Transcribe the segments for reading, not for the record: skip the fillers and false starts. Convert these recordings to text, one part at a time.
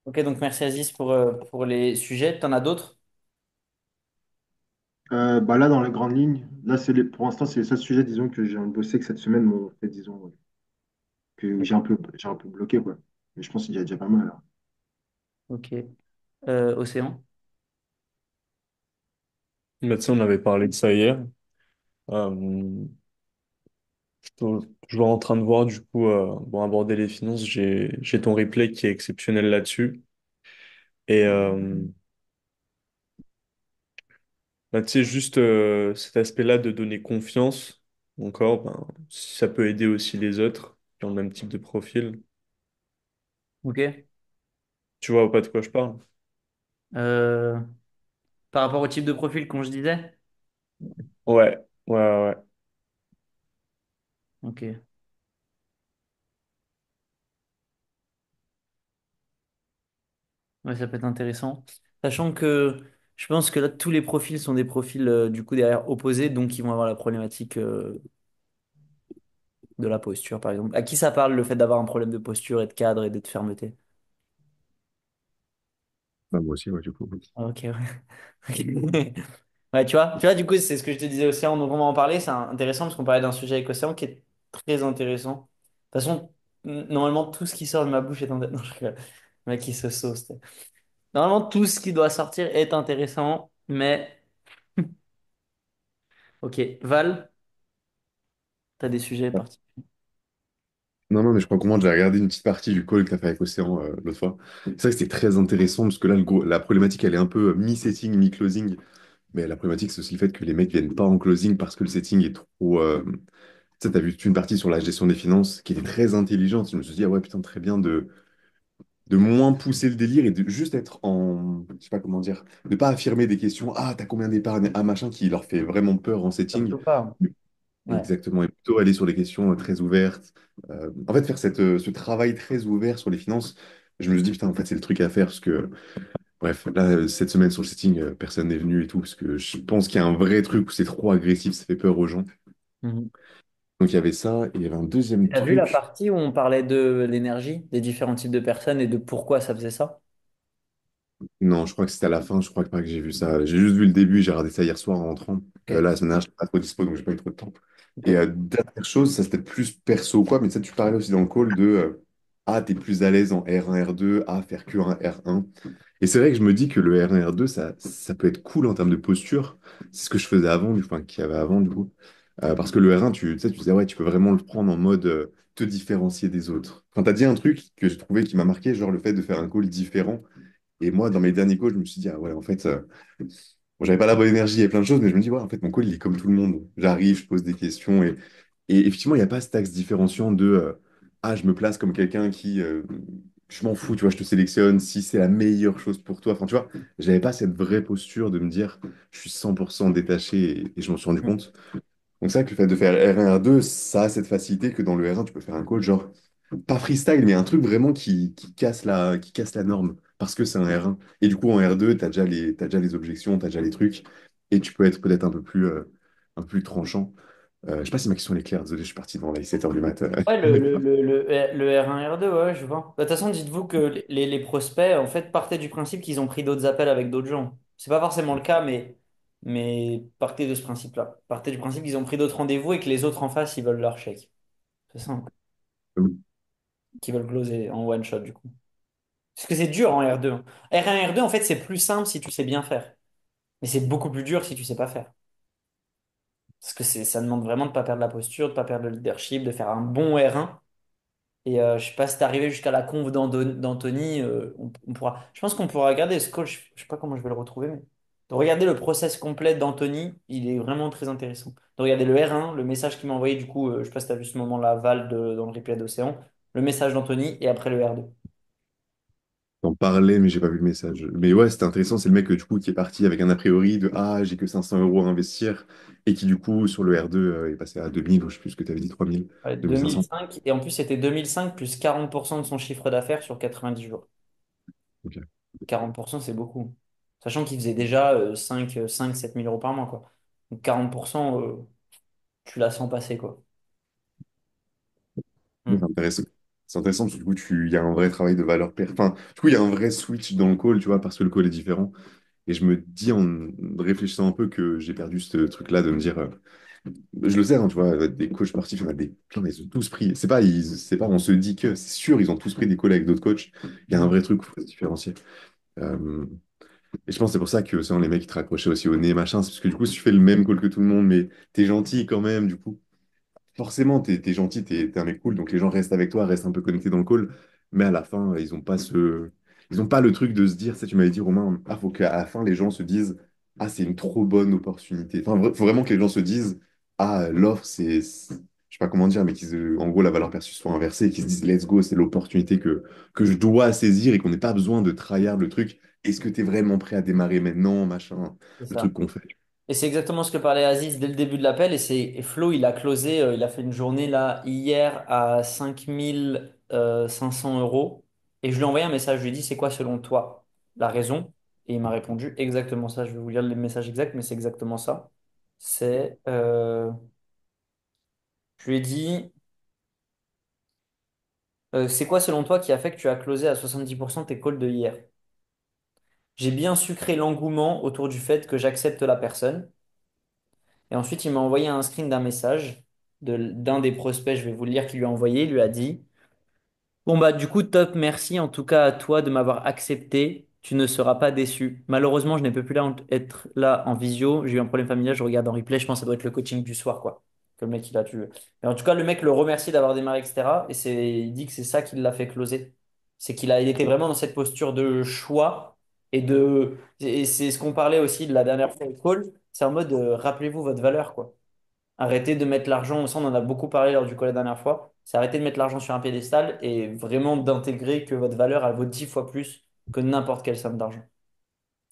Ok, donc merci Aziz pour les sujets. T'en as d'autres? Bah là, dans la grande ligne, là, pour l'instant, c'est les seuls sujets, disons, que j'ai bossé que cette semaine m'ont fait, disons, ouais, que j'ai un peu bloqué, quoi. Mais je pense qu'il y a déjà pas mal, là. Ok. Océan. Bah, tu sais, on avait parlé de ça hier. Euh, Toujours en train de voir, du coup, bon, aborder les finances. J'ai ton replay qui est exceptionnel là-dessus. Et bah, tu sais, juste cet aspect-là de donner confiance, encore, ben, si ça peut aider aussi les autres qui ont le même type de profil. Ok. Tu vois pas de quoi je parle? Euh, Par rapport au type de profil qu'on je disais? Ouais, ouais, ouais. Ok. Ouais, ça peut être intéressant. Sachant que je pense que là, tous les profils sont des profils du coup derrière opposés, donc ils vont avoir la problématique de la posture, par exemple. À qui ça parle le fait d'avoir un problème de posture et de cadre et de fermeté? Bah, moi aussi, ouais, du coup. Ah, ok, ouais. Ok. Ouais, tu vois, du coup, c'est ce que je te disais, Océan, donc on va en parler, c'est intéressant parce qu'on parlait d'un sujet avec Océan qui est très intéressant. De toute façon, normalement, tout ce qui sort de ma bouche est intéressant. Non, je rigole. Le mec qui se sauce. T'sais. Normalement, tout ce qui doit sortir est intéressant, mais ok. Val, t'as des sujets partis. Non, non, mais je crois comment j'ai regardé une petite partie du call que tu as fait avec Océan l'autre fois. C'est vrai que c'était très intéressant parce que là, la problématique, elle est un peu mi-setting, mi-closing. Mais la problématique, c'est aussi le fait que les mecs viennent pas en closing parce que le setting est trop. Tu sais, tu as vu toute une partie sur la gestion des finances qui était très intelligente. Je me suis dit, ah ouais, putain, très bien de moins pousser le délire et de juste être en. Je sais pas comment dire. De pas affirmer des questions. Ah, t'as combien d'épargne? Ah, machin, qui leur fait vraiment peur en setting. Surtout pas. Ouais. Exactement, et plutôt aller sur des questions très ouvertes. En fait, faire ce travail très ouvert sur les finances, je me suis dit, putain, en fait, c'est le truc à faire, parce que, bref, là, cette semaine sur le sitting, personne n'est venu et tout, parce que je pense qu'il y a un vrai truc où c'est trop agressif, ça fait peur aux gens. Mhm. Donc, il y avait ça, et il y avait un deuxième T'as vu la truc. partie où on parlait de l'énergie, des différents types de personnes et de pourquoi ça faisait ça? Non, je crois que c'était à la fin, je crois que pas que j'ai vu ça. J'ai juste vu le début, j'ai regardé ça hier soir en rentrant. Ok. Là, la semaine dernière, je pas trop dispo, donc j'ai pas eu trop de temps. Et Ok. dernière chose, ça c'était plus perso ou quoi, mais tu sais, tu parlais aussi dans le call de ah, t'es plus à l'aise en R1, R2, à faire que un R1. Et c'est vrai que je me dis que le R1, R2, ça peut être cool en termes de posture. C'est ce que je faisais avant, enfin, qu'il y avait avant, du coup. Parce que le R1, tu sais, tu disais, ouais, tu peux vraiment le prendre en mode te différencier des autres. Enfin, t'as dit un truc que j'ai trouvé qui m'a marqué, genre le fait de faire un call différent. Et moi, dans mes derniers calls, je me suis dit, ah ouais, en fait, bon, j'avais pas la bonne énergie et plein de choses, mais je me dis, ouais, en fait, mon call, il est comme tout le monde. J'arrive, je pose des questions et effectivement, il n'y a pas cet axe différenciant de, ah, je me place comme quelqu'un qui, je m'en fous, tu vois, je te sélectionne si c'est la meilleure chose pour toi. Enfin, tu vois, j'avais pas cette vraie posture de me dire, je suis 100% détaché et je m'en suis rendu compte. Donc, c'est vrai que le fait de faire R1, R2, ça a cette facilité que dans le R1, tu peux faire un call, genre, pas freestyle, mais un truc vraiment qui casse la norme, parce que c'est un R1. Et du coup, en R2, t'as déjà les objections, t'as déjà les trucs, et tu peux être peut-être un peu plus tranchant. Je sais pas si ma question est claire, désolé, je suis parti devant les 7 heures du mat. Ouais, le R1, R2, ouais, je vois. De toute façon, dites-vous que les prospects, en fait, partaient du principe qu'ils ont pris d'autres appels avec d'autres gens. C'est pas forcément le cas, mais partez de ce principe-là. Partez du principe qu'ils ont pris d'autres rendez-vous et que les autres en face, ils veulent leur chèque. C'est simple. Qu'ils veulent closer en one shot, du coup. Parce que c'est dur en R2. Hein. R1, R2, en fait, c'est plus simple si tu sais bien faire. Mais c'est beaucoup plus dur si tu sais pas faire. Parce que ça demande vraiment de pas perdre la posture, de pas perdre le leadership, de faire un bon R1. Et je sais pas si t'es arrivé jusqu'à la conf d'Anthony, on pourra. Je pense qu'on pourra regarder ce call, je sais pas comment je vais le retrouver, mais de regarder le process complet d'Anthony, il est vraiment très intéressant. De regarder le R1, le message qu'il m'a envoyé, du coup, je sais pas si t'as vu ce moment-là, Val, dans le replay d'Océan, le message d'Anthony et après le R2. T'en parlais, mais j'ai pas vu le message. Mais ouais, c'était intéressant, c'est le mec du coup qui est parti avec un a priori de ah, j'ai que 500 euros à investir, et qui du coup, sur le R2, est passé à 2000, ou je sais plus ce que tu avais dit, 3000, Ouais, 2500. 2005, et en plus c'était 2005 plus 40% de son chiffre d'affaires sur 90 jours. Ok. 40% c'est beaucoup. Sachant qu'il faisait déjà 7 000 euros par mois, quoi. Donc 40%, tu la sens passer, quoi. C'est Hmm. intéressant. c'est intéressant parce que du coup, il y a un vrai travail de valeur Enfin, du coup, il y a un vrai switch dans le call, tu vois, parce que le call est différent. Et je me dis en réfléchissant un peu que j'ai perdu ce truc-là de me dire, je le sais, hein, tu vois, des coachs sportifs, il y en a des plein, ils ont tous pris. C'est pas, on se dit que, c'est sûr, ils ont tous pris des calls avec d'autres coachs. Il y a un Mhm. vrai truc où il faut se différencier. Euh, et je pense que c'est pour ça que souvent les mecs ils te raccrochaient aussi au nez, machin. C'est parce que du coup, si tu fais le même call que tout le monde, mais t'es gentil quand même, du coup, forcément, t'es gentil, t'es un mec cool, donc les gens restent avec toi, restent un peu connectés dans le call. Mais à la fin, ils ont pas le truc de se dire, ça, tu m'avais dit, Romain, ah, faut qu'à la fin, les gens se disent, ah, c'est une trop bonne opportunité. Enfin, faut vraiment que les gens se disent, ah, l'offre, je sais pas comment dire, mais en gros, la valeur perçue soit inversée et qu'ils se disent, let's go, c'est l'opportunité que je dois saisir et qu'on n'ait pas besoin de trahir le truc. Est-ce que tu es vraiment prêt à démarrer maintenant, machin, C'est le truc ça. qu'on fait. Et c'est exactement ce que parlait Aziz dès le début de l'appel. Et Flo, il a closé, il a fait une journée là hier à 5 500 euros. Et je lui ai envoyé un message. Je lui ai dit, c'est quoi selon toi la raison? Et il m'a répondu exactement ça. Je vais vous lire le message exact, mais c'est exactement ça. C'est, je lui ai dit, c'est quoi selon toi qui a fait que tu as closé à 70% tes calls de hier? J'ai bien sucré l'engouement autour du fait que j'accepte la personne. Et ensuite, il m'a envoyé un screen d'un message d'un des prospects, je vais vous le lire, qui lui a envoyé. Il lui a dit, bon bah du coup, top, merci en tout cas à toi de m'avoir accepté. Tu ne seras pas déçu. Malheureusement, je ne peux plus être là en visio. J'ai eu un problème familial, je regarde en replay. Je pense que ça doit être le coaching du soir, quoi. Que le mec, il a tué. Mais en tout cas, le mec le remercie d'avoir démarré, etc. Et il dit que c'est ça qui l'a fait closer. C'est il était vraiment dans cette posture de choix et c'est ce qu'on parlait aussi de la dernière fois au call. C'est en mode, rappelez-vous votre valeur, quoi. Arrêtez de mettre l'argent, ça on en a beaucoup parlé lors du call la dernière fois, c'est arrêter de mettre l'argent sur un piédestal et vraiment d'intégrer que votre valeur, elle vaut 10 fois plus que n'importe quelle somme d'argent.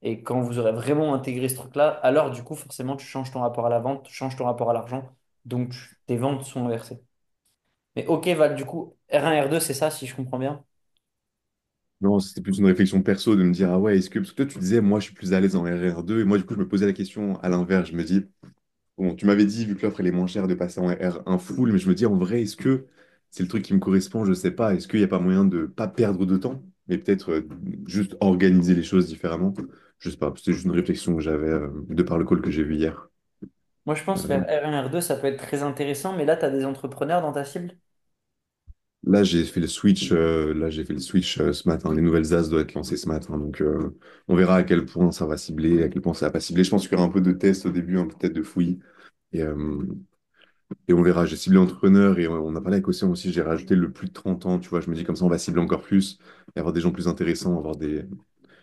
Et quand vous aurez vraiment intégré ce truc-là, alors du coup, forcément, tu changes ton rapport à la vente, tu changes ton rapport à l'argent, donc tes ventes sont inversées. Mais ok, Val, du coup, R1, R2, c'est ça, si je comprends bien. Non, c'était plus une réflexion perso de me dire, ah ouais, est-ce que, parce que toi, tu disais, moi, je suis plus à l'aise en RR2, et moi, du coup, je me posais la question à l'inverse. Je me dis, bon, tu m'avais dit, vu que l'offre, elle est moins chère, de passer en R1 full, mais je me dis, en vrai, est-ce que c'est le truc qui me correspond? Je sais pas. Est-ce qu'il n'y a pas moyen de pas perdre de temps, mais peut-être juste organiser les choses différemment? Je sais pas, c'était juste une réflexion que j'avais de par le call que j'ai vu hier. Moi, je pense Euh, faire R1, R2, ça peut être très intéressant, mais là, tu as des entrepreneurs dans ta cible. Là, j'ai fait le switch ce matin. Les nouvelles AS doivent être lancées ce matin. Donc, on verra à quel point ça va cibler, à quel point ça va pas cibler. Je pense qu'il y aura un peu de test au début, un peu peut-être de fouillis. Et, et on verra. J'ai ciblé entrepreneur et on a parlé avec Océan aussi. J'ai rajouté le plus de 30 ans. Tu vois, je me dis comme ça, on va cibler encore plus et avoir des gens plus intéressants,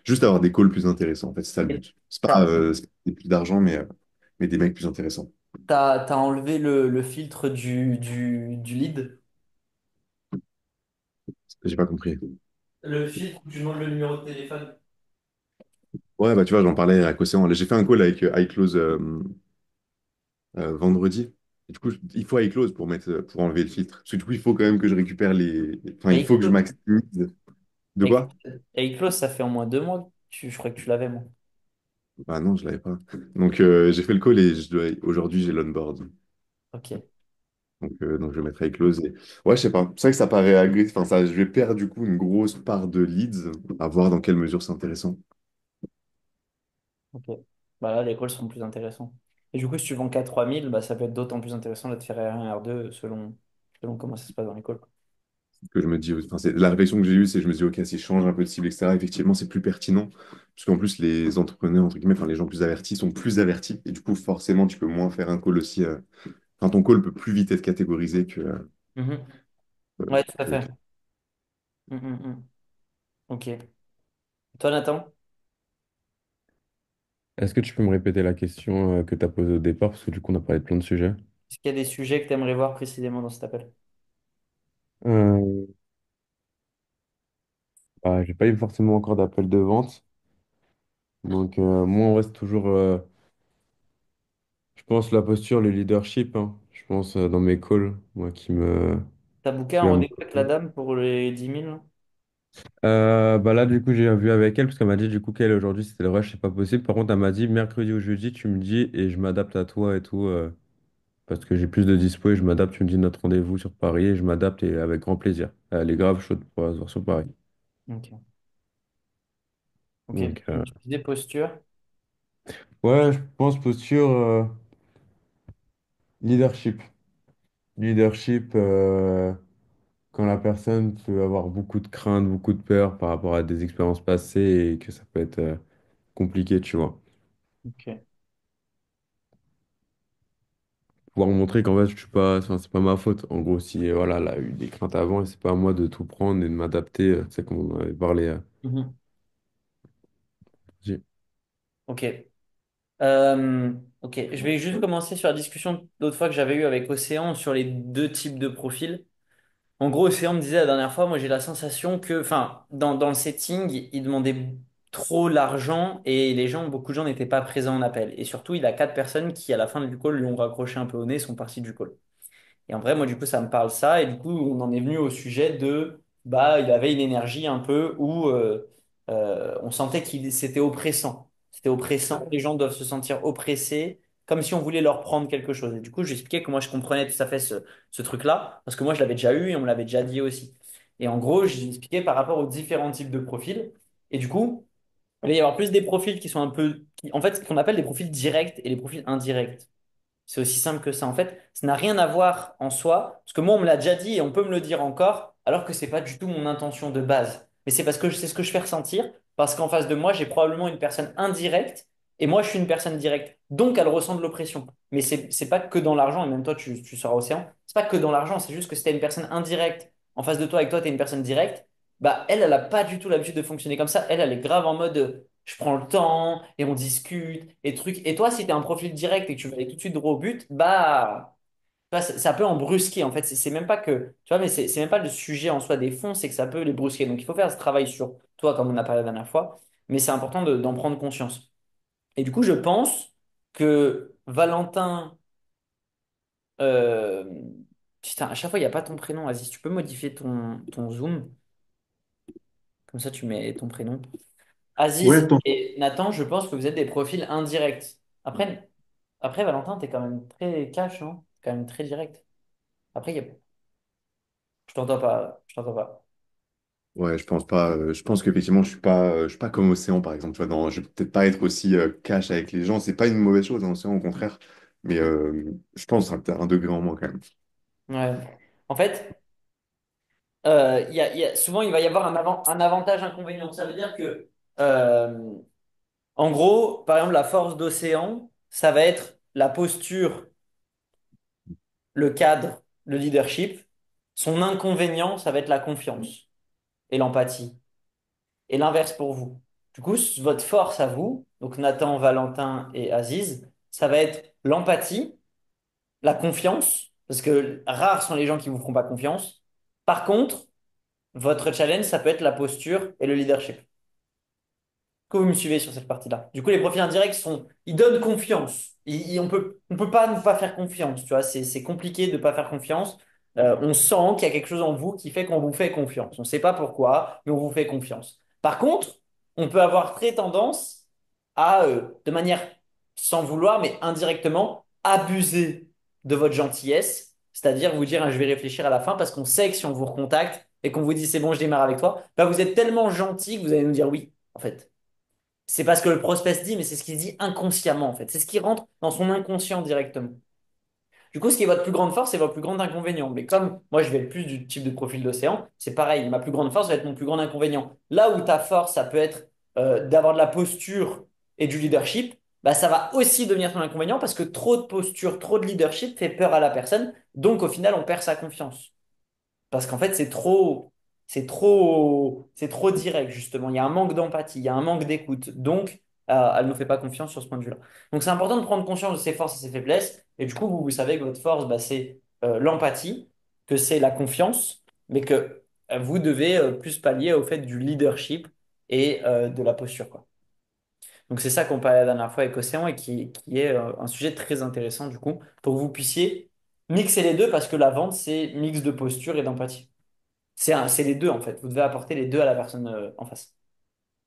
juste avoir des calls plus intéressants. En fait, c'est ça le Et but. C'est plus d'argent, mais des mecs plus intéressants. t'as enlevé le filtre du lead. J'ai pas compris. Le filtre où tu demandes le numéro de téléphone. Ouais, bah tu vois, j'en parlais avec Océan. Là, j'ai fait un call avec iClose. Vendredi. Et du coup, il faut iClose pour enlever le filtre. Parce que du coup, il faut quand même que je récupère Enfin, il Mais faut que je maximise. De quoi? Close, ça fait au moins 2 mois. Je crois que tu l'avais, moi. Ah non, je l'avais pas. Donc, j'ai fait le call et aujourd'hui, j'ai l'onboard. Ok. Donc, je vais mettre iClose. Ouais, je sais pas. C'est vrai que ça paraît agressif. Enfin, ça, je vais perdre du coup une grosse part de leads. À voir dans quelle mesure c'est intéressant. Ok. Bah là, les calls seront plus intéressants. Et du coup, si tu vends qu'à 3000, bah, ça peut être d'autant plus intéressant de te faire R1, R2 selon comment ça se passe dans les calls, quoi. Que je me dis, enfin, c'est la réflexion que j'ai eue, c'est que je me dis, ok, si je change un peu de cible, etc., effectivement, c'est plus pertinent. Parce qu'en plus, les entrepreneurs, entre guillemets, enfin, les gens plus avertis sont plus avertis. Et du coup, forcément, tu peux moins faire un call aussi. Enfin, ton call peut plus vite être catégorisé Mhm. Ouais, tout à que- fait. Ok. Et toi, Nathan, Est-ce que tu peux me répéter la question que tu as posée au départ? Parce que du coup, on a parlé de plein de sujets. est-ce qu'il y a des sujets que tu aimerais voir précisément dans cet appel? Euh, Bah, j'ai pas eu forcément encore d'appel de vente. Donc, moi, on reste toujours, je pense, la posture, le leadership, hein. Je pense, dans mes calls, moi, T'as booké qui un va me rendez-vous avec la motiver. dame pour les 10 000 là. Bah là, du coup, j'ai vu avec elle, parce qu'elle m'a dit, du coup, qu'elle, aujourd'hui, c'était le rush, c'est pas possible. Par contre, elle m'a dit, mercredi ou jeudi, tu me dis, et je m'adapte à toi et tout, parce que j'ai plus de dispo et je m'adapte. Tu me dis notre rendez-vous sur Paris et je m'adapte et avec grand plaisir. Elle est grave chaude pour la version pareil. Ok. Ok. Donc, Donc, tu disais posture. ouais, je pense posture leadership. Leadership, quand la personne peut avoir beaucoup de craintes, beaucoup de peur par rapport à des expériences passées et que ça peut être compliqué, tu vois. Ok. Pouvoir montrer qu'en fait, je suis pas, enfin, c'est pas ma faute. En gros, si voilà, elle a eu des craintes avant, et c'est pas à moi de tout prendre et de m'adapter, tu sais, comme on avait parlé. Mhm. J'ai- Ok. Euh, ok. Je vais juste commencer sur la discussion l'autre fois que j'avais eue avec Océan sur les deux types de profils. En gros, Océan me disait la dernière fois, moi j'ai la sensation que, enfin, dans le setting, il demandait trop l'argent et les gens, beaucoup de gens n'étaient pas présents en appel. Et surtout, il a quatre personnes qui, à la fin du call, lui ont raccroché un peu au nez et sont partis du call. Et en vrai, moi, du coup, ça me parle ça. Et du coup, on en est venu au sujet de, bah, il avait une énergie un peu où on sentait qu'il c'était oppressant. C'était oppressant. Les gens doivent se sentir oppressés, comme si on voulait leur prendre quelque chose. Et du coup, j'expliquais que moi, je comprenais tout à fait ce truc-là, parce que moi, je l'avais déjà eu et on me l'avait déjà dit aussi. Et en gros, j'ai expliqué par rapport aux différents types de profils. Et du coup, il va y avoir plus des profils qui sont un peu, en fait, ce qu'on appelle des profils directs et les profils indirects. C'est aussi simple que ça. En fait, ça n'a rien à voir en soi, parce que moi, on me l'a déjà dit et on peut me le dire encore, alors que c'est pas du tout mon intention de base. Mais c'est parce que c'est ce que je fais ressentir, parce qu'en face de moi, j'ai probablement une personne indirecte, et moi, je suis une personne directe. Donc, elle ressent de l'oppression. Mais c'est pas que dans l'argent, et même toi, tu seras océan, c'est pas que dans l'argent, c'est juste que si t'as une personne indirecte en face de toi et que toi, t'es une personne directe, bah, elle a pas du tout l'habitude de fonctionner comme ça. Elle est grave en mode je prends le temps et on discute et trucs. Et toi, si tu as un profil direct et que tu vas aller tout de suite droit au but, bah, tu vois, ça peut en brusquer en fait. C'est même pas que, tu vois, mais c'est même pas le sujet en soi des fonds, c'est que ça peut les brusquer. Donc il faut faire ce travail sur toi, comme on a parlé la dernière fois, mais c'est important d'en prendre conscience. Et du coup, je pense que Valentin, euh, putain, à chaque fois, il n'y a pas ton prénom, Aziz. Tu peux modifier ton Zoom, comme ça tu mets ton prénom. Ouais, Aziz attends. et Nathan, je pense que vous êtes des profils indirects. Après, Valentin, t'es quand même très cash, non? Quand même très direct. Après, je t'entends pas. Je t'entends pas. Ouais, je pense pas. Je pense qu'effectivement, je suis pas comme Océan, par exemple. Tu vois, je vais peut-être pas être aussi cash avec les gens. C'est pas une mauvaise chose, hein, Océan, au contraire. Mais je pense à un degré en moins quand même. Ouais. En fait, souvent, il va y avoir un avantage inconvénient. Ça veut dire que, euh, en gros, par exemple, la force d'Océan, ça va être la posture, le cadre, le leadership. Son inconvénient, ça va être la confiance et l'empathie. Et l'inverse pour vous. Du coup, votre force à vous, donc Nathan, Valentin et Aziz, ça va être l'empathie, la confiance, parce que rares sont les gens qui vous feront pas confiance. Par contre, votre challenge, ça peut être la posture et le leadership. Que vous me suivez sur cette partie-là. Du coup, les profils indirects ils donnent confiance. On peut pas ne pas faire confiance, tu vois. C'est compliqué de ne pas faire confiance. On sent qu'il y a quelque chose en vous qui fait qu'on vous fait confiance. On ne sait pas pourquoi, mais on vous fait confiance. Par contre, on peut avoir très tendance à, de manière sans vouloir, mais indirectement, abuser de votre gentillesse. C'est-à-dire vous dire, ah, je vais réfléchir à la fin parce qu'on sait que si on vous recontacte et qu'on vous dit c'est bon, je démarre avec toi, bah, vous êtes tellement gentil que vous allez nous dire oui, en fait. C'est pas ce que le prospect se dit, mais c'est ce qu'il se dit inconsciemment, en fait. C'est ce qui rentre dans son inconscient directement. Du coup, ce qui est votre plus grande force, c'est votre plus grand inconvénient. Mais comme moi, je vais le plus du type de profil d'océan, c'est pareil. Ma plus grande force va être mon plus grand inconvénient. Là où ta force, ça peut être d'avoir de la posture et du leadership, bah, ça va aussi devenir ton inconvénient parce que trop de posture, trop de leadership fait peur à la personne. Donc, au final, on perd sa confiance. Parce qu'en fait, c'est trop direct, justement. Il y a un manque d'empathie, il y a un manque d'écoute. Donc, elle ne nous fait pas confiance sur ce point de vue-là. Donc, c'est important de prendre conscience de ses forces et ses faiblesses. Et du coup, vous savez que votre force, bah, c'est l'empathie, que c'est la confiance, mais que vous devez plus pallier au fait du leadership et de la posture, quoi. Donc, c'est ça qu'on parlait la dernière fois avec Océan et qui est un sujet très intéressant, du coup, pour que vous puissiez mixer les deux parce que la vente, c'est mix de posture et d'empathie. C'est les deux en fait. Vous devez apporter les deux à la personne en face.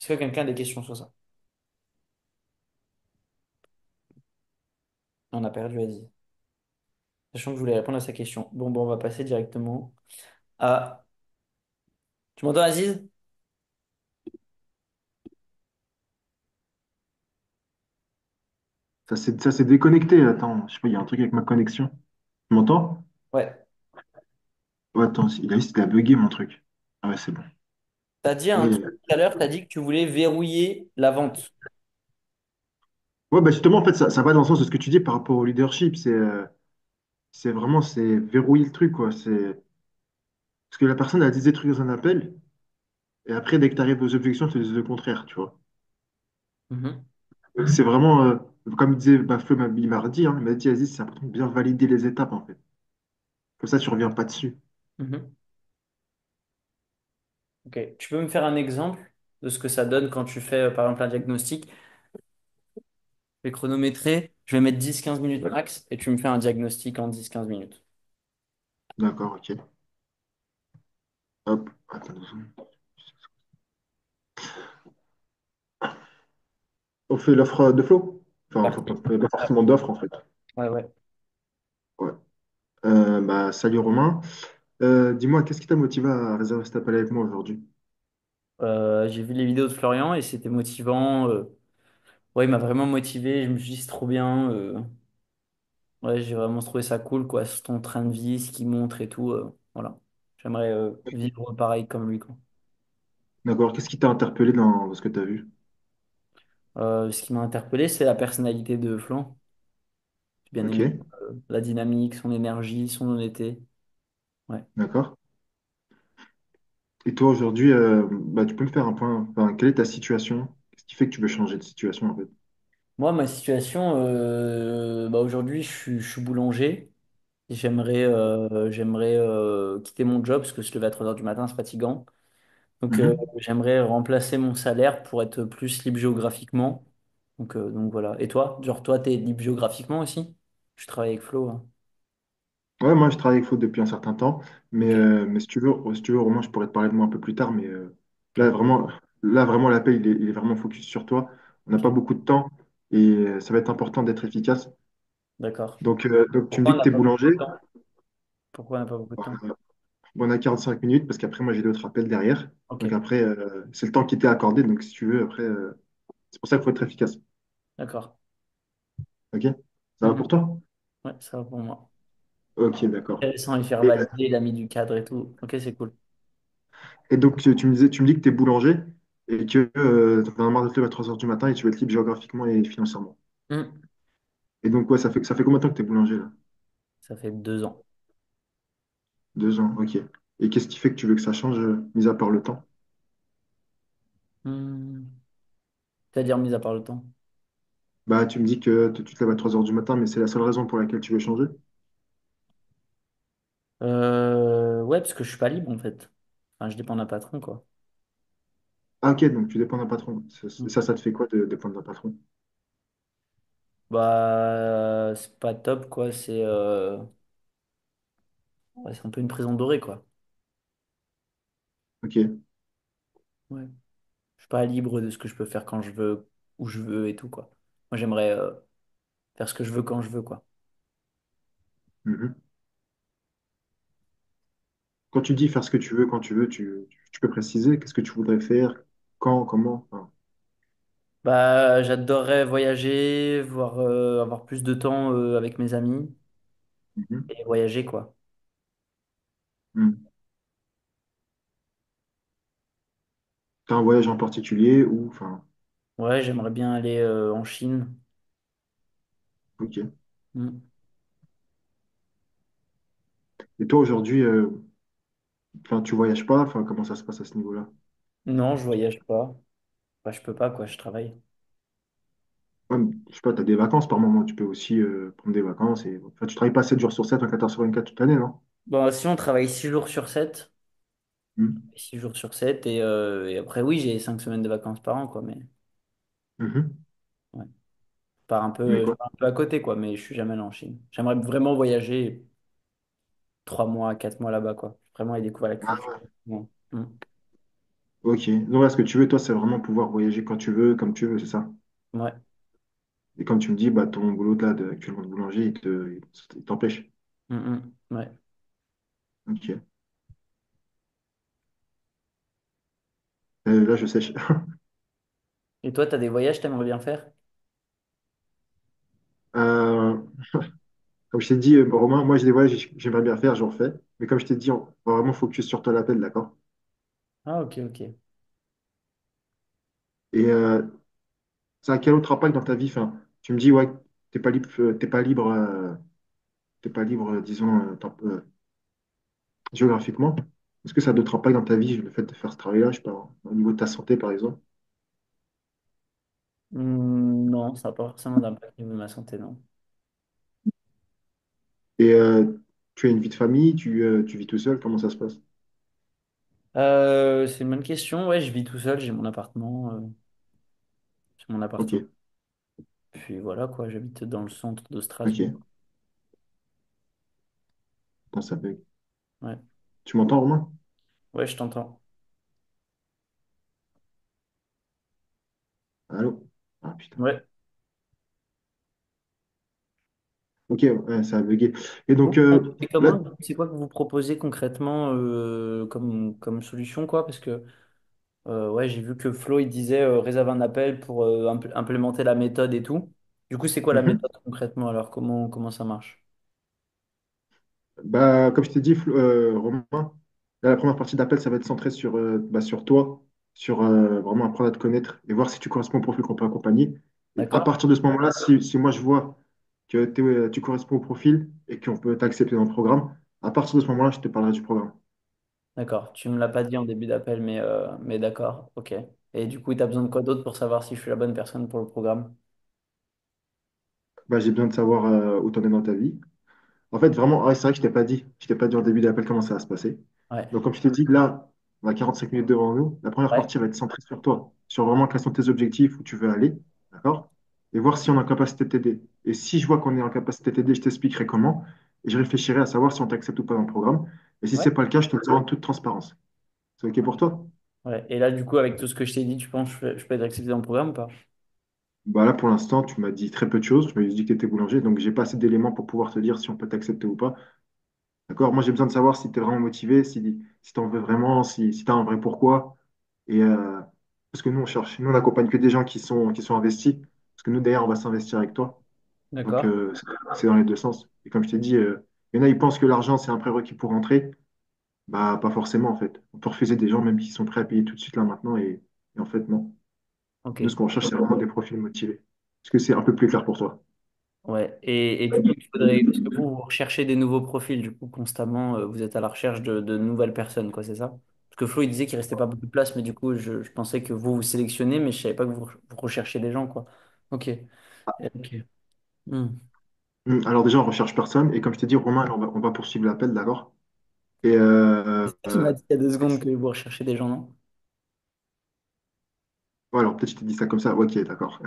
Est-ce que quelqu'un a des questions sur ça? On a perdu Aziz. Sachant que je voulais répondre à sa question. Bon, on va passer directement à Tu m'entends, Aziz? Ça s'est déconnecté. Attends, je sais pas, il y a un truc avec ma connexion. Tu m'entends? Ouais. Ouais, attends, il a bugué mon truc. Ah ouais, c'est bon. T'as dit un Aïe, truc aïe, aïe. tout à l'heure, t'as dit que tu voulais verrouiller la vente. Ouais, bah justement, en fait, ça va dans le sens de ce que tu dis par rapport au leadership. C'est vraiment, c'est verrouiller le truc, quoi. Parce que la personne, elle dit des trucs dans un appel, et après, dès que tu arrives aux objections, tu dis le contraire, tu vois. Mhm, Donc, c'est vraiment, comme disait Feu, il m'a redit, hein, il m'a dit, Aziz, c'est important de bien valider les étapes, en fait. Comme ça, tu reviens pas dessus. mhm. Ok. Tu peux me faire un exemple de ce que ça donne quand tu fais, par exemple, un diagnostic? Je vais chronométrer, je vais mettre 10-15 minutes max et tu me fais un diagnostic en 10-15 minutes. D'accord, ok. Hop, attends 2 secondes. On fait l'offre de flow? Enfin, Parfait. pas forcément d'offre, en fait. Ouais, ouais. Ouais. Bah, salut Romain. Dis-moi, qu'est-ce qui t'a motivé à réserver cet appel avec moi aujourd'hui? J'ai vu les vidéos de Florian et c'était motivant. Ouais, il m'a vraiment motivé. Je me suis dit, c'est trop bien. Ouais, j'ai vraiment trouvé ça cool, quoi. Ton train de vie, ce qu'il montre et tout. Voilà. J'aimerais vivre pareil comme lui, quoi. D'accord, qu'est-ce qui t'a interpellé dans ce que tu as vu? Ce qui m'a interpellé, c'est la personnalité de Flan. J'ai bien Ok, aimé la dynamique, son énergie, son honnêteté. Ouais. d'accord. Et toi aujourd'hui, bah, tu peux me faire un point, enfin, quelle est ta situation? Qu'est-ce qui fait que tu veux changer de situation en fait? Moi, ma situation, bah, aujourd'hui, je suis boulanger. J'aimerais quitter mon job parce que se lever à 3 heures du matin, c'est fatigant. Donc, Mhm. j'aimerais remplacer mon salaire pour être plus libre géographiquement. Donc voilà. Et toi? Genre, toi, t'es libre géographiquement aussi? Je travaille avec Flo, hein. Ouais, moi je travaille avec Faute depuis un certain temps, mais, Ok, euh, mais si tu veux, Romain, je pourrais te parler de moi un peu plus tard, mais là ok, vraiment, là vraiment l'appel il est vraiment focus sur toi. On n'a pas ok. beaucoup de temps et ça va être important d'être efficace. D'accord. Donc tu me Pourquoi dis on que n'a tu es pas beaucoup boulanger. de temps? Pourquoi on n'a pas beaucoup de temps? On a 45 minutes parce qu'après moi j'ai d'autres appels derrière. Ok, Donc après, c'est le temps qui t'est accordé, donc si tu veux, après, c'est pour ça qu'il faut être efficace. d'accord. Ok? Ça va pour Mhm. toi? Ouais, ça va pour moi. Ok, d'accord. Sans les faire Et, valider, l'ami du cadre et tout. Ok, c'est cool. et donc, tu me dis que tu es boulanger et que tu en as marre de te lever à 3 heures du matin et tu veux être libre géographiquement et financièrement. Hmm. Et donc, ouais, ça fait combien de temps que tu es boulanger là? Ça fait 2 ans. 2 ans, ok. Et qu'est-ce qui fait que tu veux que ça change, mis à part le temps? Hmm. C'est-à-dire, mis à part le temps. Bah, tu me dis que tu te lèves à 3 heures du matin, mais c'est la seule raison pour laquelle tu veux changer? Ouais, parce que je suis pas libre en fait. Enfin, je dépends d'un patron, quoi. Ah, ok, donc tu dépends d'un patron. Hmm. Ça te fait quoi de dépendre d'un patron? Bah, c'est pas top, quoi. Ouais, c'est un peu une prison dorée, quoi. Ok. Ouais. Je suis pas libre de ce que je peux faire quand je veux, où je veux et tout, quoi. Moi, j'aimerais faire ce que je veux quand je veux, quoi. Mhm. Quand tu dis faire ce que tu veux quand tu veux, tu peux préciser qu'est-ce que tu voudrais faire, quand, comment? Enfin, Bah, j'adorerais voyager, voir, avoir plus de temps avec mes amis mhm. et voyager, quoi. Mhm. T'as un voyage en particulier ou, enfin, Ouais, j'aimerais bien aller en Chine. ok. Hmm. Et toi aujourd'hui, enfin, tu voyages pas, enfin, comment ça se passe à ce niveau-là? Non, je voyage pas. Bah, je peux pas, quoi, je travaille. Ouais, mais, je sais pas, tu as des vacances par moment, tu peux aussi prendre des vacances et, enfin, tu travailles pas 7 jours sur 7, 24 heures sur 24 toute l'année, non? Bon, si on travaille 6 jours sur 7, Mhm. 6 jours sur 7 et après, oui, j'ai 5 semaines de vacances par an, quoi, mais Mhm. ouais. Mais Je quoi? pars un peu à côté, quoi, mais je suis jamais allé en Chine. J'aimerais vraiment voyager 3 mois, 4 mois là-bas, quoi. Vraiment aller découvrir la Ah culture. ouais. Ouais. Hmm. Ok. Donc, là, ce que tu veux, toi, c'est vraiment pouvoir voyager quand tu veux, comme tu veux, c'est ça? Ouais. Et comme tu me dis, bah, ton boulot là, actuellement de boulanger, il t'empêche. Hmm, hmm. Ouais. Ok. Là, je sèche. Et toi, tu as des voyages que t'aimerais bien faire? Euh, Comme je t'ai dit, Romain, moi, j'ai des voyages que j'aimerais bien faire, j'en fais. Mais comme je t'ai dit, on va vraiment focus sur ton appel, d'accord? Ah, ok, ok. Et ça a quel autre impact dans ta vie? Enfin, tu me dis, ouais, t'es pas libre, disons, géographiquement. Est-ce que ça a d'autres impacts dans ta vie, le fait de faire ce travail-là, je sais pas, au niveau de ta santé, par exemple? Non, ça n'a pas forcément d'impact au niveau de ma santé, non. Et tu as une vie de famille, tu vis tout seul, comment ça se passe? C'est une bonne question. Ouais, je vis tout seul, j'ai mon appartement. J'ai mon Ok, appartement. Puis voilà, quoi, j'habite dans le centre de Strasbourg. ok. Attends, ça bug. Ouais, Tu m'entends, Romain? ouais, je t'entends. Allô? Ah putain. Ouais. Ok, ouais, ça a bugué. Et Vous, donc, c'est là, comment? C'est quoi que vous proposez concrètement comme solution, quoi? Parce que ouais, j'ai vu que Flo, il disait réserve un appel pour implémenter la méthode et tout. Du coup, c'est quoi la mhm. méthode concrètement? Alors, comment ça marche? Bah, comme je t'ai dit, Romain, là, la première partie d'appel, ça va être centré sur toi, sur vraiment apprendre à te connaître et voir si tu corresponds au profil qu'on peut accompagner. Et à D'accord? partir de ce moment-là, si moi je vois que tu corresponds au profil et qu'on peut t'accepter dans le programme, à partir de ce moment-là, je te parlerai du programme. D'accord. Tu me l'as pas dit en début d'appel, mais d'accord. Ok. Et du coup, tu as besoin de quoi d'autre pour savoir si je suis la bonne personne pour le programme? Bah, j'ai besoin de savoir où tu en es dans ta vie. En fait, vraiment, ouais, c'est vrai que je t'ai pas dit. Je t'ai pas dit en début d'appel comment ça va se passer. Ouais. Donc, comme je t'ai dit, là, on a 45 minutes devant nous. La première Ouais. partie va être centrée sur toi, sur vraiment quels sont tes objectifs, où tu veux aller, d'accord? Et voir si on est en capacité de t'aider. Et si je vois qu'on est en capacité de t'aider, je t'expliquerai comment. Et je réfléchirai à savoir si on t'accepte ou pas dans le programme. Et si Ouais. c'est pas le cas, je te le dirai en toute transparence. C'est OK pour toi? Ouais. Et là, du coup, avec tout ce que je t'ai dit, tu penses que je peux être accepté dans le programme ou pas? Bah là, pour l'instant, tu m'as dit très peu de choses. Tu m'as juste dit que tu étais boulanger, donc j'ai pas assez d'éléments pour pouvoir te dire si on peut t'accepter ou pas. D'accord? Moi, j'ai besoin de savoir si tu es vraiment motivé, si tu en veux vraiment, si tu as un vrai pourquoi. Et, parce que nous, nous, on n'accompagne que des gens qui sont investis. Parce que nous, d'ailleurs, on va s'investir avec toi. Donc, D'accord. c'est dans les deux sens. Et comme je t'ai dit, il y en a, ils pensent que l'argent, c'est un prérequis pour rentrer. Bah, pas forcément, en fait. On peut refuser des gens, même qui sont prêts à payer tout de suite là maintenant. Et en fait, non. Nous, ce Ok. qu'on recherche, c'est vraiment des profils motivés. Est-ce que c'est un peu plus clair pour toi? Ouais. Et du coup, il faudrait. Parce que vous recherchez des nouveaux profils, du coup, constamment, vous êtes à la recherche de nouvelles personnes, quoi, c'est ça? Parce que Flo, il disait qu'il restait pas beaucoup de place, mais du coup, je pensais que vous sélectionnez, mais je savais pas que vous recherchiez des gens, quoi. Ok. Ok. Hmm. Alors déjà, on recherche personne. Et comme je t'ai dit, Romain, là, on va poursuivre l'appel, d'accord? Et C'est ça qui m'a dit il y a 2 secondes que vous recherchez des gens, non? ouais, alors peut-être je t'ai dit ça comme ça. Ok, d'accord.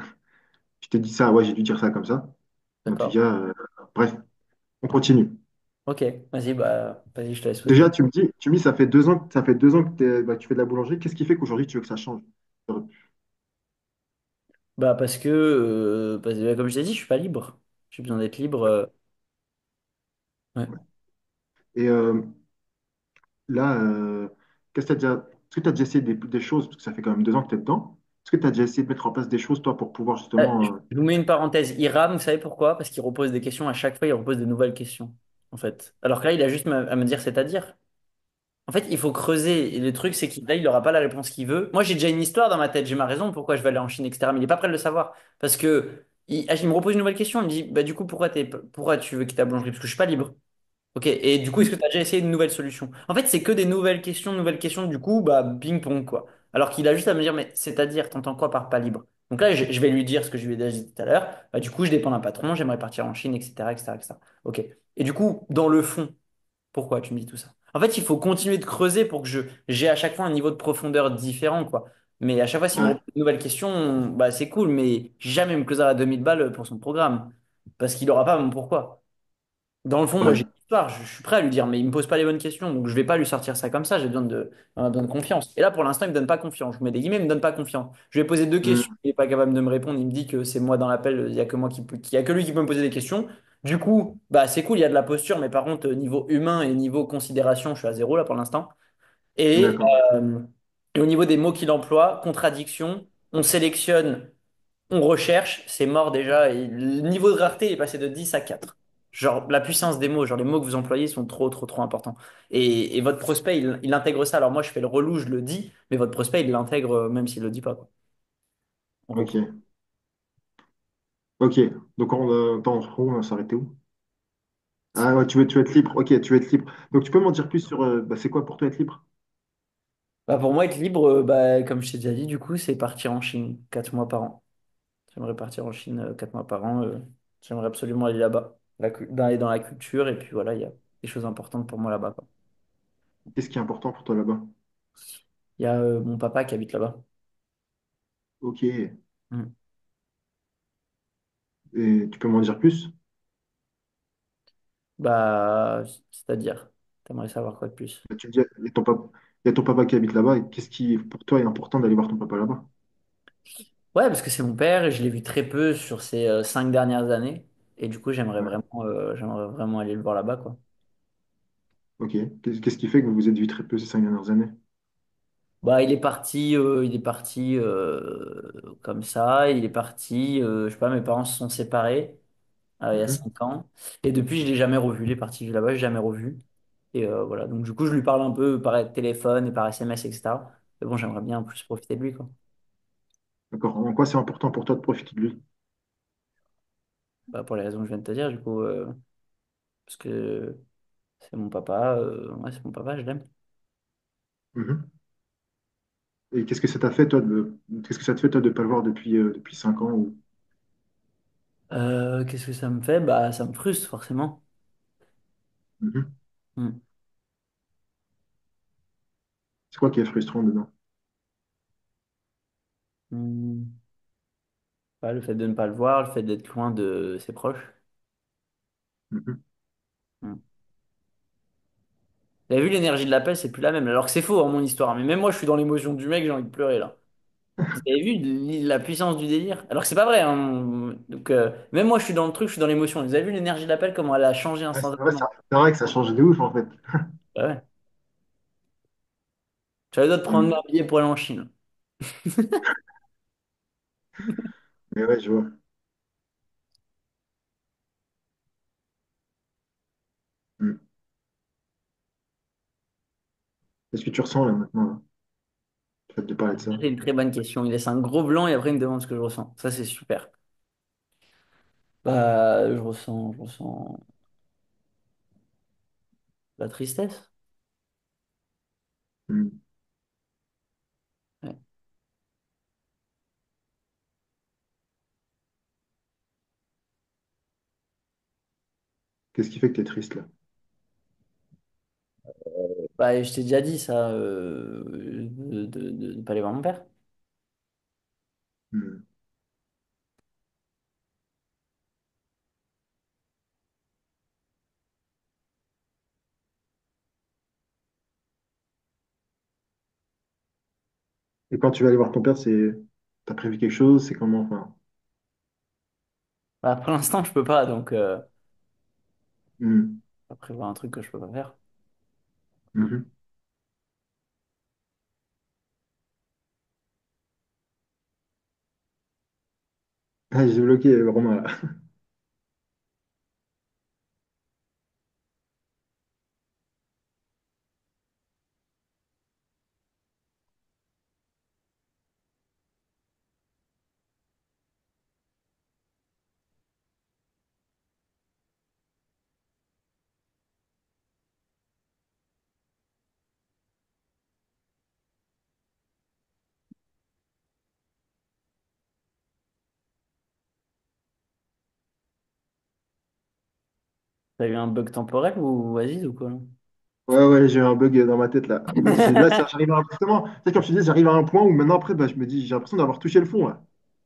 Je t'ai dit ça, ouais, j'ai dû dire ça comme ça. En tout D'accord. cas, bref, on continue. Ok. Vas-y, bah, vas-y, je te laisse Déjà, poser. tu me dis, ça fait 2 ans que bah, tu fais de la boulangerie. Qu'est-ce qui fait qu'aujourd'hui tu veux que ça change? Bah, parce que, comme je t'ai dit, je suis pas libre. J'ai besoin d'être libre. Ouais. Et là, qu'est-ce que tu déjà, est-ce que tu as déjà essayé des choses, parce que ça fait quand même 2 ans que tu es dedans. Est-ce que tu as déjà essayé de mettre en place des choses, toi, pour pouvoir Je justement. je vous mets une parenthèse. Il rame, vous savez pourquoi? Parce qu'il repose des questions à chaque fois, il repose de nouvelles questions, en fait. Alors que là, il a juste à me dire, c'est-à-dire. En fait, il faut creuser. Et le truc, c'est qu'il là, il n'aura pas la réponse qu'il veut. Moi, j'ai déjà une histoire dans ma tête, j'ai ma raison pourquoi je vais aller en Chine, etc. Mais il n'est pas prêt de le savoir. Parce que il me repose une nouvelle question. Il me dit, bah, du coup, pourquoi tu veux quitter ta boulangerie? Parce que je suis pas libre. Ok, et du coup, est-ce que tu as déjà essayé une nouvelle solution? En fait, c'est que des nouvelles questions, du coup, bah, ping-pong, quoi. Alors qu'il a juste à me dire, mais c'est-à-dire, t'entends quoi par pas libre? Donc là, je vais lui dire ce que je lui ai déjà dit tout à l'heure. Bah, du coup, je dépends d'un patron, j'aimerais partir en Chine, etc., etc., etc. Ok. Et du coup, dans le fond, pourquoi tu me dis tout ça? En fait, il faut continuer de creuser pour que j'ai à chaque fois un niveau de profondeur différent, quoi. Mais à chaque fois, s'il me Ouais, repose une nouvelle question, bah, c'est cool, mais jamais il me closera à 2000 balles pour son programme. Parce qu'il n'aura pas mon pourquoi. Dans le fond, moi, j'ai ouais, une histoire, je suis prêt à lui dire, mais il me pose pas les bonnes questions, donc je vais pas lui sortir ça comme ça, j'ai besoin de confiance. Et là, pour l'instant, il me donne pas confiance. Je vous mets des guillemets, il me donne pas confiance. Je lui ai posé 2 questions, hmm, il est pas capable de me répondre, il me dit que c'est moi dans l'appel, il y a que moi il y a que lui qui peut me poser des questions. Du coup, bah, c'est cool, il y a de la posture, mais par contre, niveau humain et niveau considération, je suis à zéro là pour l'instant. Et, d'accord. euh, Et au niveau des mots qu'il emploie, contradiction, on sélectionne, on recherche, c'est mort déjà. Et le niveau de rareté est passé de 10 à 4. Genre, la puissance des mots, genre les mots que vous employez sont trop, trop, trop importants. Et votre prospect, il intègre ça. Alors moi, je fais le relou, je le dis, mais votre prospect, il l'intègre même s'il le dit pas, quoi. En gros. Ok. Ok. Donc, attends, on va s'arrêter où? Ah ouais, tu veux être libre. Ok, tu veux être libre. Donc, tu peux m'en dire plus sur bah, c'est quoi pour toi être libre? Bah, pour moi, être libre, bah, comme je t'ai déjà dit, du coup, c'est partir en Chine 4 mois par an. J'aimerais partir en Chine 4 mois par an. J'aimerais absolument aller là-bas, aller dans la culture. Et puis voilà, il y a des choses importantes pour moi là-bas, quoi. Qu'est-ce qui est important pour toi là-bas? Il y a mon papa qui habite là-bas. Ok. Mm. Et tu peux m'en dire plus? Bah, c'est-à-dire, t'aimerais savoir quoi de plus? Bah, tu me dis, il y a ton papa qui habite là-bas. Et qu'est-ce qui, pour toi, est important d'aller voir ton papa là-bas? Ouais, parce que c'est mon père et je l'ai vu très peu sur ces 5 dernières années. Et du coup, Ouais. j'aimerais vraiment aller le voir là-bas, quoi. Ok. Qu'est-ce qui fait que vous vous êtes vu très peu ces 5 dernières années? Bah, il est parti comme ça. Il est parti, je sais pas, mes parents se sont séparés il y a Mhm. 5 ans. Et depuis, je l'ai jamais revu. Il est parti là-bas, je l'ai jamais revu. Et voilà. Donc, du coup, je lui parle un peu par téléphone et par SMS, etc. Mais bon, j'aimerais bien plus profiter de lui, quoi. D'accord. En quoi c'est important pour toi de profiter de lui? Bah, pour les raisons que je viens de te dire, du coup, parce que c'est mon papa. Ouais, c'est mon papa, je l'aime. Mhm. Et qu'est-ce que ça t'a fait, toi, qu'est-ce que ça te fait, toi, de ne pas le voir depuis 5 ans ou... Qu'est-ce que ça me fait? Bah, ça me frustre, forcément. Mhm. Hmm. C'est quoi qui est frustrant dedans? Hmm. Ouais, le fait de ne pas le voir, le fait d'être loin de ses proches. Mhm. Hmm. Vous avez vu l'énergie de l'appel, c'est plus la même. Alors que c'est faux, hein, mon histoire. Mais même moi, je suis dans l'émotion du mec, j'ai envie de pleurer, là. Vous avez vu la puissance du délire? Alors que c'est pas vrai, hein. Donc, même moi, je suis dans le truc, je suis dans l'émotion. Vous avez vu l'énergie de l'appel, comment elle a changé Ouais, c'est vrai, instantanément? c'est vrai que ça change de ouf, en fait. Bah ouais. J'avais d'autres prendre Mhm. un billet pour aller en Chine. Mais ouais, je vois. Mhm. Qu'est-ce que tu ressens, là, maintenant, là, le fait de parler de ça? C'est une très bonne question. Il laisse un gros blanc et après, il me demande ce que je ressens. Ça, c'est super. Bah, je ressens la tristesse. Mhm. Ouais. Qu'est-ce qui fait que tu es triste, là? Bah, je t'ai déjà dit ça, de ne pas aller voir mon père. Mhm. Et quand tu vas aller voir ton père, t'as prévu quelque chose? C'est comment? Enfin, Bah, pour l'instant, je peux pas, donc mhm. pas prévoir un truc que je peux pas faire. Mm. Mhm. Ah, j'ai bloqué Romain, là. T'as eu un bug temporel ou Aziz ou quoi? Ouais, ouais, j'ai eu un bug dans ma tête, là. En fait, j'arrive à, justement, tu sais, comme je te dis, j'arrive à un point où maintenant, après, bah, je me dis, j'ai l'impression d'avoir touché le fond, là.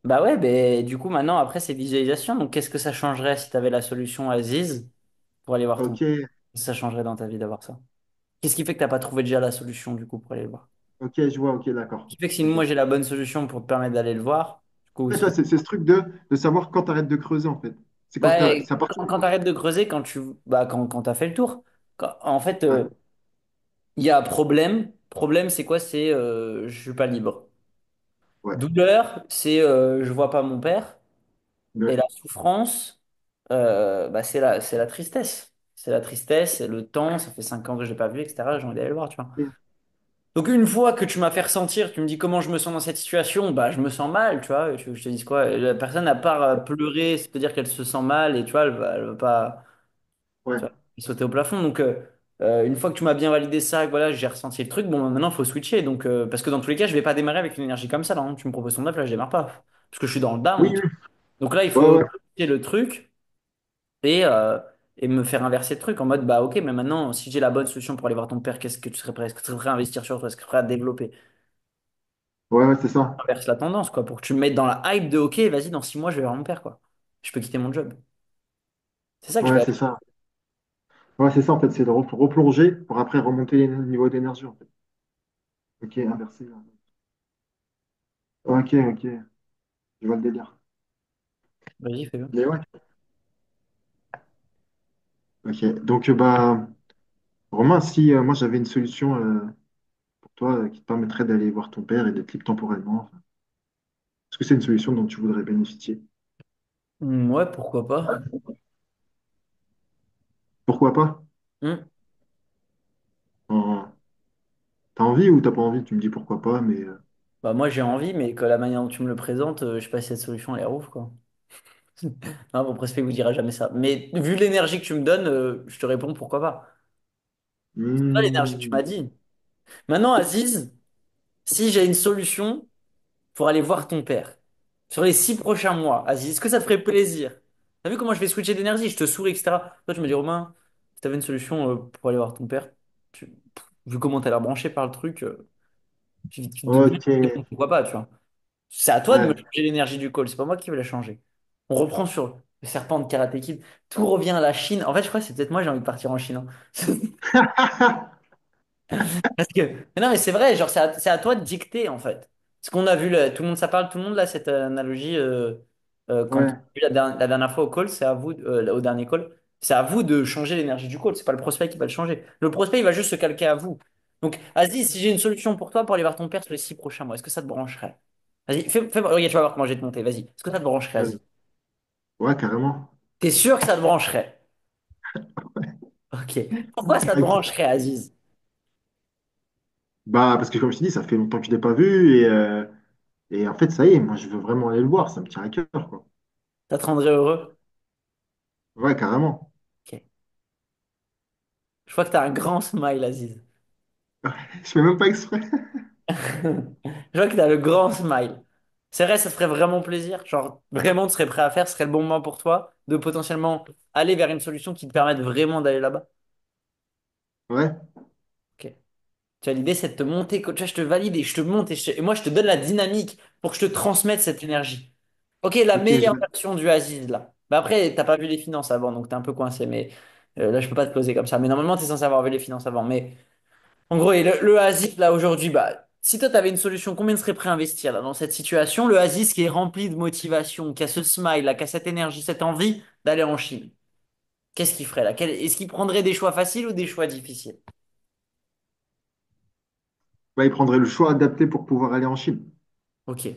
Bah ouais, mais du coup, maintenant, après, c'est visualisation. Donc, qu'est-ce que ça changerait si tu avais la solution Aziz pour aller voir ton... Ok, Qu'est-ce que ça changerait dans ta vie d'avoir ça? Qu'est-ce qui fait que t'as pas trouvé déjà la solution, du coup, pour aller le voir? ok, je vois, ok, d'accord. Ce qui fait que si Ok. moi, j'ai la bonne solution pour te permettre d'aller le voir, du coup, Ouais, toi, si... c'est ce truc de savoir quand tu arrêtes de creuser, en fait. C'est quand Bah, c'est à partir quand tu arrêtes de creuser, quand tu as fait le tour, en fait, Ouais. il y a un problème. Problème, c'est quoi? C'est je suis pas libre. Ouais. Douleur, c'est je vois pas mon père. Et Ouais. la souffrance, bah, c'est la tristesse. C'est la tristesse, c'est le temps. Ça fait 5 ans que je l'ai pas vu, etc. J'ai envie d'aller le voir, tu vois. Donc une fois que tu m'as fait ressentir, tu me dis comment je me sens dans cette situation, bah je me sens mal, tu vois. Tu veux que je te dise quoi? La personne à part pleurer, c'est-à-dire qu'elle se sent mal et tu vois, elle va pas Ouais. tu vois, sauter au plafond. Donc une fois que tu m'as bien validé ça, que voilà, j'ai ressenti le truc, bon bah, maintenant il faut switcher. Donc parce que dans tous les cas, je vais pas démarrer avec une énergie comme ça, là, hein. Tu me proposes ton neuf, là je démarre pas. Parce que je suis dans le Oui, down. oui. Donc là, il Ouais, faut ouais. switcher le truc et, euh, et me faire inverser le truc en mode bah ok, mais maintenant, si j'ai la bonne solution pour aller voir ton père, qu'est-ce que tu serais prêt? Est-ce que tu serais prêt à investir sur toi? Est-ce que tu serais prêt à développer? Ouais, ouais, c'est ça. Inverse la tendance, quoi, pour que tu me mettes dans la hype de OK, vas-y, dans 6 mois, je vais voir mon père, quoi. Je peux quitter mon job. C'est ça que je Ouais, vais c'est aller. ça. Ouais, c'est ça, en fait, c'est de replonger pour après remonter les niveaux d'énergie, en fait. Ok, inversé. Là. Ok, ok. Je vois le délire. Vas-y, fais-le. Mais ouais. Ok. Donc, bah, Romain, si moi j'avais une solution pour toi qui te permettrait d'aller voir ton père et d'être libre temporellement, enfin, est-ce que c'est une solution dont tu voudrais bénéficier? Ouais, pourquoi pas. Pourquoi pas? Hmm. En- T'as envie ou t'as pas envie? Tu me dis pourquoi pas, mais Bah, moi, j'ai envie, mais que la manière dont tu me le présentes, je sais pas si cette solution, elle est ouf, quoi. Non, mon prospect vous dira jamais ça. Mais vu l'énergie que tu me donnes, je te réponds pourquoi pas. C'est pas l'énergie que tu hmm, m'as dit. Maintenant, Aziz, si j'ai une solution pour aller voir ton père sur les 6 prochains mois, Aziz, est-ce que ça te ferait plaisir? T'as vu comment je vais switcher d'énergie? Je te souris, etc. Toi, tu me dis, Romain, si t'avais une solution pour aller voir ton père, vu comment t'as l'air branché par le truc, tu devrais ok, répondre pourquoi pas, tu vois. C'est à toi de me ouais. changer l'énergie du call, c'est pas moi qui vais la changer. On reprend sur le serpent de Karate Kid. Tout revient à la Chine. En fait, je crois que c'est peut-être moi, j'ai envie de partir en Chine, hein. Parce que, mais non, mais c'est vrai, genre, c'est à toi de dicter, en fait. Ce qu'on a vu, tout le monde, ça parle, tout le monde, là, cette analogie, quand on a Ouais, vu la dernière fois au call, c'est à vous, au dernier call, c'est à vous de changer l'énergie du call, c'est pas le prospect qui va le changer. Le prospect, il va juste se calquer à vous. Donc, Aziz, si j'ai une solution pour toi pour aller voir ton père sur les 6 prochains mois, est-ce que ça te brancherait? Vas-y, regarde, tu vas voir comment je vais te monter, vas-y. Est-ce que ça te brancherait, ouais, Aziz? ouais, carrément. T'es sûr que ça te brancherait? Ok. Pourquoi ça te Ok. brancherait, Aziz? Bah, parce que comme je t'ai dit, ça fait longtemps que je l'ai pas vu et en fait, ça y est, moi je veux vraiment aller le voir, ça me tient à cœur, quoi. Ça te rendrait heureux? Ouais, carrément. Ok. Je vois que t'as un grand smile, Aziz. Je fais même pas exprès. Je vois que t'as le grand smile. C'est vrai, ça te ferait vraiment plaisir. Genre, vraiment, tu serais prêt à faire, ce serait le bon moment pour toi de potentiellement aller vers une solution qui te permette vraiment d'aller là-bas. Ouais, Ok. Tu vois, l'idée, c'est de te monter. Tu vois, je te valide et je te monte et moi, je te donne la dynamique pour que je te transmette cette énergie. Ok, la ok, meilleure version du Aziz, là. Mais après, t'as pas vu les finances avant, donc t'es un peu coincé. Mais là, je peux pas te closer comme ça. Mais normalement, t'es censé avoir vu les finances avant. Mais en gros, et le Oasis, là, aujourd'hui, bah, si toi, tu avais une solution, combien tu serais prêt à investir là, dans cette situation? Le Oasis qui est rempli de motivation, qui a ce smile, là, qui a cette énergie, cette envie d'aller en Chine. Qu'est-ce qu'il ferait là? Est-ce qu'il prendrait des choix faciles ou des choix difficiles? bah, il prendrait le choix adapté pour pouvoir aller en Chine. Ok,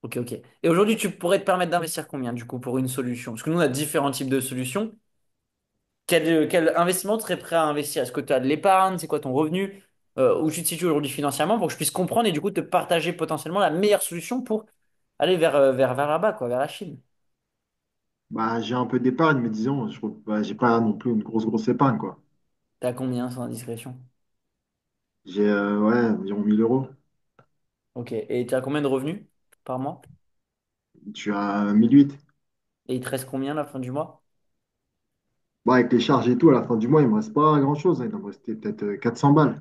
ok, ok. Et aujourd'hui, tu pourrais te permettre d'investir combien, du coup, pour une solution? Parce que nous, on a différents types de solutions. Quel investissement tu serais prêt à investir? Est-ce que tu as de l'épargne? C'est quoi ton revenu? Où tu te situes aujourd'hui financièrement pour que je puisse comprendre et du coup te partager potentiellement la meilleure solution pour aller vers là-bas, quoi, vers la Chine. Bah, j'ai un peu d'épargne, mais disons, bah, j'ai pas non plus une grosse épargne, quoi. T'as combien sans indiscrétion? J'ai ouais, environ 1 000 euros. Ok. Et t'as combien de revenus par mois? Tu as 1 008. Et il te reste combien à la fin du mois? Bah, avec les charges et tout, à la fin du mois, il me reste pas grand-chose, hein. Il doit me rester peut-être 400 balles.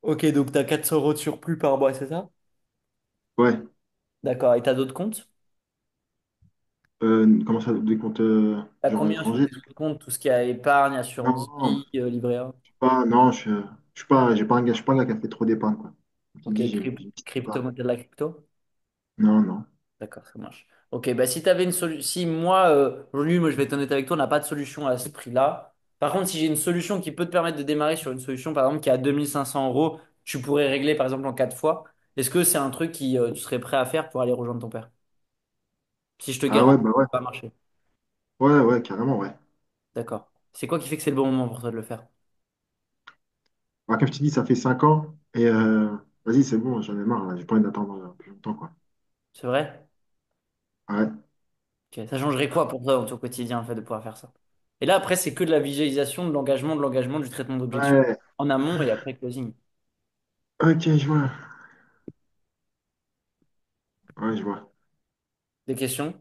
Ok, donc t'as 400 euros de surplus par mois, c'est ça? Ouais. D'accord. Et t'as d'autres comptes? Comment ça, des comptes T'as genre combien sur étrangers? tes autres comptes? Tout ce qui est épargne, Non, assurance non, vie, livret A. non, je suis pas, j'ai pas un gars, je suis pas un gars qui a fait trop d'épargne, quoi. Comme je t'ai Ok, dit, j'ai une petite crypto, épargne. modèle de la crypto? Non, non. D'accord, ça marche. Ok, bah si tu avais une solution, si moi, aujourd'hui, moi je vais être honnête avec toi, on n'a pas de solution à ce prix-là. Par contre, si j'ai une solution qui peut te permettre de démarrer sur une solution, par exemple, qui est à 2 500 euros, tu pourrais régler par exemple en 4 fois. Est-ce que c'est un truc qui tu serais prêt à faire pour aller rejoindre ton père? Si je te Ah ouais, garantis bah que ouais. ça va marcher. Ouais, ouais, carrément, ouais. D'accord. C'est quoi qui fait que c'est le bon moment pour toi de le faire? Bah, comme je t'ai dit, ça fait 5 ans. Et vas-y, c'est bon, j'en ai marre, là. J'ai pas envie d'attendre plus longtemps, quoi. C'est vrai? Ouais. Ok. Ça changerait quoi pour toi dans ton quotidien, le fait de pouvoir faire ça? Et là, après, c'est que de la visualisation, de l'engagement, du traitement d'objectifs Ouais. en amont et après closing. Ok, je vois. Ouais, je vois. Des questions?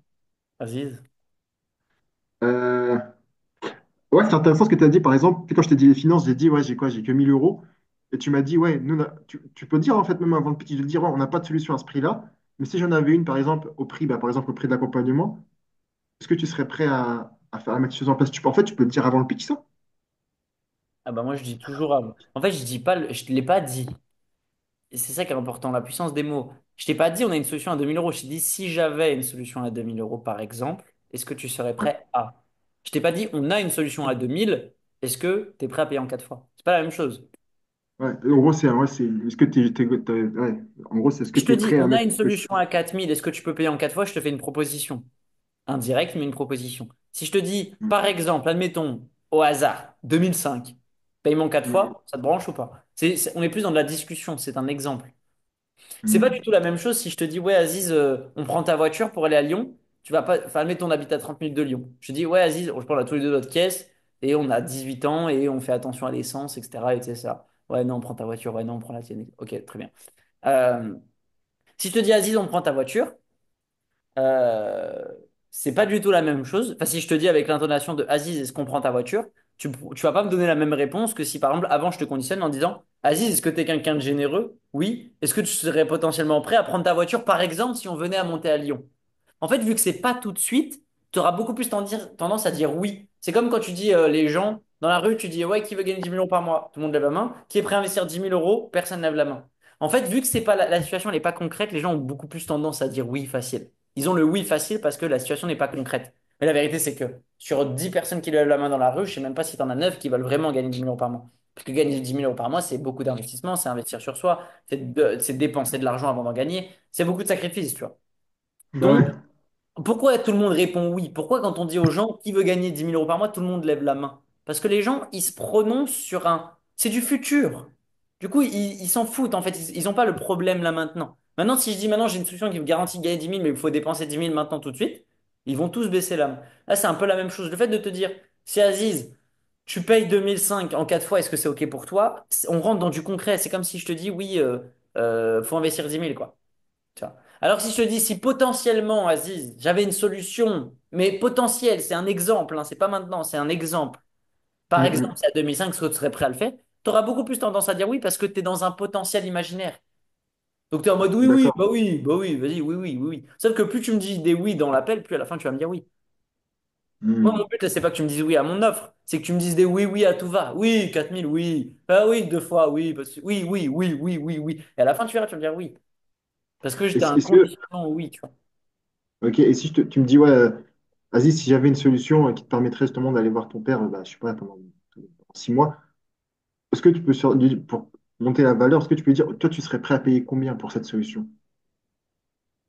Aziz? Euh, Ouais, c'est intéressant ce que tu as dit, par exemple, quand je t'ai dit les finances, j'ai dit, ouais, j'ai quoi, j'ai que 1000 euros. Et tu m'as dit, ouais, nous, tu peux dire, en fait, même avant le pitch, de dire, ouais, on n'a pas de solution à ce prix-là. Mais si j'en avais une, par exemple, au prix, bah, par exemple, au prix de l'accompagnement, est-ce que tu serais prêt à faire, à mettre ces choses en place? En fait, tu peux le dire avant le pitch, ça? Ah bah moi, je dis toujours avant. En fait, je dis pas, je te l'ai pas dit. Et c'est ça qui est important, la puissance des mots. Je t'ai pas dit on a une solution à 2000 euros. Je t'ai dit si j'avais une solution à 2000 euros par exemple, est-ce que tu serais Ouais. prêt à? Je t'ai pas dit on a une solution à 2000, est-ce que tu es prêt à payer en 4 fois? C'est pas la même chose. Ouais. En gros, est-ce que ouais. En gros, c'est est-ce que Je te tu es dis prêt à on a mettre une quelque chose? solution à 4000, est-ce que tu peux payer en 4 fois? Je te fais une proposition. Indirecte, mais une proposition. Si je te dis Mm. par exemple, admettons au hasard, 2005, paiement quatre Mm. fois, ça te branche ou pas? On est plus dans de la discussion, c'est un exemple. C'est pas du Mm. tout la même chose si je te dis, ouais, Aziz, on prend ta voiture pour aller à Lyon. Tu vas pas, enfin, admettons, on habite à 30 minutes de Lyon. Je te dis, ouais, Aziz, je prends là tous les deux notre caisse et on a 18 ans et on fait attention à l'essence, etc., etc. Ouais, non, on prend ta voiture. Ouais, non, on prend la tienne. Ok, très bien. Euh, Si je te dis, Aziz, on prend ta voiture, euh, c'est pas du tout la même chose. Enfin, si je te dis avec l'intonation de Aziz, est-ce qu'on prend ta voiture? Tu vas pas me donner la même réponse que si, par exemple, avant, je te conditionne en disant, Aziz, est-ce que tu es quelqu'un de généreux? Oui. Est-ce que tu serais potentiellement prêt à prendre ta voiture, par exemple, si on venait à monter à Lyon? En fait, vu que c'est pas tout de suite, tu auras beaucoup plus tendance à dire oui. C'est comme quand tu dis les gens dans la rue, tu dis ouais, qui veut gagner 10 millions par mois? Tout le monde lève la main. Qui est prêt à investir 10 000 euros? Personne lève la main. En fait, vu que c'est pas la situation n'est pas concrète, les gens ont beaucoup plus tendance à dire oui facile. Ils ont le oui facile parce que la situation n'est pas concrète. Mais la vérité, c'est que sur 10 personnes qui lèvent la main dans la rue, je sais même pas si tu en as 9 qui veulent vraiment gagner 10 millions par mois. Parce que gagner 10 000 euros par mois, c'est beaucoup d'investissement, c'est investir sur soi, c'est dépenser de l'argent avant d'en gagner, c'est beaucoup de sacrifices, tu vois. Bah Donc, ouais. pourquoi tout le monde répond oui? Pourquoi quand on dit aux gens qui veut gagner 10 000 euros par mois, tout le monde lève la main? Parce que les gens, ils se prononcent sur un... C'est du futur. Du coup, ils s'en foutent en fait. Ils n'ont pas le problème là maintenant. Maintenant, si je dis maintenant j'ai une solution qui me garantit de gagner 10 000, mais il faut dépenser 10 000 maintenant tout de suite, ils vont tous baisser la main. Là, c'est un peu la même chose. Le fait de te dire, si Aziz, tu payes 2005 en 4 fois, est-ce que c'est OK pour toi? On rentre dans du concret. C'est comme si je te dis oui, faut investir 10 000 quoi. Tu vois. Alors si je te dis si potentiellement, Aziz, j'avais une solution, mais potentielle, c'est un exemple, hein, c'est pas maintenant, c'est un exemple. Par exemple, Mm. c'est à 2005, est-ce que tu serais prêt à le faire? Tu auras beaucoup plus tendance à dire oui parce que tu es dans un potentiel imaginaire. Donc tu es en mode D'accord. oui, bah oui, vas-y, oui, oui, oui, oui. Sauf que plus tu me dis des oui dans l'appel, plus à la fin tu vas me dire oui. Moi, mon Mm. but, là, c'est pas que tu me dises oui à mon offre, c'est que tu me dises des oui, oui à tout va. Oui, 4000, oui. Ah oui, 2 fois, oui. Oui, oui, oui, oui, oui, oui. Et à la fin, tu verras, tu vas me dire oui. Parce que j'étais un Est-ce que, conditionnement au oui, tu vois. ok, et si tu me dis, ouais, vas-y, si j'avais une solution qui te permettrait justement d'aller voir ton père, bah, je sais pas, pendant 6 mois, est-ce que tu peux, pour monter la valeur, est-ce que tu peux dire, toi, tu serais prêt à payer combien pour cette solution?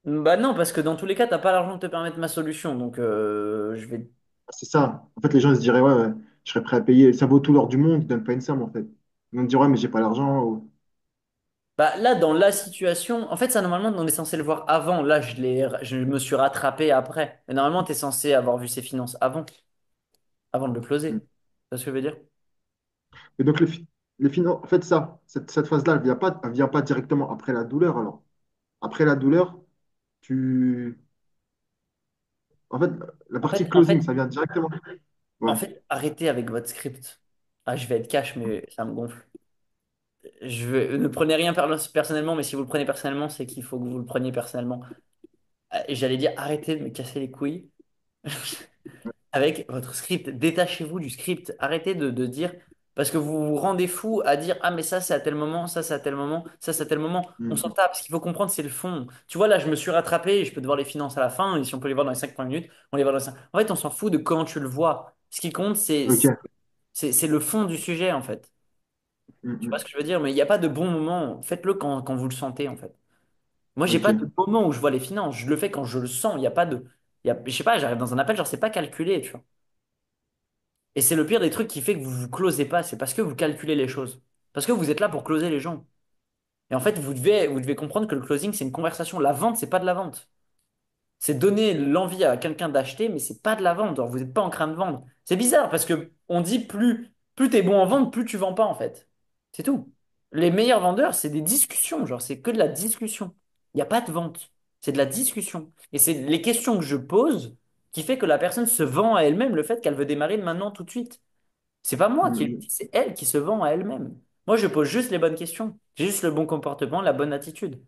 Bah non, parce que dans tous les cas, t'as pas l'argent de te permettre ma solution. Donc, je vais. C'est ça. En fait, les gens ils se diraient, ouais, ouais, je serais prêt à payer. Ça vaut tout l'or du monde, ils donnent pas une somme, en fait. Ils vont me dire, ouais, mais j'ai pas l'argent. Bah là, dans la situation, en fait, ça, normalement, on est censé le voir avant. Là, je me suis rattrapé après. Mais normalement, tu es censé avoir vu ses finances avant de le closer. Tu vois ce que je veux dire? Et donc, les finances, en fait, cette phase-là, elle vient pas directement après la douleur, alors. Après la douleur, tu. En fait, la En partie fait, en closing, fait, ça vient directement. en Ouais. fait, arrêtez avec votre script. Ah, je vais être cash, mais ça me gonfle. Ne prenez rien personnellement, mais si vous le prenez personnellement, c'est qu'il faut que vous le preniez personnellement. Et j'allais dire, arrêtez de me casser les couilles. Avec votre script. Détachez-vous du script. Arrêtez de dire, parce que vous vous rendez fou à dire, ah mais ça c'est à tel moment, ça c'est à tel moment, ça c'est à tel moment. On s'en Mm. tape. Ce qu'il faut comprendre, c'est le fond. Tu vois, là, je me suis rattrapé et je peux te voir les finances à la fin. Et si on peut les voir dans les 5 premières minutes, on les voit dans les 5. En fait, on s'en fout de quand tu le vois. Ce qui compte, Ok. c'est le fond du sujet, en fait. Tu vois ce Mm, que je veux dire? Mais il n'y a pas de bon moment. Faites-le quand vous le sentez, en fait. Moi, j'ai ok. pas de moment où je vois les finances. Je le fais quand je le sens. Il n'y a pas de. Je sais pas, j'arrive dans un appel, genre, c'est pas calculé, tu vois. Et c'est le pire des trucs qui fait que vous vous closez pas. C'est parce que vous calculez les choses. Parce que vous êtes là pour closer les gens. Et en fait, vous devez comprendre que le closing, c'est une conversation. La vente, c'est pas de la vente. C'est donner l'envie à quelqu'un d'acheter, mais c'est pas de la vente. Genre, vous n'êtes pas en train de vendre. C'est bizarre parce que on dit plus tu es bon en vente, plus tu vends pas en fait. C'est tout. Les meilleurs vendeurs, c'est des discussions. Genre, c'est que de la discussion. Il n'y a pas de vente. C'est de la discussion. Et c'est les questions que je pose qui fait que la personne se vend à elle-même le fait qu'elle veut démarrer maintenant tout de suite. C'est pas moi qui le Mm, dis, c'est elle qui se vend à elle-même. Moi, je pose juste les bonnes questions. J'ai juste le bon comportement, la bonne attitude.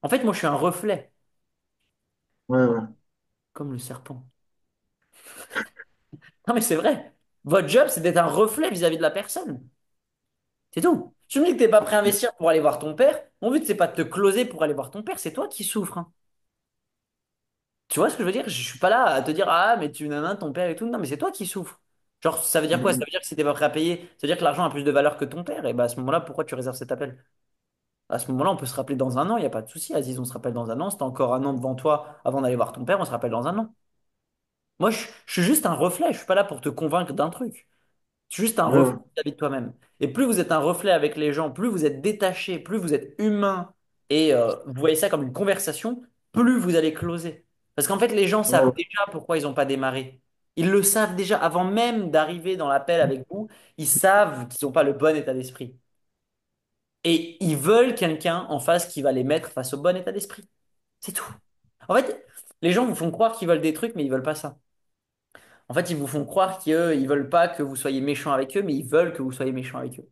En fait, moi, je suis un reflet, ouais, ouais. comme le serpent. Non, mais c'est vrai. Votre job, c'est d'être un reflet vis-à-vis de la personne. C'est tout. Tu me dis que t'es pas prêt à investir pour aller voir ton père. Mon but, c'est pas de te closer pour aller voir ton père. C'est toi qui souffres, hein. Tu vois ce que je veux dire? Je suis pas là à te dire, ah, mais tu nanas, ton père et tout. Non, mais c'est toi qui souffres. Genre, ça veut dire quoi? Ça Mm, veut dire que si t'es pas prêt à payer, ça veut dire que l'argent a plus de valeur que ton père. Et bah, à ce moment-là, pourquoi tu réserves cet appel? À ce moment-là, on peut se rappeler dans un an, il n'y a pas de souci. Aziz, on se rappelle dans un an. Si t'as encore un an devant toi avant d'aller voir ton père, on se rappelle dans un an. Moi, je suis juste un reflet. Je suis pas là pour te convaincre d'un truc. C'est juste un ouais, ouais. reflet vis-à-vis de toi-même. Et plus vous êtes un reflet avec les gens, plus vous êtes détaché, plus vous êtes humain et vous voyez ça comme une conversation, plus vous allez closer. Parce qu'en fait, les gens Ouais, savent ouais. déjà pourquoi ils n'ont pas démarré. Ils le savent déjà avant même d'arriver dans l'appel avec vous. Ils savent qu'ils n'ont pas le bon état d'esprit. Et ils veulent quelqu'un en face qui va les mettre face au bon état d'esprit. C'est tout. En fait, les gens vous font croire qu'ils veulent des trucs, mais ils veulent pas ça. En fait, ils vous font croire qu'ils veulent pas que vous soyez méchant avec eux, mais ils veulent que vous soyez méchant avec eux.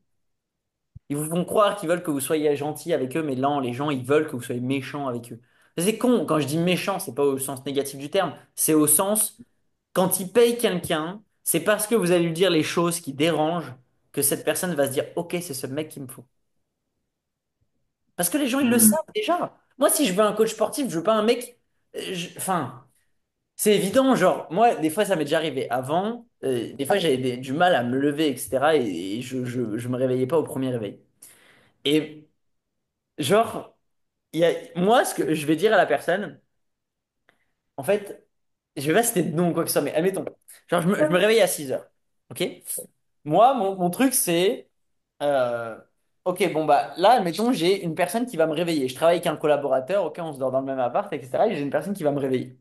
Ils vous font croire qu'ils veulent que vous soyez gentil avec eux, mais non, les gens, ils veulent que vous soyez méchant avec eux. C'est con, quand je dis méchant, c'est pas au sens négatif du terme, c'est au sens, quand ils payent quelqu'un, c'est parce que vous allez lui dire les choses qui dérangent que cette personne va se dire, ok, c'est ce mec qu'il me faut. Parce que les gens, ils le Mm, savent déjà. Moi, si je veux un coach sportif, je veux pas un mec. Enfin, c'est évident, genre, moi, des fois, ça m'est déjà arrivé. Avant, des fois, j'avais du mal à me lever, etc. Et je me réveillais pas au premier réveil. Et, genre, moi, ce que je vais dire à la personne, en fait, je vais pas citer de nom ou quoi que ce soit, mais admettons, genre, je me réveille à 6 heures. OK? Moi, mon truc, c'est. euh, OK, bon, bah, là, admettons, j'ai une personne qui va me réveiller. Je travaille avec un collaborateur, OK, on se dort dans le même appart, etc. Et j'ai une personne qui va me réveiller.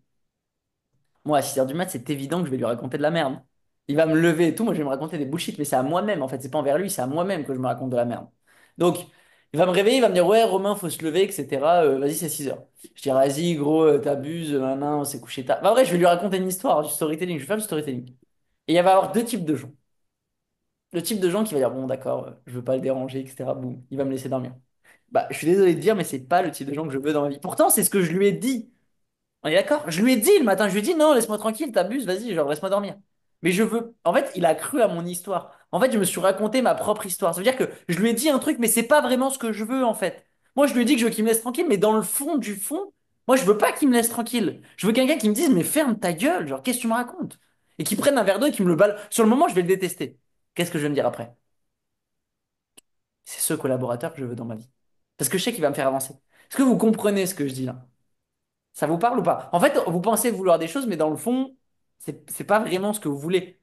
Moi, à 6 heures du mat, c'est évident que je vais lui raconter de la merde. Il va me lever et tout. Moi, je vais me raconter des bullshit, mais c'est à moi-même. En fait, c'est pas envers lui, c'est à moi-même que je me raconte de la merde. Donc, il va me réveiller, il va me dire, ouais, Romain, faut se lever, etc. Vas-y, c'est 6 heures. Je dirais, vas-y, gros, t'abuses, maintenant, on s'est couché tard. Bah, vrai, je vais lui raconter une histoire, du storytelling. Je vais faire du storytelling. Et il va y avoir deux types de gens. Le type de gens qui va dire, bon, d'accord, je veux pas le déranger, etc. Boum, il va me laisser dormir. Bah, je suis désolé de dire, mais c'est pas le type de gens que je veux dans ma vie. Pourtant, c'est ce que je lui ai dit. On est d'accord? Je lui ai dit le matin, je lui ai dit non, laisse-moi tranquille, t'abuses, vas-y, genre laisse-moi dormir. Mais je veux. En fait, il a cru à mon histoire. En fait, je me suis raconté ma propre histoire. Ça veut dire que je lui ai dit un truc, mais c'est pas vraiment ce que je veux en fait. Moi, je lui ai dit que je veux qu'il me laisse tranquille, mais dans le fond du fond, moi, je veux pas qu'il me laisse tranquille. Je veux quelqu'un qui me dise, mais ferme ta gueule, genre, qu'est-ce que tu me racontes? Et qui prenne un verre d'eau et qui me le balle. Sur le moment, je vais le détester. Qu'est-ce que je vais me dire après? C'est ce collaborateur que je veux dans ma vie. Parce que je sais qu'il va me faire avancer. Est-ce que vous comprenez ce que je dis là? Ça vous parle ou pas? En fait, vous pensez vouloir des choses, mais dans le fond, c'est pas vraiment ce que vous voulez.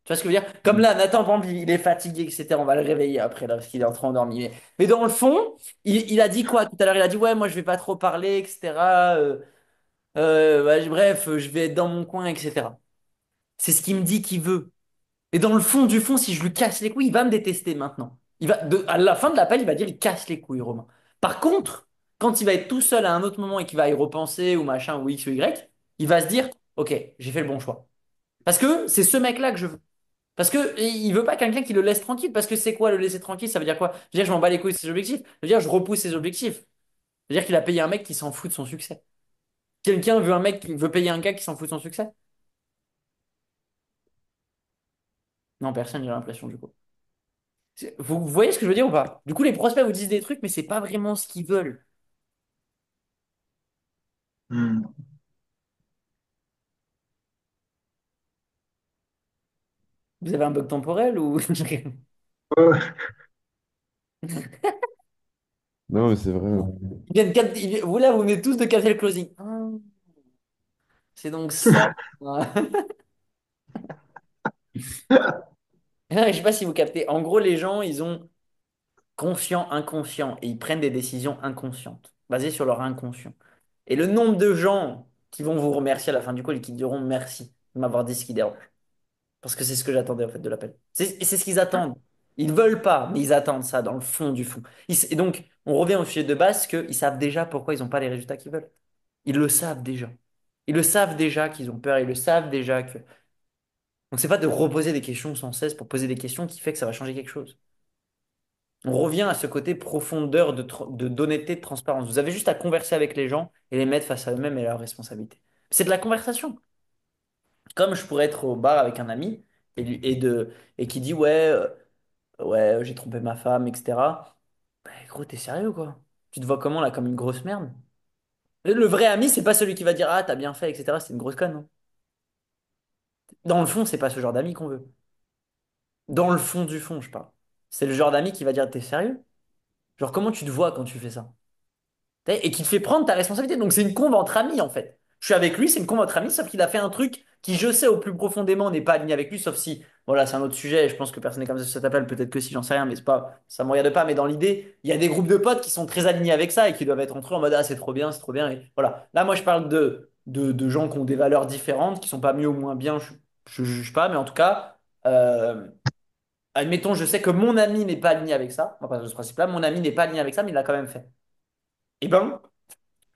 Tu vois ce que je veux dire? Comme mm. là, Nathan, par exemple, il est fatigué, etc. On va le réveiller après, là, parce qu'il est en train endormi. Mais dans le fond, il a dit quoi tout à l'heure? Il a dit, ouais, moi, je vais pas trop parler, etc. Ouais, bref, je vais être dans mon coin, etc. C'est ce qu'il me dit qu'il veut. Et dans le fond du fond, si je lui casse les couilles, il va me détester maintenant. À la fin de l'appel, il va dire, il casse les couilles, Romain. Par contre, quand il va être tout seul à un autre moment et qu'il va y repenser ou machin ou X ou Y, il va se dire, OK, j'ai fait le bon choix. Parce que c'est ce mec-là que je veux. Parce que il veut pas quelqu'un qui le laisse tranquille. Parce que c'est quoi le laisser tranquille? Ça veut dire quoi? Ça veut dire je m'en bats les couilles de ses objectifs. Ça veut dire je repousse ses objectifs. Ça veut dire qu'il a payé un mec qui s'en fout de son succès. Quelqu'un veut un mec qui veut payer un gars qui s'en fout de son succès? Non, personne, j'ai l'impression du coup. Vous voyez ce que je veux dire ou pas? Du coup, les prospects vous disent des trucs, mais c'est pas vraiment ce qu'ils veulent. Hmm. Vous avez un bug temporel ou... Ouais, Non, mais c'est vrai. Il vient de vous là, vous venez tous de capter le closing. Ah, c'est donc ça. Non, je sais pas si vous captez. En gros, les gens, ils ont confiant, inconscient, et ils prennent des décisions inconscientes, basées sur leur inconscient. Et le nombre de gens qui vont vous remercier à la fin du call et qui diront merci de m'avoir dit ce qui dérange. Parce que c'est ce que j'attendais en fait de l'appel. Et c'est ce qu'ils attendent. Ils veulent pas, mais ils attendent ça dans le fond du fond. Et donc, on revient au sujet de base, qu'ils savent déjà pourquoi ils n'ont pas les résultats qu'ils veulent. Ils le savent déjà. Ils le savent déjà qu'ils ont peur, ils le savent déjà que. Donc, c'est pas de reposer des questions sans cesse pour poser des questions qui fait que ça va changer quelque chose. On revient à ce côté profondeur d'honnêteté, de transparence. Vous avez juste à converser avec les gens et les mettre face à eux-mêmes et à leurs responsabilités. C'est de la conversation. Comme je pourrais être au bar avec un ami et qui dit ouais, ouais, j'ai trompé ma femme, etc. Bah, gros, t'es sérieux quoi? Tu te vois comment là comme une grosse merde? Le vrai ami, c'est pas celui qui va dire ah, t'as bien fait, etc. C'est une grosse conne, hein. Dans le fond, c'est pas ce genre d'ami qu'on veut. Dans le fond du fond, je parle. C'est le genre d'ami qui va dire t'es sérieux? Genre, comment tu te vois quand tu fais ça? Et qui te fait prendre ta responsabilité. Donc, c'est une conve entre amis, en fait. Je suis avec lui, c'est une conve entre amis, sauf qu'il a fait un truc qui, je sais, au plus profondément, n'est pas aligné avec lui, sauf si, voilà, c'est un autre sujet. Je pense que personne n'est comme ça sur cet appel, peut-être que si, j'en sais rien, mais c'est pas, ça me regarde pas. Mais dans l'idée, il y a des groupes de potes qui sont très alignés avec ça et qui doivent être entre eux en mode, ah, c'est trop bien, c'est trop bien. Et voilà. Là, moi, je parle de gens qui ont des valeurs différentes, qui sont pas mieux ou moins bien, je juge pas, mais en tout cas, admettons, je sais que mon ami n'est pas aligné avec ça. On va partir de ce principe-là, mon ami n'est pas aligné avec ça, mais il l'a quand même fait. Eh ben,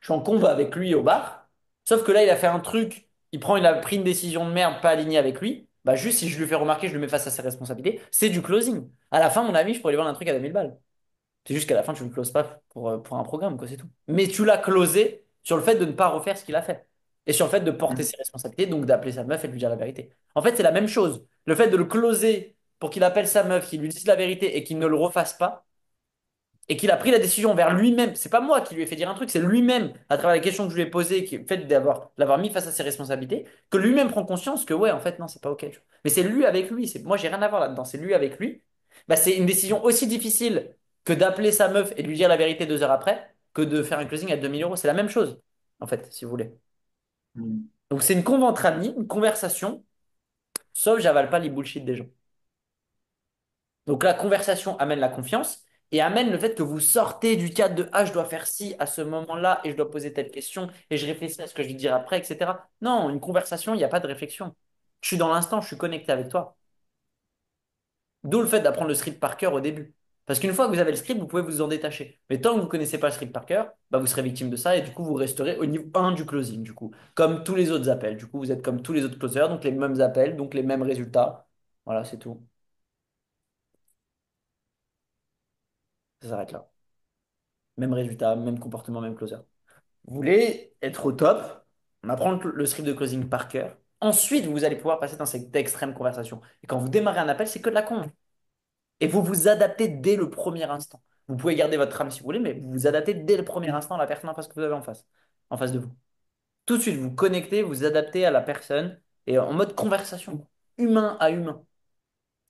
je suis en convo avec lui au bar. Sauf que là, il a fait un truc, il a pris une décision de merde pas alignée avec lui. Bah, juste si je lui fais remarquer, je le mets face à ses responsabilités. C'est du closing. À la fin, mon ami, je pourrais lui vendre un truc à 2000 balles. C'est juste qu'à la fin, tu ne le closes pas pour un programme, quoi, c'est tout. Mais tu l'as closé sur le fait de ne pas refaire ce qu'il a fait. Et sur le fait de porter ses responsabilités, donc d'appeler sa meuf et de lui dire la vérité. En fait, c'est la même chose. Le fait de le closer pour qu'il appelle sa meuf, qu'il lui dise la vérité et qu'il ne le refasse pas, et qu'il a pris la décision vers lui-même. C'est pas moi qui lui ai fait dire un truc, c'est lui-même, à travers les questions que je lui ai posées, qui fait l'avoir mis face à ses responsabilités, que lui-même prend conscience que ouais, en fait, non, c'est pas OK, tu vois. Mais c'est lui avec lui. Moi, j'ai rien à voir là-dedans. C'est lui avec lui. Bah, c'est une décision aussi difficile que d'appeler sa meuf et de lui dire la vérité 2 heures après, que de faire un closing à 2000 euros. C'est la même chose, en fait, si vous voulez. Mm. Donc, c'est une conve entre amis, une conversation, sauf j'avale pas les bullshit des gens. Donc la conversation amène la confiance et amène le fait que vous sortez du cadre de ah, je dois faire ci à ce moment-là et je dois poser telle question et je réfléchis à ce que je vais dire après, etc. Non, une conversation, il n'y a pas de réflexion. Je suis dans l'instant, je suis connecté avec toi. D'où le fait d'apprendre le script par cœur au début. Parce qu'une fois que vous avez le script, vous pouvez vous en détacher. Mais tant que vous ne connaissez pas le script par cœur, bah, vous serez victime de ça et du coup, vous resterez au niveau 1 du closing, du coup. Comme tous les autres appels. Du coup, vous êtes comme tous les autres closers, donc les mêmes appels, donc les mêmes résultats. Voilà, c'est tout. Ça s'arrête là. Même résultat, même comportement, même closer. Vous voulez être au top, on apprend le script de closing par cœur. Ensuite, vous allez pouvoir passer dans cette extrême conversation. Et quand vous démarrez un appel, c'est que de la con. Et vous vous adaptez dès le premier instant. Vous pouvez garder votre trame si vous voulez, mais vous vous adaptez dès le premier instant à la personne en face que vous avez en face de vous. Tout de suite, vous connectez, vous adaptez à la personne et en mode conversation, humain à humain.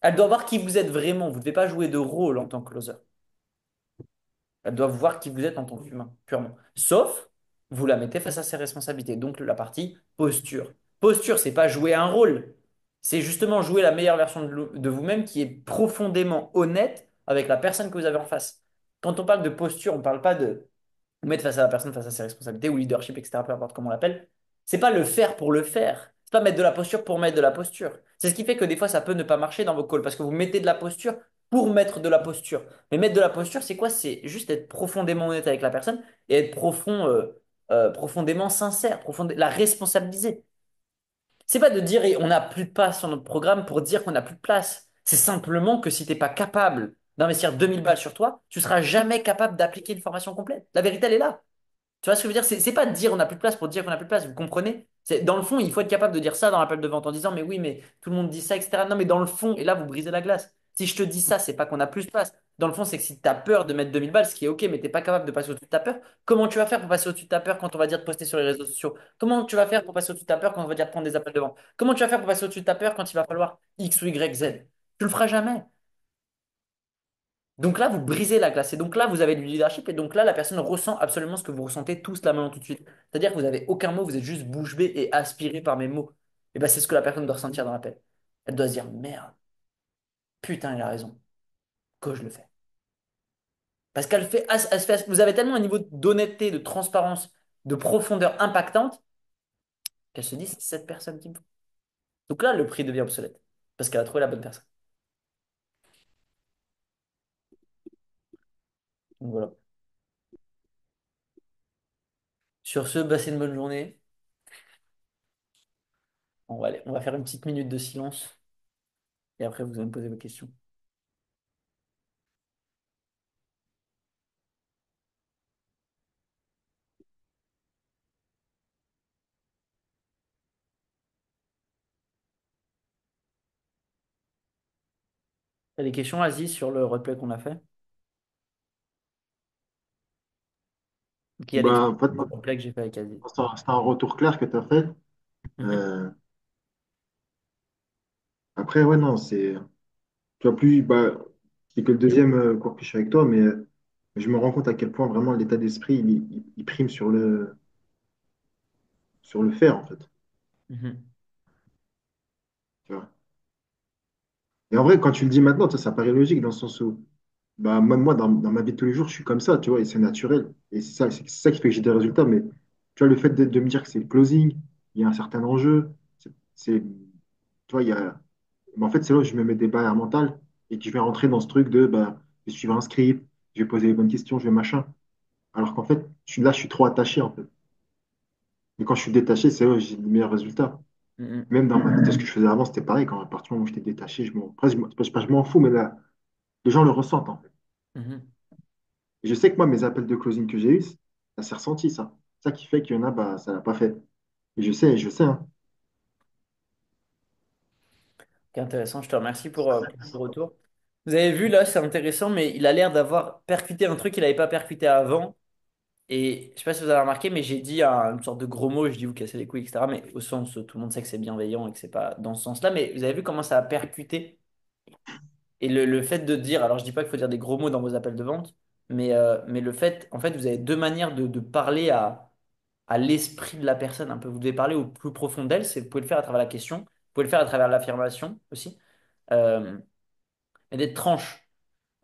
Elle doit voir qui vous êtes vraiment. Vous ne devez pas jouer de rôle en tant que closer. Elles doivent voir qui vous êtes en tant qu'humain, purement. Sauf, vous la mettez face à ses responsabilités. Donc, la partie posture. Posture, c'est pas jouer un rôle. C'est justement jouer la meilleure version de vous-même qui est profondément honnête avec la personne que vous avez en face. Quand on parle de posture, on ne parle pas de ou mettre face à la personne, face à ses responsabilités, ou leadership, etc., peu importe comment on l'appelle, c'est pas le faire pour le faire. C'est pas mettre de la posture pour mettre de la posture. C'est ce qui fait que des fois, ça peut ne pas marcher dans vos calls, parce que vous mettez de la posture pour mettre de la posture. Mais mettre de la posture, c'est quoi? C'est juste être profondément honnête avec la personne et être profondément sincère, la responsabiliser. C'est pas de dire et on n'a plus de place sur notre programme pour dire qu'on n'a plus de place. C'est simplement que si tu n'es pas capable d'investir 2000 balles sur toi, tu seras jamais capable d'appliquer une formation complète. La vérité, elle est là. Tu vois ce que je veux dire? C'est pas de dire on n'a plus de place pour dire qu'on n'a plus de place, vous comprenez? Dans le fond, il faut être capable de dire ça dans l'appel de vente en disant mais oui, mais tout le monde dit ça, etc. Non, mais dans le fond, et là, vous brisez la glace. Si je te dis ça, c'est pas qu'on a plus de place. Dans le fond, c'est que si tu as peur de mettre 2000 balles, ce qui est OK, mais tu n'es pas capable de passer au-dessus de ta peur, comment tu vas faire pour passer au-dessus de ta peur quand on va dire de poster sur les réseaux sociaux? Comment tu vas faire pour passer au-dessus de ta peur quand on va dire de prendre des appels de vente? Comment tu vas faire pour passer au-dessus de ta peur quand il va falloir X ou Y, Z? Tu le feras jamais. Donc là, vous brisez la glace. Et donc là, vous avez du leadership. Et donc là, la personne ressent absolument ce que vous ressentez tous là maintenant tout de suite. C'est-à-dire que vous n'avez aucun mot, vous êtes juste bouche bée et aspiré par mes mots. Et ben c'est ce que la personne doit ressentir dans l'appel. Elle doit se dire, merde, putain, il a raison, que je le fais. Parce qu'elle fait, elle se fait- vous avez tellement un niveau d'honnêteté, de transparence, de profondeur impactante qu'elle se dit, c'est cette personne qui me faut. Donc là, le prix devient obsolète. Parce qu'elle a trouvé la bonne personne. Donc voilà. Sur ce, passez une bonne journée. On va faire une petite minute de silence. Et après, vous allez me poser vos questions. T'as des questions, Aziz, sur le replay qu'on a fait? Qui a des Bah, questions en fait, sur le replay que j'ai fait avec Aziz? c'est un retour clair que tu as fait. Mhm, Euh, Après, ouais, non, tu vois, plus, bah, c'est que le deuxième cours que je fais avec toi, mais je me rends compte à quel point vraiment l'état d'esprit, il prime sur le faire, en fait. mhm, Tu vois. Et en vrai, quand tu le dis maintenant, ça paraît logique dans le sens où, bah, même moi, dans ma vie de tous les jours, je suis comme ça, tu vois, et c'est naturel. Et c'est ça qui fait que j'ai des résultats. Mais tu vois, le fait de me dire que c'est le closing, il y a un certain enjeu, tu vois, mais en fait, c'est là où je me mets des barrières mentales et que je vais rentrer dans ce truc de, bah, je vais suivre un script, je vais poser les bonnes questions, je vais machin. Alors qu'en fait, là, je suis trop attaché, en fait. Et quand je suis détaché, c'est là où j'ai les meilleurs résultats. mhm, Même dans ce que je faisais avant, c'était pareil. Quand à partir du moment où j'étais détaché, après, c'est pas que je m'en fous, mais là, les gens le ressentent, en fait. mhm. Et je sais que moi, mes appels de closing que j'ai eus, ça s'est ressenti, ça. Ça qui fait qu'il y en a, bah, ça l'a pas fait. Et je sais, hein. Ok, intéressant, je te remercie pour ce retour. Vous avez vu, là, c'est intéressant, mais il a l'air d'avoir percuté un truc qu'il n'avait pas percuté avant. Et je sais pas si vous avez remarqué, mais j'ai dit une sorte de gros mot, je dis vous cassez les couilles, etc. Mais au sens, tout le monde sait que c'est bienveillant et que c'est pas dans ce sens-là. Mais vous avez vu comment ça a percuté? Et le fait de dire, alors je dis pas qu'il faut dire des gros mots dans vos appels de vente, mais le fait, en fait, vous avez deux manières de parler à l'esprit de la personne un peu. Vous devez parler au plus profond d'elle, vous pouvez le faire à travers la question, vous pouvez le faire à travers l'affirmation aussi, euh, et d'être tranche.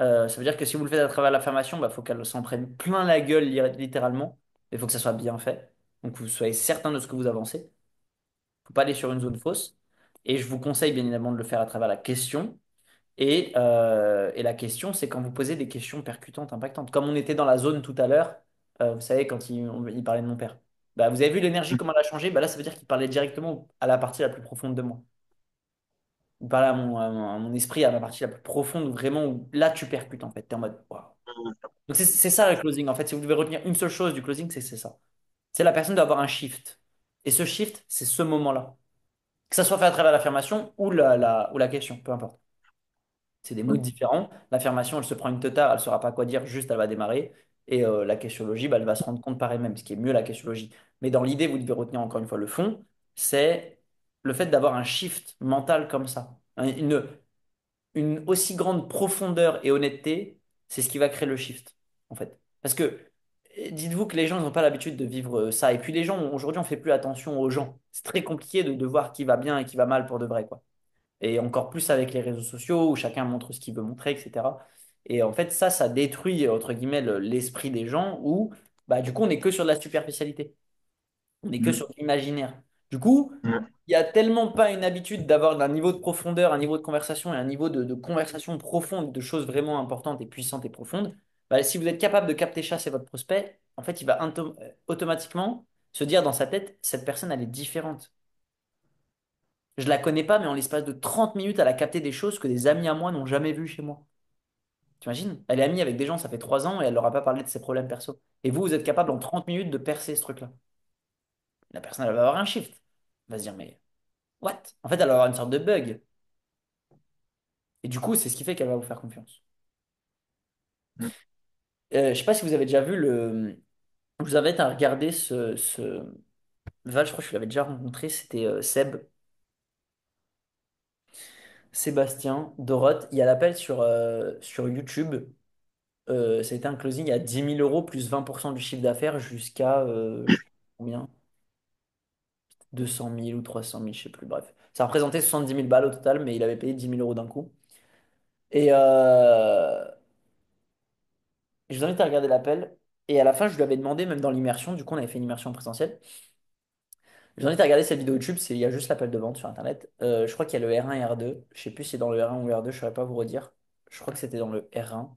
Ça veut dire que si vous le faites à travers l'affirmation, il faut qu'elle s'en prenne plein la gueule littéralement. Il faut que ça soit bien fait. Donc que vous soyez certain de ce que vous avancez. Il ne faut pas aller sur une zone fausse. Et je vous conseille bien évidemment de le faire à travers la question. Et la question, c'est quand vous posez des questions percutantes, impactantes. Comme on était dans la zone tout à l'heure, vous savez, quand il parlait de mon père. Bah, vous avez vu l'énergie, comment elle a changé? Bah, là, ça veut dire qu'il parlait directement à la partie la plus profonde de moi. Il parlait à mon esprit, à ma partie la plus profonde, vraiment, où là, tu percutes en fait. Tu es en mode, waouh. Donc, c'est ça le closing. En fait, si vous devez retenir une seule chose du closing, c'est ça. C'est la personne doit avoir un shift. Et ce shift, c'est ce moment-là. Que ça soit fait à travers l'affirmation ou ou la question, peu importe. C'est des mots différents. L'affirmation, elle se prend une teutard, elle ne saura pas quoi dire, juste elle va démarrer. Et la questiologie, bah, elle va se rendre compte par elle-même, ce qui est mieux la questiologie. Mais dans l'idée, vous devez retenir encore une fois le fond, c'est le fait d'avoir un shift mental comme ça. Une aussi grande profondeur et honnêteté, c'est ce qui va créer le shift, en fait. Parce que dites-vous que les gens n'ont pas l'habitude de vivre ça. Et puis les gens, aujourd'hui, on fait plus attention aux gens. C'est très compliqué de voir qui va bien et qui va mal pour de vrai, quoi. Et encore plus avec les réseaux sociaux où chacun montre ce qu'il veut montrer, etc. Et en fait, ça détruit, entre guillemets, l'esprit des gens où, bah, du coup, on n'est que sur de la superficialité. On n'est que Mm. sur de l'imaginaire. Du coup, Ouais. il n'y a tellement pas une habitude d'avoir un niveau de profondeur, un niveau de conversation et un niveau de conversation profonde, de choses vraiment importantes et puissantes et profondes. Bah, si vous êtes capable de capter ça, c'est votre prospect, en fait, il va automatiquement se dire dans sa tête, cette personne, elle est différente. Je la connais pas, mais en l'espace de 30 minutes, elle a capté des choses que des amis à moi n'ont jamais vues chez moi. T'imagines? Elle est amie avec des gens, ça fait 3 ans, et elle leur a pas parlé de ses problèmes perso. Et vous, vous êtes capable en 30 minutes de percer ce truc-là. La personne, elle va avoir un shift. Elle va se dire, mais what? En fait, elle va avoir une sorte de bug. Et du coup, c'est ce qui fait qu'elle va vous faire confiance. Mm. Je sais pas si vous avez déjà vu Je vous invite à regarder Val, je crois que je l'avais déjà rencontré, c'était Sébastien Doroth. Il y a l'appel sur YouTube. Ça a été un closing à 10 000 € plus 20% du chiffre d'affaires jusqu'à je sais pas combien, 200 000 ou 300 000, je sais plus, bref. Ça représentait 70 000 balles au total, mais il avait payé 10 000 € d'un coup. Et je vous invite à regarder l'appel. Et à la fin, je lui avais demandé, même dans l'immersion, du coup, on avait fait une immersion en présentiel. Je vous invite à regarder cette vidéo YouTube, il y a juste l'appel de vente sur Internet. Je crois qu'il y a le R1 et R2. Je sais plus si c'est dans le R1 ou le R2, je ne saurais pas vous redire. Je crois que c'était dans le R1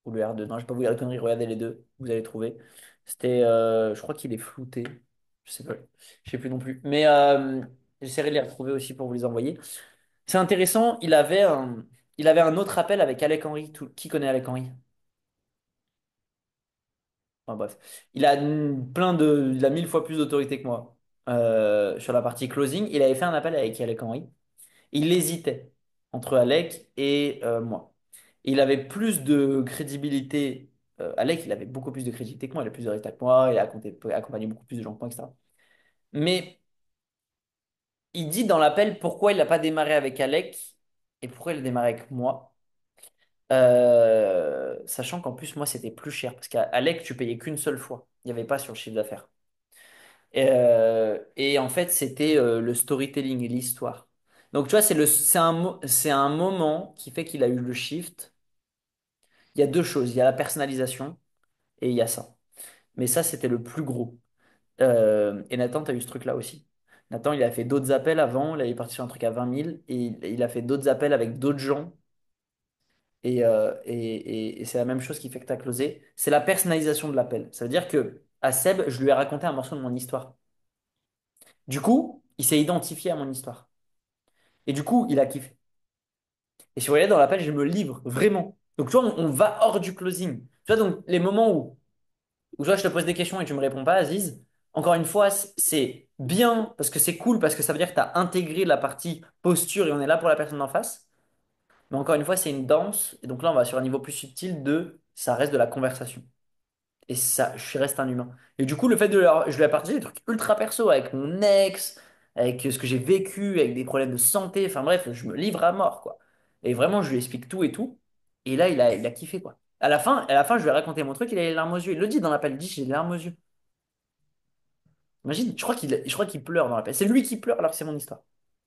ou le R2. Non, je ne vais pas vous dire de conneries, regardez les deux, vous allez trouver. C'était, je crois qu'il est flouté. Je sais pas, je sais plus non plus. Mais j'essaierai de les retrouver aussi pour vous les envoyer. C'est intéressant, il avait un autre appel avec Alec Henry. Qui connaît Alec Henry? Enfin, bref, il a 1000 fois plus d'autorité que moi sur la partie closing. Il avait fait un appel avec Alec Henry. Il hésitait entre Alec et moi. Il avait plus de crédibilité. Alec, il avait beaucoup plus de crédibilité que moi. Il a plus de résultats que moi. Il a accompagné beaucoup plus de gens que moi, etc. Mais il dit dans l'appel pourquoi il n'a pas démarré avec Alec et pourquoi il a démarré avec moi. Sachant qu'en plus, moi, c'était plus cher. Parce qu'à Alec, tu payais qu'une seule fois. Il n'y avait pas sur le chiffre d'affaires. Et en fait, c'était le storytelling et l'histoire. Donc, tu vois, c'est un moment qui fait qu'il a eu le shift. Il y a deux choses. Il y a la personnalisation et il y a ça. Mais ça, c'était le plus gros. Et Nathan, tu as eu ce truc-là aussi. Nathan, il a fait d'autres appels avant. Là, il est parti sur un truc à 20 000. Et il a fait d'autres appels avec d'autres gens. Et c'est la même chose qui fait que tu as closé. C'est la personnalisation de l'appel. Ça veut dire que à Seb, je lui ai raconté un morceau de mon histoire. Du coup, il s'est identifié à mon histoire. Et du coup, il a kiffé. Et si vous regardez dans l'appel, je me livre vraiment. Donc, tu vois, on va hors du closing. Tu vois, donc, les moments où tu vois, je te pose des questions et tu me réponds pas, Aziz, encore une fois, c'est bien parce que c'est cool, parce que ça veut dire que tu as intégré la partie posture et on est là pour la personne d'en face. Mais encore une fois, c'est une danse. Et donc là, on va sur un niveau plus subtil de ça reste de la conversation. Et ça, je reste un humain. Et du coup, le fait je lui ai partagé des trucs ultra perso avec mon ex, avec ce que j'ai vécu, avec des problèmes de santé. Enfin bref, je me livre à mort, quoi. Et vraiment, je lui explique tout et tout. Et là, il a kiffé, quoi. À la fin, je lui ai raconté mon truc, il a les larmes aux yeux. Il le dit dans l'appel, il dit, j'ai les larmes aux yeux. Imagine, je crois qu'il pleure dans l'appel. C'est lui qui pleure alors que c'est mon histoire.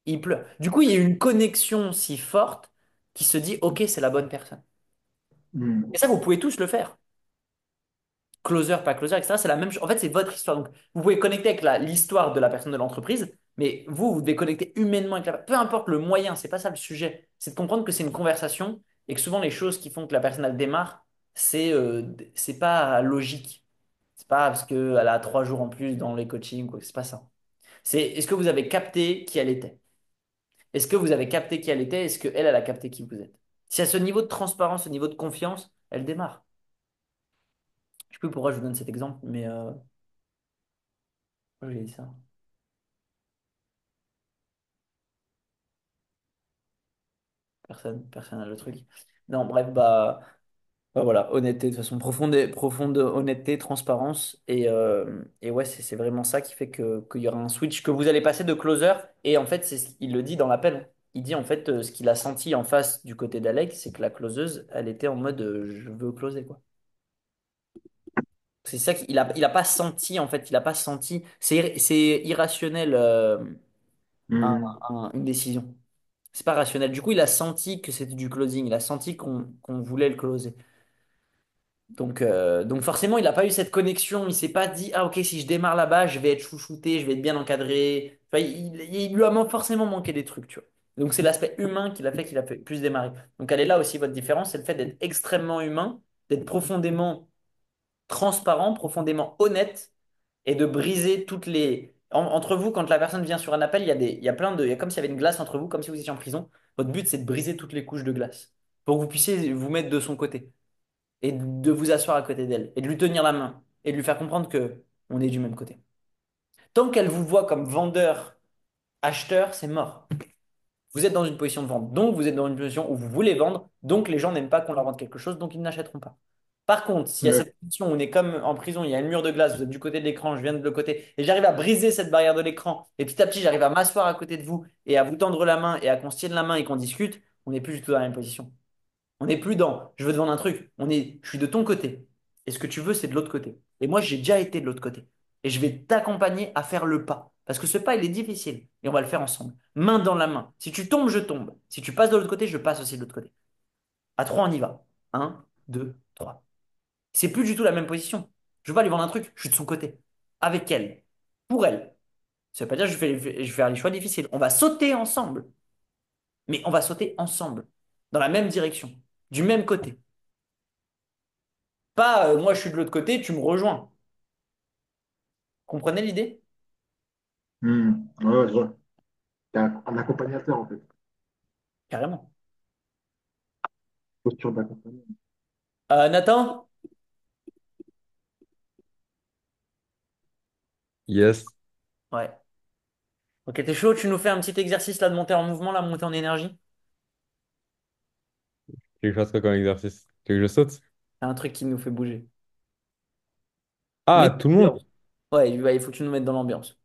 Il pleure. Du coup, il y a une connexion si forte qui se dit, ok, c'est la bonne personne. Et Hmm. ça, vous pouvez tous le faire. Closer, pas closer, etc. C'est la même chose. En fait, c'est votre histoire. Donc, vous pouvez connecter avec l'histoire de la personne de l'entreprise, mais vous devez connecter humainement avec la personne. Peu importe le moyen, c'est pas ça le sujet. C'est de comprendre que c'est une conversation et que souvent les choses qui font que la personne elle démarre, c'est pas logique. C'est pas parce qu'elle a 3 jours en plus dans les coachings, quoi. C'est pas ça. C'est est-ce que vous avez capté qui elle était? Est-ce que vous avez capté qui elle était? Est-ce qu'elle, elle a capté qui vous êtes? Si à ce niveau de transparence, ce niveau de confiance, elle démarre. Je sais plus pourquoi je vous donne cet exemple, mais pourquoi j'ai dit ça. Personne n'a le truc. Non, bref, bah voilà, honnêteté, de toute façon, profonde honnêteté, transparence. Et ouais, c'est vraiment ça qui fait qu'il y aura un switch, que vous allez passer de closer. Et en fait, il le dit dans l'appel. Il dit en fait ce qu'il a senti en face du côté d'Alex, c'est que la closeuse, elle était en mode je veux closer, quoi. C'est ça qu'il a pas senti, en fait, il a pas senti. C'est irrationnel, Hmm. une décision. C'est pas rationnel. Du coup, il a senti que c'était du closing. Il a senti qu'on voulait le closer. Donc forcément, il n'a pas eu cette connexion. Il s'est pas dit, ah ok, si je démarre là-bas, je vais être chouchouté, je vais être bien encadré. Enfin, il lui a forcément manqué des trucs, tu vois. Donc c'est l'aspect humain qui l'a fait qu'il a fait plus démarrer. Donc elle est là aussi votre différence, c'est le fait d'être extrêmement humain, d'être profondément transparent, profondément honnête et de briser toutes les... entre vous, quand la personne vient sur un appel, il y a comme s'il y avait une glace entre vous, comme si vous étiez en prison. Votre but, c'est de briser toutes les couches de glace pour que vous puissiez vous mettre de son côté et de vous asseoir à côté d'elle et de lui tenir la main et de lui faire comprendre que on est du même côté. Tant qu'elle vous voit comme vendeur, acheteur, c'est mort. Vous êtes dans une position de vente, donc vous êtes dans une position où vous voulez vendre, donc les gens n'aiment pas qu'on leur vende quelque chose, donc ils n'achèteront pas. Par contre, s'il y a Ouais. cette position où on est comme en prison, il y a un mur de glace, vous êtes du côté de l'écran, je viens de l'autre côté, et j'arrive à briser cette barrière de l'écran, et petit à petit, j'arrive à m'asseoir à côté de vous et à vous tendre la main et à qu'on se tienne la main et qu'on discute, on n'est plus du tout dans la même position. On n'est plus dans je veux te vendre un truc. Je suis de ton côté. Et ce que tu veux, c'est de l'autre côté. Et moi, j'ai déjà été de l'autre côté. Et je vais t'accompagner à faire le pas. Parce que ce pas, il est difficile. Et on va le faire ensemble. Main dans la main. Si tu tombes, je tombe. Si tu passes de l'autre côté, je passe aussi de l'autre côté. À trois, on y va. Un, deux, trois. C'est plus du tout la même position. Je veux pas lui vendre un truc. Je suis de son côté. Avec elle. Pour elle. Ça veut pas dire que je vais faire les choix difficiles. On va sauter ensemble. Mais on va sauter ensemble. Dans la même direction. Du même côté. Pas moi je suis de l'autre côté, tu me rejoins. Comprenez l'idée? Ouais, ouais, je vois. T'es un accompagnateur, en fait. Carrément. Posture d'accompagnateur. Nathan? Yes. Ouais. Ok, t'es chaud, tu nous fais un petit exercice là de monter en mouvement, là, monter en énergie? Tu veux que je fasse quoi comme exercice? Tu veux que je saute? C'est un truc qui nous fait bouger. Ah, Mais tout le monde? ouais, il faut que tu nous mettes dans l'ambiance.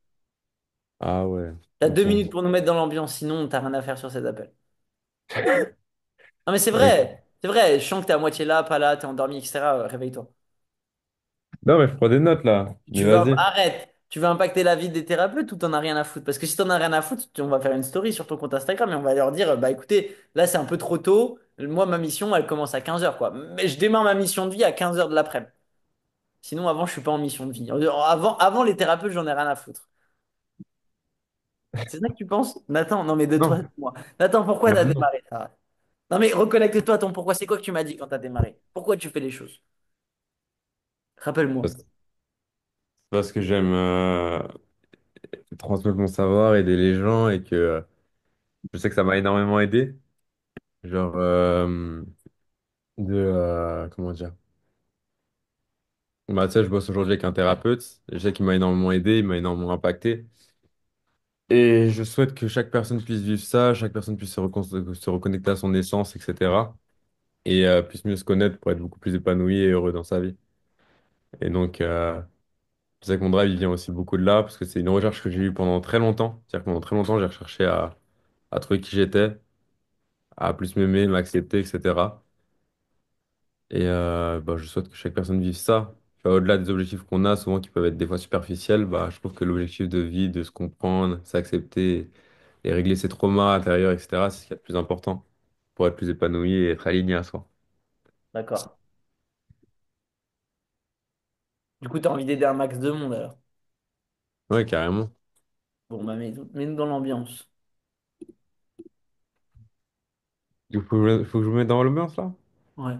Ah ouais. T'as deux Ok. minutes pour nous mettre dans l'ambiance, sinon t'as rien à faire sur cet appel. Non mais c'est Ok. vrai, c'est vrai, je sens que t'es à moitié là, pas là, t'es endormi, etc. Réveille-toi. Non, mais je prends des notes là. Mais vas-y. Arrête, tu veux impacter la vie des thérapeutes ou t'en as rien à foutre? Parce que si t'en as rien à foutre, on va faire une story sur ton compte Instagram et on va leur dire, bah écoutez, là c'est un peu trop tôt, moi ma mission elle commence à 15h quoi. Mais je démarre ma mission de vie à 15h de l'après-midi. Sinon avant je suis pas en mission de vie. Avant les thérapeutes j'en ai rien à foutre. C'est ça que tu penses? Nathan, non mais de toi, Non. de moi. Nathan, pourquoi Non, t'as non. démarré ça? Non mais reconnecte-toi à ton pourquoi, c'est quoi que tu m'as dit quand t'as démarré? Pourquoi tu fais les choses? Rappelle-moi. Parce que j'aime transmettre mon savoir, aider les gens et que je sais que ça m'a énormément aidé. Genre, comment dire? Bah, tu sais, je bosse aujourd'hui avec un thérapeute. Je sais qu'il m'a énormément aidé, il m'a énormément impacté. Et je souhaite que chaque personne puisse vivre ça, chaque personne puisse se reconnecter à son essence, etc. Et puisse mieux se connaître pour être beaucoup plus épanoui et heureux dans sa vie. Et donc, je sais que mon drive, il vient aussi beaucoup de là, parce que c'est une recherche que j'ai eue pendant très longtemps. C'est-à-dire que pendant très longtemps, j'ai recherché à trouver qui j'étais, à plus m'aimer, m'accepter, etc. Et bah, je souhaite que chaque personne vive ça. Tu vois, au-delà des objectifs qu'on a, souvent qui peuvent être des fois superficiels, bah, je trouve que l'objectif de vie, de se comprendre, s'accepter et régler ses traumas intérieurs, etc., c'est ce qu'il y a de plus important pour être plus épanoui et être aligné à soi. D'accord. Du coup, t'as envie d'aider un max de monde alors. Ouais, carrément. Bon, bah mets-nous dans l'ambiance. Il faut que je me mette dans l'ambiance là? Ouais.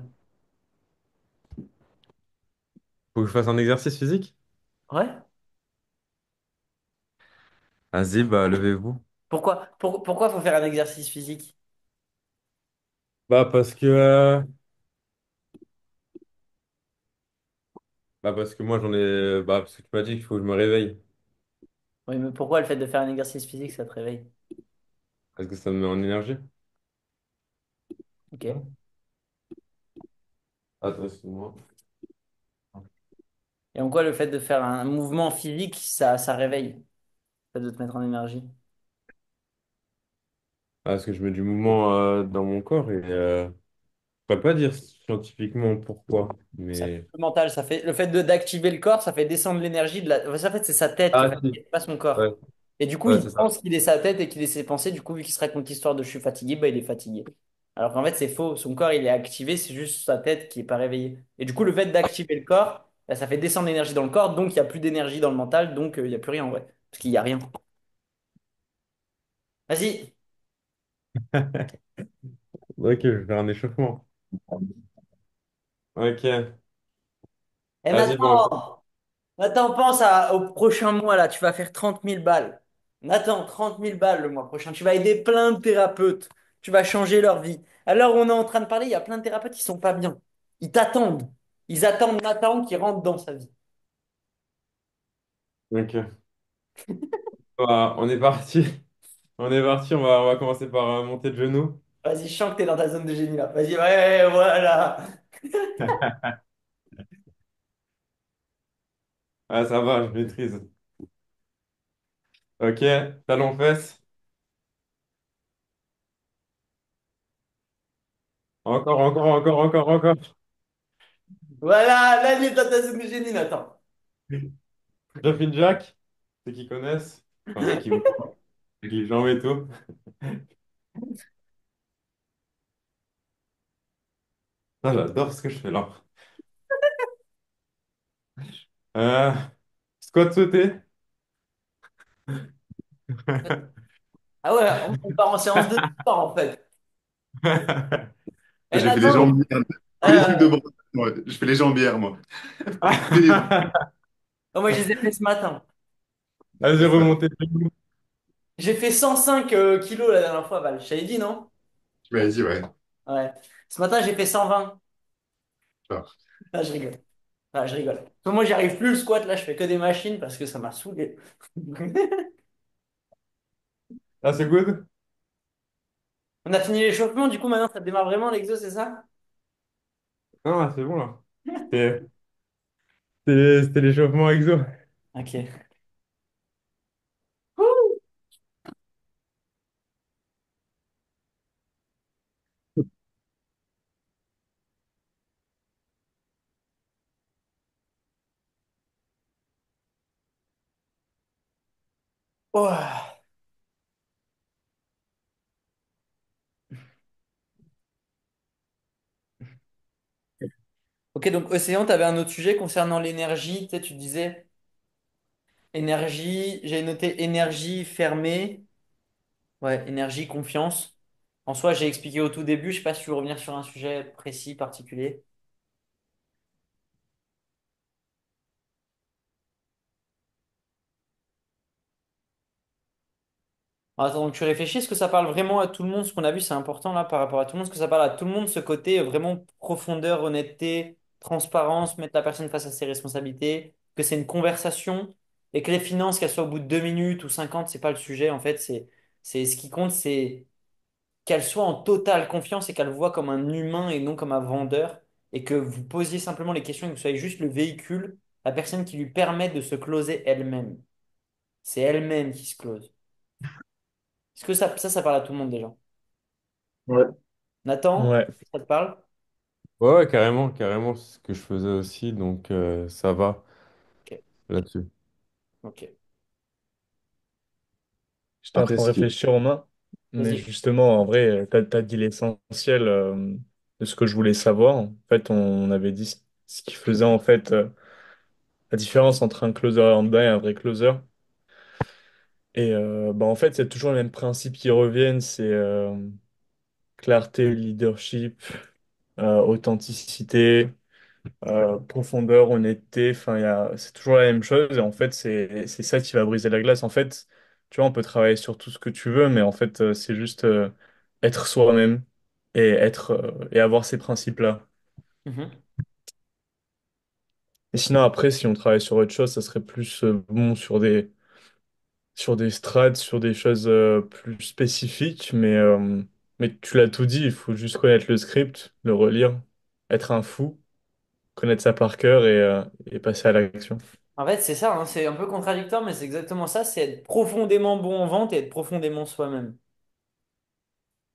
Faut que je fasse un exercice physique? Ouais? Vas-y, bah, levez-vous. Pourquoi faut faire un exercice physique? Bah parce que moi j'en ai. Bah, parce que tu m'as dit qu'il faut que je me réveille. Oui, mais pourquoi le fait de faire un exercice physique, ça te réveille? Parce que ça me met en énergie. Ok. Attends, excuse-moi. Et en quoi le fait de faire un mouvement physique, ça réveille? Le fait de te mettre en énergie? Ah, parce que je mets du mouvement dans mon corps et je pourrais pas dire scientifiquement pourquoi, Ça fait mais. le mental, ça fait le fait d'activer le corps, ça fait descendre l'énergie de la. En fait, c'est sa tête qui est Ah, fatiguée, si. c'est pas son Ouais, corps. Et du coup, ouais, il c'est ça. pense qu'il est sa tête et qu'il est ses pensées. Du coup, vu qu'il se raconte l'histoire de je suis fatigué, bah, il est fatigué. Alors qu'en fait, c'est faux. Son corps, il est activé, c'est juste sa tête qui est pas réveillée. Et du coup, le fait d'activer le corps, bah, ça fait descendre l'énergie dans le corps, donc il n'y a plus d'énergie dans le mental, donc il n'y a plus rien en vrai. Parce qu'il n'y a rien. Vas-y. Ok, je vais faire un échauffement. Ok. Et Vas-y, bon. Nathan! Nathan, au prochain mois là, tu vas faire 30 000 balles. Nathan, 30 000 balles le mois prochain. Tu vas aider plein de thérapeutes. Tu vas changer leur vie. Alors, on est en train de parler, il y a plein de thérapeutes qui sont pas bien. Ils t'attendent. Ils attendent Nathan qui rentre dans sa vie. Ok. On est parti. On est parti, on va commencer par monter le genou. Vas-y, je sens que t'es dans ta zone de génie là. Vas-y, ouais, voilà. Ah, ça va, je maîtrise. Ok, talon-fesse. Encore, encore, encore, encore, encore. Voilà, là, il est dans ta zone de génie, Nathan. Jumping Jack, ceux qui connaissent, enfin ceux qui voient avec les jambes et tout. Ah, j'adore ce que je fais là. Euh, Squat sauté. Ah ouais, on part en séance de sport, en fait. Eh, J'ai fait les Nathan, jambières. Tous les trucs de euh, bras. Moi, je fais les jambières, moi. Que des trucs. oh, moi, je les ai fait ce matin. Ah, j'ai C'est ça. remonté. J'ai fait 105 kilos la dernière fois, Val. Je t'avais dit, non? Tu m'avais dit, ouais. Ouais. Ce matin, j'ai fait 120. Alors, Ah, je rigole. Ah, je rigole. Moi, j'y arrive plus le squat. Là, je fais que des machines parce que ça m'a saoulé. Ah, c'est good? On a fini l'échauffement. Du coup, maintenant, ça démarre vraiment l'exo, c'est ça? Ah, c'est bon là. C'était l'échauffement exo. Ok. Oh. Ok, donc Océan, tu avais un autre sujet concernant l'énergie. Tu sais, tu disais énergie. J'ai noté énergie fermée. Ouais, énergie, confiance. En soi, j'ai expliqué au tout début. Je sais pas si tu veux revenir sur un sujet précis, particulier. Attends, donc tu réfléchis, est-ce que ça parle vraiment à tout le monde? Ce qu'on a vu, c'est important là par rapport à tout le monde. Est-ce que ça parle à tout le monde, ce côté vraiment profondeur, honnêteté, transparence, mettre la personne face à ses responsabilités, que c'est une conversation et que les finances, qu'elles soient au bout de 2 minutes ou 50, c'est pas le sujet. En fait, c'est ce qui compte, c'est qu'elle soit en totale confiance et qu'elle voit comme un humain et non comme un vendeur et que vous posiez simplement les questions et que vous soyez juste le véhicule, la personne qui lui permet de se closer elle-même. C'est elle-même qui se close. Est-ce que ça parle à tout le monde déjà? ouais. Nathan, Ouais. ça te parle? Ouais, ouais, carrément, carrément, c'est ce que je faisais aussi, donc ça va Ok, là-dessus. ok. J'étais en Après, train de ce qui est. réfléchir, Romain, mais Vas-y. justement, en vrai, t'as dit l'essentiel de ce que je voulais savoir. En fait, on avait dit ce qui faisait en fait la différence entre un closer lambda et un vrai closer. Et bah, en fait, c'est toujours les mêmes principes qui reviennent, c'est clarté, leadership, authenticité, profondeur, honnêteté, enfin, c'est toujours la même chose et en fait, c'est ça qui va briser la glace. En fait, tu vois, on peut travailler sur tout ce que tu veux, mais en fait, c'est juste être soi-même et avoir ces principes-là. Mhm. Et sinon, après, si on travaille sur autre chose, ça serait plus bon sur des strates, sur des choses plus spécifiques, mais tu l'as tout dit, il faut juste connaître le script, le relire, être un fou, connaître ça par cœur et passer à l'action. En fait, c'est ça, hein, c'est un peu contradictoire, mais c'est exactement ça, c'est être profondément bon en vente et être profondément soi-même.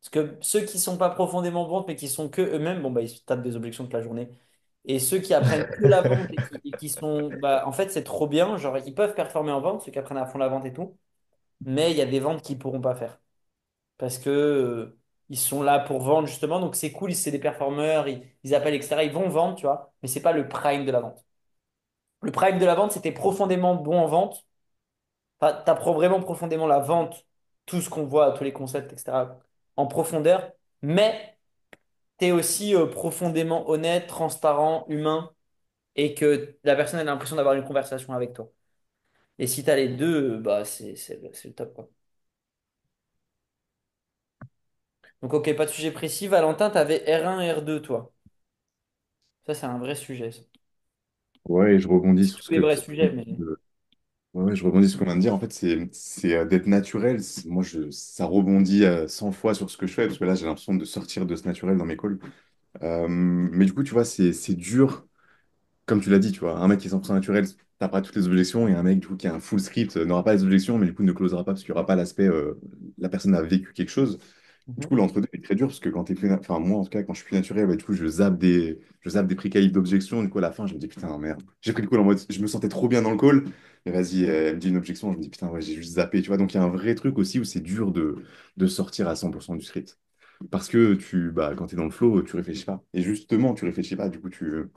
Parce que ceux qui sont pas profondément vente, mais qui sont que eux-mêmes, bon, bah, ils se tapent des objections toute la journée. Et ceux qui apprennent que la vente et qui sont, bah, en fait, c'est trop bien. Genre, ils peuvent performer en vente, ceux qui apprennent à fond la vente et tout. Mais il y a des ventes qu'ils pourront pas faire. Parce que, ils sont là pour vendre, justement. Donc, c'est cool, c'est des performeurs, ils appellent, etc. Ils vont vendre, tu vois. Mais c'est pas le prime de la vente. Le prime de la vente, c'était profondément bon en vente. Enfin, t'apprends vraiment profondément la vente, tout ce qu'on voit, tous les concepts, etc. en profondeur. Mais t'es aussi profondément honnête, transparent, humain, et que la personne a l'impression d'avoir une conversation avec toi. Et si t'as les deux, bah c'est le top, quoi. Donc ok, pas de sujet précis. Valentin, t'avais R1 et R2, toi. Ça, c'est un vrai sujet, ça. Ouais, et je rebondis C'est sur tous les vrais sujets, mais... Ouais, ouais, je rebondis sur ce qu'on vient de dire. En fait, c'est d'être naturel. Moi, ça rebondit 100 fois sur ce que je fais, parce que là, j'ai l'impression de sortir de ce naturel dans mes calls. Mais du coup, tu vois, c'est dur, comme tu l'as dit, tu vois. Un mec qui est 100% naturel tapera toutes les objections, et un mec, du coup, qui a un full script n'aura pas les objections, mais du coup, ne closera pas, parce qu'il n'y aura pas l'aspect, la personne a vécu quelque chose. Du Mhm. coup, l'entre-deux est très dur parce que quand t'es plus. Enfin, moi, en tout cas, quand je suis plus naturel, bah, du coup, je zappe des préqualités d'objection. Du coup, à la fin, je me dis, putain, merde. J'ai pris le call en mode, je me sentais trop bien dans le call. Mais vas-y, elle me dit une objection. Je me dis, putain, ouais, j'ai juste zappé. Tu vois, donc il y a un vrai truc aussi où c'est dur de sortir à 100% du script. Parce que quand t'es dans le flow, tu réfléchis pas. Et justement, tu réfléchis pas. Du coup, tu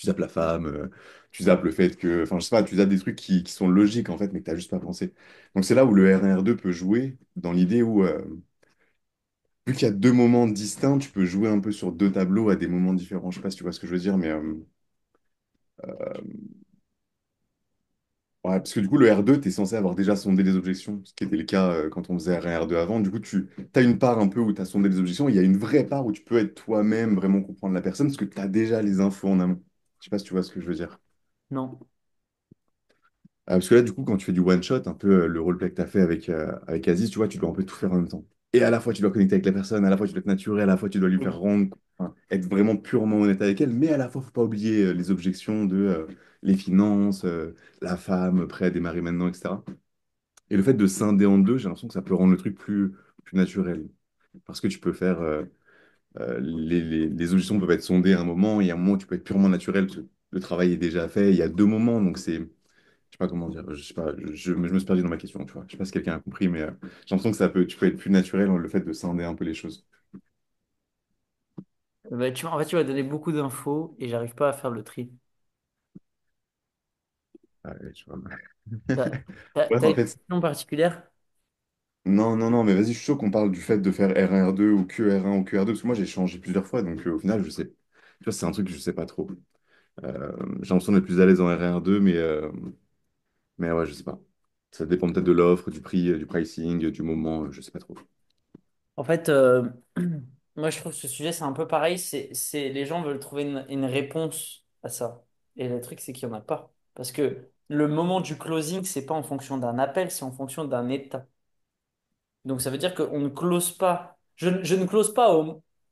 zappes la femme, tu zappes le fait que. Enfin, je sais pas, tu zappes des trucs qui sont logiques, en fait, mais que t'as juste pas pensé. Donc, c'est là où le R1 R2 peut jouer, dans l'idée où. Vu qu'il y a deux moments distincts, tu peux jouer un peu sur deux tableaux à des moments différents. Je sais pas si tu vois ce que je veux dire, mais ouais, parce que du coup, le R2, tu es censé avoir déjà sondé les objections, ce qui était le cas quand on faisait R1, R2 avant. Du coup, tu as une part un peu où tu as sondé les objections, et il y a une vraie part où tu peux être toi-même, vraiment comprendre la personne, parce que tu as déjà les infos en amont. Je sais pas si tu vois ce que je veux dire. Non. Parce que là, du coup, quand tu fais du one-shot, un peu le roleplay que tu as fait avec Aziz, tu vois, tu dois un peu tout faire en même temps. Et à la fois, tu dois connecter avec la personne, à la fois, tu dois être naturel, à la fois, tu dois lui faire Oui. rendre, enfin, être vraiment purement honnête avec elle, mais à la fois, faut pas oublier les objections de les finances, la femme, prêt à démarrer maintenant, etc. Et le fait de scinder en deux, j'ai l'impression que ça peut rendre le truc plus naturel. Parce que tu peux faire. Les objections peuvent être sondées à un moment, et à un moment, tu peux être purement naturel, parce que le travail est déjà fait. Il y a deux moments, donc c'est. Je sais pas comment dire, je sais pas, je me suis perdu dans ma question, tu vois. Je sais pas si quelqu'un a compris, mais j'ai l'impression que tu peux être plus naturel dans le fait de scinder un peu les choses. Bah, en fait, tu m'as donné beaucoup d'infos et j'arrive pas à faire le tri. Ah ouais, tu vois. T'as, t'as Bref, t'as en une fait, question particulière? non, non, non, mais vas-y, je suis chaud qu'on parle du fait de faire R1, R2 ou que R1 ou que R2, parce que moi j'ai changé plusieurs fois, donc au final, je sais. Tu vois, c'est un truc que je sais pas trop. J'ai l'impression d'être plus à l'aise en R1, R2, mais ouais, je sais pas. Ça dépend peut-être de l'offre, du prix, du pricing, du moment, je sais pas trop. En fait, moi je trouve que ce sujet c'est un peu pareil. Les gens veulent trouver une réponse à ça. Et le truc c'est qu'il n'y en a pas. Parce que le moment du closing, c'est pas en fonction d'un appel, c'est en fonction d'un état. Donc ça veut dire qu'on ne close pas. Je ne close pas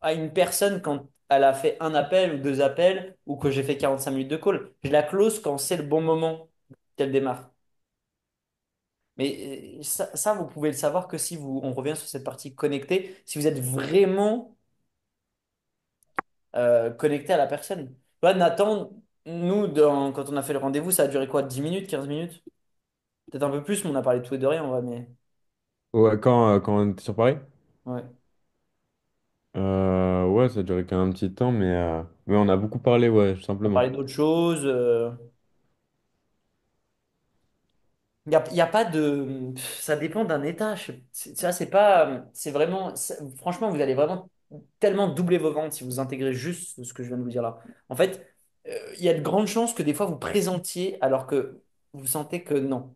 à une personne quand elle a fait un appel ou deux appels ou que j'ai fait 45 minutes de call. Je la close quand c'est le bon moment qu'elle démarre. Mais ça, vous pouvez le savoir que si on revient sur cette partie connectée, si vous êtes vraiment connecté à la personne. Tu vois, Nathan, nous, quand on a fait le rendez-vous, ça a duré quoi? 10 minutes, 15 minutes? Peut-être un peu plus, mais on a parlé tout et de rien, en vrai, mais Ouais, quand on était sur Paris? ouais. Ouais, ça a duré quand même un petit temps, mais on a beaucoup parlé, ouais, tout On a simplement. parlé d'autres choses. Il y a pas de. Ça dépend d'un état. Ça, c'est pas. C'est vraiment. Franchement, vous allez vraiment tellement doubler vos ventes si vous intégrez juste ce que je viens de vous dire là. En fait, il y a de grandes chances que des fois vous présentiez alors que vous sentez que non.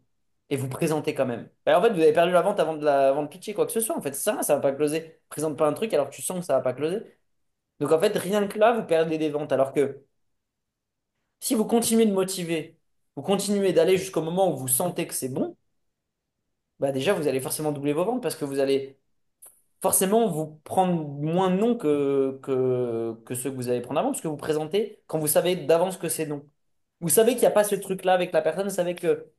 Et vous présentez quand même. Ben, en fait, vous avez perdu la vente avant de pitcher quoi que ce soit. En fait, ça va pas closer. Présente pas un truc alors que tu sens que ça va pas closer. Donc en fait, rien que là, vous perdez des ventes. Alors que si vous continuez de motiver, vous continuez d'aller jusqu'au moment où vous sentez que c'est bon bah déjà, vous allez forcément doubler vos ventes parce que vous allez forcément vous prendre moins de noms que ceux que vous allez prendre avant, parce que vous présentez quand vous savez d'avance que c'est non. Vous savez qu'il n'y a pas ce truc-là avec la personne, vous savez que.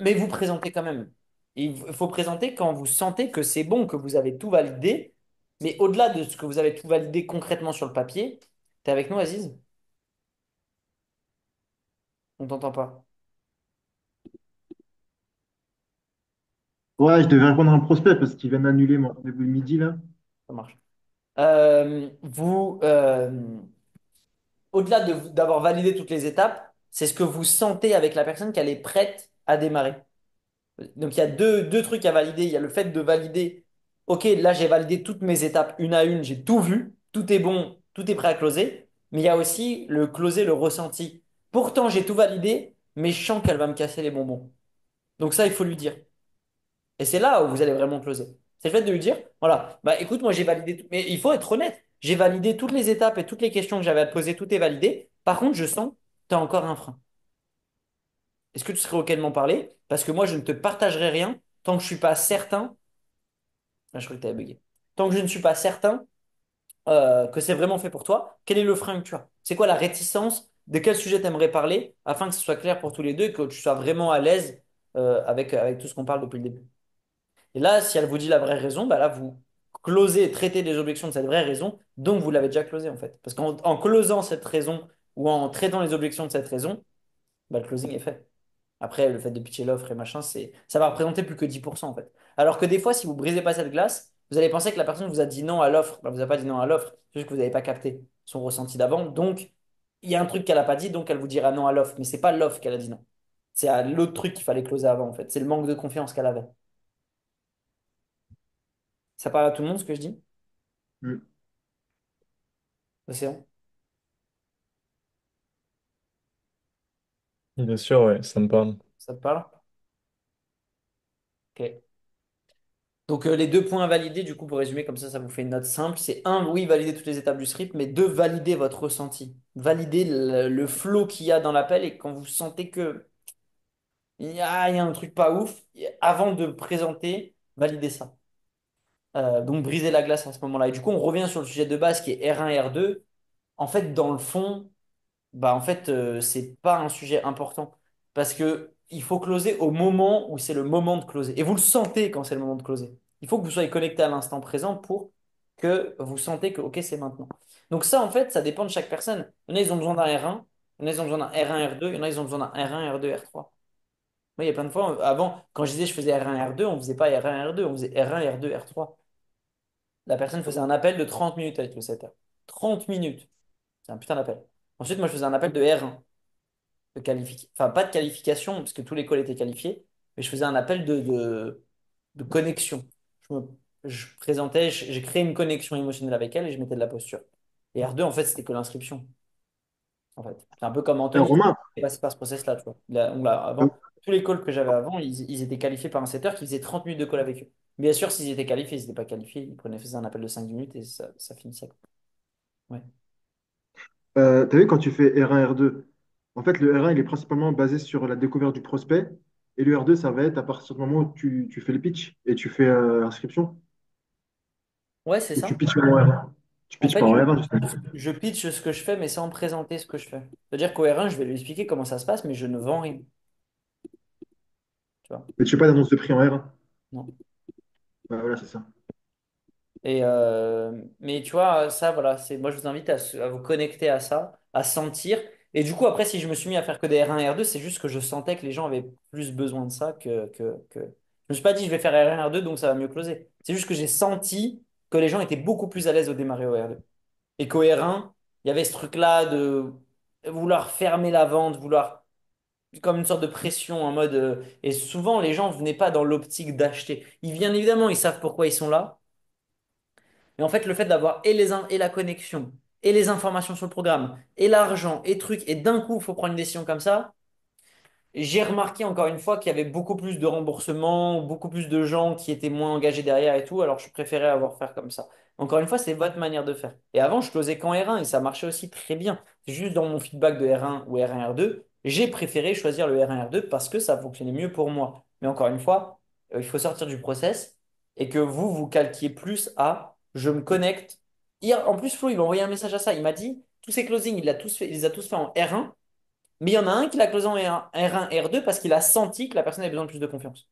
Mais vous présentez quand même. Il faut présenter quand vous sentez que c'est bon, que vous avez tout validé. Mais au-delà de ce que vous avez tout validé concrètement sur le papier, t'es avec nous, Aziz? On t'entend pas. Ouais, je devais répondre à un prospect parce qu'il vient d'annuler mon rendez-vous de midi là. Ça marche. Vous, au-delà d'avoir validé toutes les étapes, c'est ce que vous sentez avec la personne qu'elle est prête à démarrer. Donc il y a deux trucs à valider. Il y a le fait de valider, OK, là j'ai validé toutes mes étapes une à une, j'ai tout vu, tout est bon, tout est prêt à closer. Mais il y a aussi le closer, le ressenti. Pourtant j'ai tout validé, mais je sens qu'elle va me casser les bonbons. Donc ça, il faut lui dire. Et c'est là où vous allez vraiment closer. C'est le fait de lui dire, voilà, bah écoute, moi j'ai validé tout. Mais il faut être honnête. J'ai validé toutes les étapes et toutes les questions que j'avais à te poser, tout est validé. Par contre, je sens que tu as encore un frein. Est-ce que tu serais OK de m'en parler? Parce que moi, je ne te partagerai rien tant que je suis pas certain. Ah, je crois que tu avais bugué. Tant que je ne suis pas certain que c'est vraiment fait pour toi, quel est le frein que tu as? C'est quoi la réticence? De quel sujet tu aimerais parler afin que ce soit clair pour tous les deux et que tu sois vraiment à l'aise avec tout ce qu'on parle depuis le début? Et là, si elle vous dit la vraie raison, bah là, vous closer et traiter les objections de cette vraie raison, donc vous l'avez déjà closé en fait. Parce qu'en closant cette raison ou en traitant les objections de cette raison, bah, le closing est fait. Après, le fait de pitcher l'offre et machin, ça va représenter plus que 10% en fait. Alors que des fois, si vous brisez pas cette glace, vous allez penser que la personne vous a dit non à l'offre. Bah, vous a pas dit non à l'offre, c'est juste que vous n'avez pas capté son ressenti d'avant. Donc, il y a un truc qu'elle n'a pas dit, donc elle vous dira non à l'offre. Mais c'est pas l'offre qu'elle a dit non. C'est à l'autre truc qu'il fallait closer avant en fait. C'est le manque de confiance qu'elle avait. Ça parle à tout le monde ce que je dis? Mm. Océan? Bien sûr, ouais, ça me parle. Ça te parle? Ok. Donc les deux points à valider, du coup, pour résumer, comme ça vous fait une note simple. C'est un, oui, valider toutes les étapes du script, mais deux, valider votre ressenti. Valider le flow qu'il y a dans l'appel et quand vous sentez que il y a un truc pas ouf, avant de présenter, valider ça. Donc briser la glace à ce moment-là. Et du coup, on revient sur le sujet de base qui est R1 et R2. En fait, dans le fond, bah en fait, c'est pas un sujet important parce que il faut closer au moment où c'est le moment de closer. Et vous le sentez quand c'est le moment de closer. Il faut que vous soyez connecté à l'instant présent pour que vous sentez que OK, c'est maintenant. Donc ça, en fait, ça dépend de chaque personne. Il y en a, ils ont besoin d'un R1, il y en a, ils ont besoin d'un R1, R2, il y en a, ils ont besoin d'un R1, R2, R3. Oui, il y a plein de fois, avant, quand je disais je faisais R1, R2, on faisait pas R1, R2, on faisait R1, R2, R3. La personne faisait un appel de 30 minutes avec le setter. 30 minutes. C'est un putain d'appel. Ensuite, moi, je faisais un appel de R1 de qualification, enfin pas de qualification, parce que tous les calls étaient qualifiés, mais je faisais un appel de connexion. Je, me- je présentais, j'ai créé une connexion émotionnelle avec elle et je mettais de la posture. Et R2, en fait, c'était que l'inscription. En fait. C'est un peu comme Anthony qui Romain, est passé par ce process-là, tu vois. euh, Avant, tous les calls que j'avais avant, ils étaient qualifiés par un setter qui faisait 30 minutes de call avec eux. Bien sûr, s'ils étaient qualifiés, s'ils n'étaient pas qualifiés, faisaient un appel de 5 minutes et ça finissait. Quoi. Ouais. t'as vu quand tu fais R1, R2, en fait, le R1, il est principalement basé sur la découverte du prospect. Et le R2, ça va être à partir du moment où tu fais le pitch et tu fais l'inscription. Ouais, c'est Ou tu ça. pitches par en R1. Tu En pitches fait, par en R1, justement. je pitch ce que je fais, mais sans présenter ce que je fais. C'est-à-dire qu'au R1, je vais lui expliquer comment ça se passe, mais je ne vends rien. Tu vois? Mais tu fais pas d'annonce de prix en R1. Non. Bah, voilà, c'est ça. Mais tu vois, ça, voilà, moi, je vous invite à vous connecter à ça, à sentir. Et du coup, après, si je me suis mis à faire que des R1 R2, c'est juste que je sentais que les gens avaient plus besoin de ça que... Je me suis pas dit, je vais faire R1 R2, donc ça va mieux closer. C'est juste que j'ai senti que les gens étaient beaucoup plus à l'aise au démarrer au R2. Et qu'au R1, il y avait ce truc-là de vouloir fermer la vente, vouloir comme une sorte de pression en mode. Et souvent, les gens venaient pas dans l'optique d'acheter. Ils viennent évidemment, ils savent pourquoi ils sont là. Mais en fait, le fait d'avoir et la connexion, et les informations sur le programme, et l'argent, et trucs, et d'un coup, il faut prendre une décision comme ça. J'ai remarqué encore une fois qu'il y avait beaucoup plus de remboursements, beaucoup plus de gens qui étaient moins engagés derrière et tout, alors je préférais avoir faire comme ça. Encore une fois, c'est votre manière de faire. Et avant, je closais qu'en R1 et ça marchait aussi très bien. C'est juste dans mon feedback de R1 ou R1 R2, j'ai préféré choisir le R1 R2 parce que ça fonctionnait mieux pour moi. Mais encore une fois, il faut sortir du process et que vous calquiez plus à je me connecte. Hier, en plus, Flo, il m'a envoyé un message à ça. Il m'a dit tous ses closings, il les a tous fait en R1. Mais il y en a un qui l'a closé en R1, R2 parce qu'il a senti que la personne avait besoin de plus de confiance.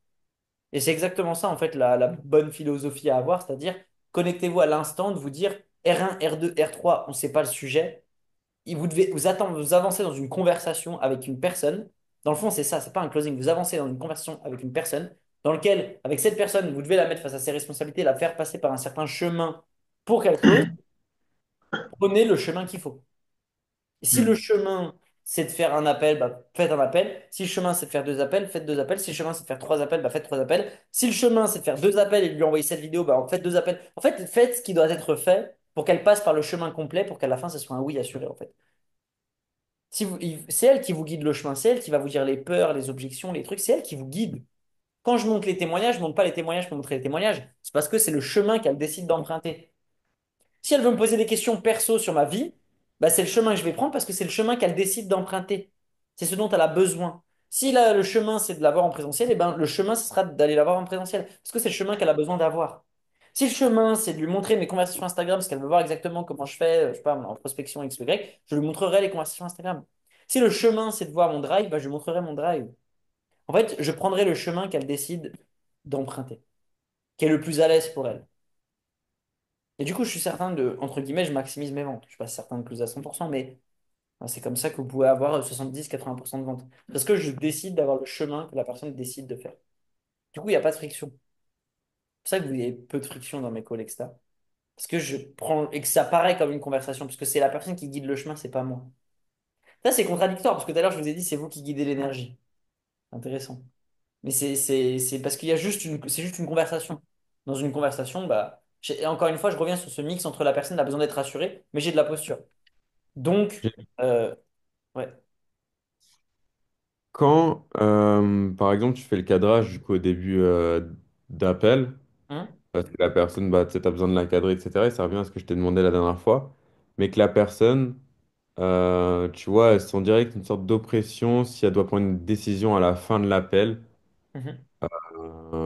Et c'est exactement ça, en fait, la bonne philosophie à avoir, c'est-à-dire connectez-vous à l'instant de vous dire R1, R2, R3, on ne sait pas le sujet. Et vous devez vous attendre, vous avancez dans une conversation avec une personne. Dans le fond, c'est ça, c'est pas un closing. Vous avancez dans une conversation avec une personne dans lequel, avec cette personne, vous devez la mettre face à ses responsabilités, la faire passer par un certain chemin pour qu'elle close. Prenez le chemin qu'il faut. Si le Hmm. chemin, c'est de faire un appel, bah, faites un appel. Si le chemin, c'est de faire deux appels, faites deux appels. Si le chemin, c'est de faire trois appels, bah, faites trois appels. Si le chemin, c'est de faire deux appels et de lui envoyer cette vidéo, bah, faites deux appels. En fait, faites ce qui doit être fait pour qu'elle passe par le chemin complet, pour qu'à la fin, ce soit un oui assuré, en fait. C'est elle qui vous guide le chemin, c'est elle qui va vous dire les peurs, les objections, les trucs, c'est elle qui vous guide. Quand je montre les témoignages, je montre pas les témoignages pour montrer les témoignages. C'est parce que c'est le chemin qu'elle décide d'emprunter. Si elle veut me poser des questions perso sur ma vie, bah, c'est le chemin que je vais prendre parce que c'est le chemin qu'elle décide d'emprunter. C'est ce dont elle a besoin. Si là, le chemin, c'est de l'avoir en présentiel, eh ben, le chemin, ce sera d'aller l'avoir en présentiel. Parce que c'est le chemin qu'elle a besoin d'avoir. Si le chemin, c'est de lui montrer mes conversations Instagram, parce qu'elle veut voir exactement comment je fais, je sais pas, en prospection X, Y, je lui montrerai les conversations Instagram. Si le chemin, c'est de voir mon drive, bah, je lui montrerai mon drive. En fait, je prendrai le chemin qu'elle décide d'emprunter, qui est le plus à l'aise pour elle. Et du coup, je suis certain de, entre guillemets, je maximise mes ventes. Je suis pas certain de close à 100%, mais c'est comme ça que vous pouvez avoir 70-80% de ventes. Parce que je décide d'avoir le chemin que la personne décide de faire. Du coup, il n'y a pas de friction. C'est pour ça que vous avez peu de friction dans mes calls, etc. Parce que je prends, et que ça paraît comme une conversation, parce que c'est la personne qui guide le chemin, c'est pas moi. Ça, c'est contradictoire, parce que tout à l'heure, je vous ai dit, c'est vous qui guidez l'énergie. Intéressant. Mais c'est parce qu'il y a c'est juste une conversation. Dans une conversation, bah, et encore une fois, je reviens sur ce mix entre la personne qui a besoin d'être rassurée, mais j'ai de la posture. Donc, euh, ouais. Quand, par exemple, tu fais le cadrage du coup, au début d'appel, Hein. parce que la personne, bah, tu sais, t'as besoin de la cadrer, etc. Et ça revient à ce que je t'ai demandé la dernière fois. Mais que la personne, tu vois, elle sent direct une sorte d'oppression si elle doit prendre une décision à la fin de l'appel. Mhm.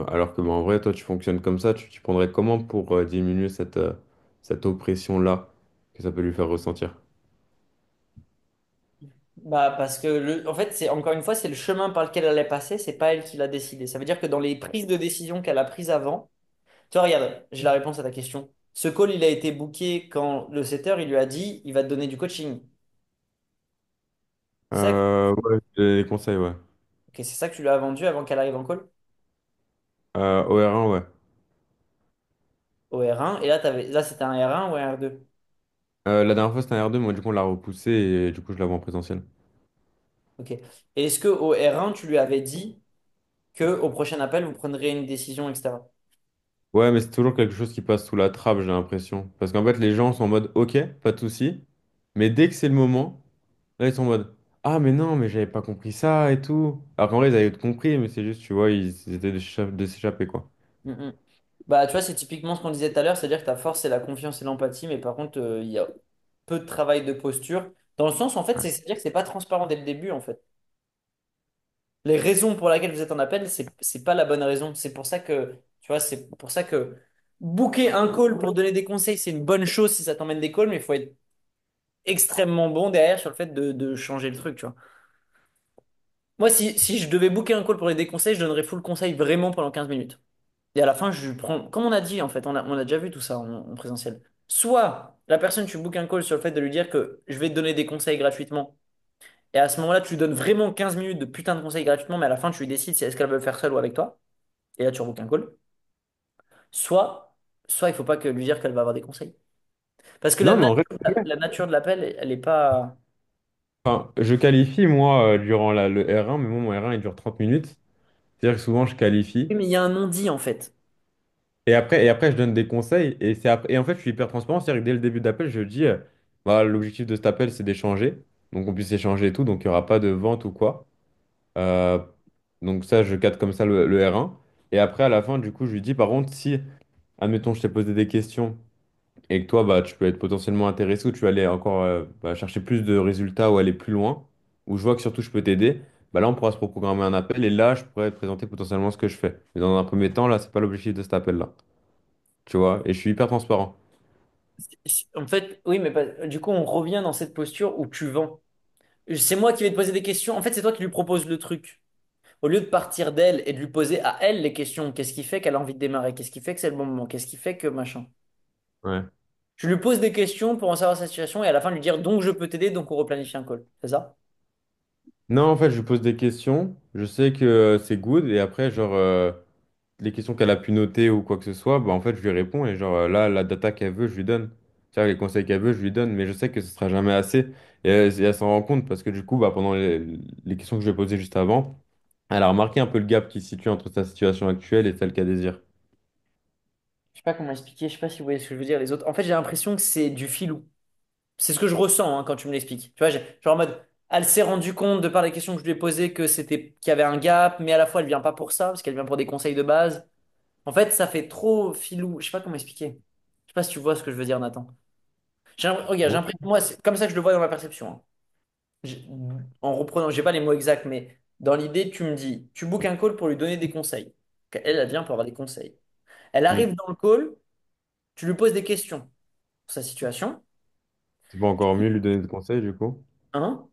Alors que, bah, en vrai, toi, tu fonctionnes comme ça. Tu prendrais comment pour diminuer cette oppression-là que ça peut lui faire ressentir? Bah, parce que en fait, c'est encore une fois, c'est le chemin par lequel elle est passée, c'est pas elle qui l'a décidé. Ça veut dire que dans les prises de décision qu'elle a prises avant, tu vois, regarde, j'ai la réponse à ta question. Ce call, il a été booké quand le setter, il lui a dit, il va te donner du coaching. C'est ça, Ouais, des conseils, ouais. ok, c'est ça que tu lui as vendu avant qu'elle arrive en call Au R1, ouais. au R1. Et là, là c'était un R1 ou un R2? La dernière fois, c'était un R2, moi, du coup, on l'a repoussé et du coup, je l'avais en présentiel. Ok. Et est-ce que au R1, tu lui avais dit que au prochain appel, vous prendrez une décision, etc. Ouais, mais c'est toujours quelque chose qui passe sous la trappe, j'ai l'impression. Parce qu'en fait, les gens sont en mode, ok, pas de souci. Mais dès que c'est le moment, là, ils sont en mode, ah, mais non, mais j'avais pas compris ça et tout. Alors qu'en vrai, ils avaient tout compris, mais c'est juste, tu vois, ils étaient de s'échapper, quoi. Mm, mm. Bah, tu vois, c'est typiquement ce qu'on disait tout à l'heure, c'est-à-dire que ta force, c'est la confiance et l'empathie, mais par contre, il y a peu de travail de posture. Dans le sens, en fait, Ouais. c'est-à-dire que c'est pas transparent dès le début, en fait. Les raisons pour lesquelles vous êtes en appel, c'est pas la bonne raison. C'est pour ça que, tu vois, c'est pour ça que booker un call pour donner des conseils, c'est une bonne chose si ça t'emmène des calls, mais il faut être extrêmement bon derrière sur le fait de changer le truc, tu vois. Moi, si je devais booker un call pour les conseils, je donnerais full conseil vraiment pendant 15 minutes. Et à la fin, je prends, comme on a dit, en fait, on a déjà vu tout ça en présentiel. Soit la personne, tu bookes un call sur le fait de lui dire que je vais te donner des conseils gratuitement. Et à ce moment-là, tu lui donnes vraiment 15 minutes de putain de conseils gratuitement, mais à la fin, tu lui décides si est-ce qu'elle veut le faire seule ou avec toi. Et là, tu rebookes un call. Soit il faut pas que lui dire qu'elle va avoir des conseils. Parce que Non, mais en vrai, la nature de l'appel, elle est pas. enfin, je qualifie, moi, durant le R1, mais moi, mon R1, il dure 30 minutes. C'est-à-dire que souvent, je Oui, qualifie. mais il y a un non-dit, en fait. Et après, je donne des conseils. Et en fait, je suis hyper transparent. C'est-à-dire que dès le début d'appel, je dis, voilà, l'objectif de cet appel, c'est d'échanger. Donc, on puisse échanger et tout. Donc, il n'y aura pas de vente ou quoi. Euh, donc, ça, je cadre comme ça le R1. Et après, à la fin, du coup, je lui dis, par contre, si, admettons, je t'ai posé des questions et que toi, bah, tu peux être potentiellement intéressé ou tu vas aller encore bah, chercher plus de résultats ou aller plus loin, ou je vois que surtout je peux t'aider, bah là, on pourra se reprogrammer un appel et là, je pourrais te présenter potentiellement ce que je fais. Mais dans un premier temps, là, c'est pas l'objectif de cet appel-là. Tu vois, et je suis hyper transparent. En fait, oui, mais du coup, on revient dans cette posture où tu vends. C'est moi qui vais te poser des questions. En fait, c'est toi qui lui proposes le truc. Au lieu de partir d'elle et de lui poser à elle les questions, qu'est-ce qui fait qu'elle a envie de démarrer? Qu'est-ce qui fait que c'est le bon moment? Qu'est-ce qui fait que machin? Ouais. Je lui pose des questions pour en savoir sa situation et à la fin lui dire donc je peux t'aider, donc on replanifie un call. C'est ça? Non, en fait, je lui pose des questions. Je sais que c'est good. Et après, genre, les questions qu'elle a pu noter ou quoi que ce soit, bah, en fait, je lui réponds. Et genre, là, la data qu'elle veut, je lui donne. C'est-à-dire, les conseils qu'elle veut, je lui donne. Mais je sais que ce sera jamais assez. Et elle s'en rend compte parce que du coup, bah, pendant les questions que je lui ai posées juste avant, elle a remarqué un peu le gap qui se situe entre sa situation actuelle et celle qu'elle désire. Je sais pas comment expliquer, je sais pas si vous voyez ce que je veux dire les autres. En fait, j'ai l'impression que c'est du filou. C'est ce que je ressens quand tu me l'expliques. Tu vois, genre en mode, elle s'est rendue compte de par les questions que je lui ai posées que qu'il y avait un gap, mais à la fois elle vient pas pour ça, parce qu'elle vient pour des conseils de base. En fait, ça fait trop filou. Je sais pas comment expliquer. Je sais pas si tu vois ce que je veux dire, Nathan. Regarde, j'ai Ouais. l'impression, moi, c'est comme ça que je le vois dans ma perception. Hein. J'ai- En reprenant, j'ai pas les mots exacts, mais dans l'idée, tu me dis, tu bookes un call pour lui donner des conseils. Elle vient pour avoir des conseils. Elle Mm. arrive dans le call, tu lui poses des questions sur sa situation. C'est pas encore mieux lui donner des conseils, du coup. Hein?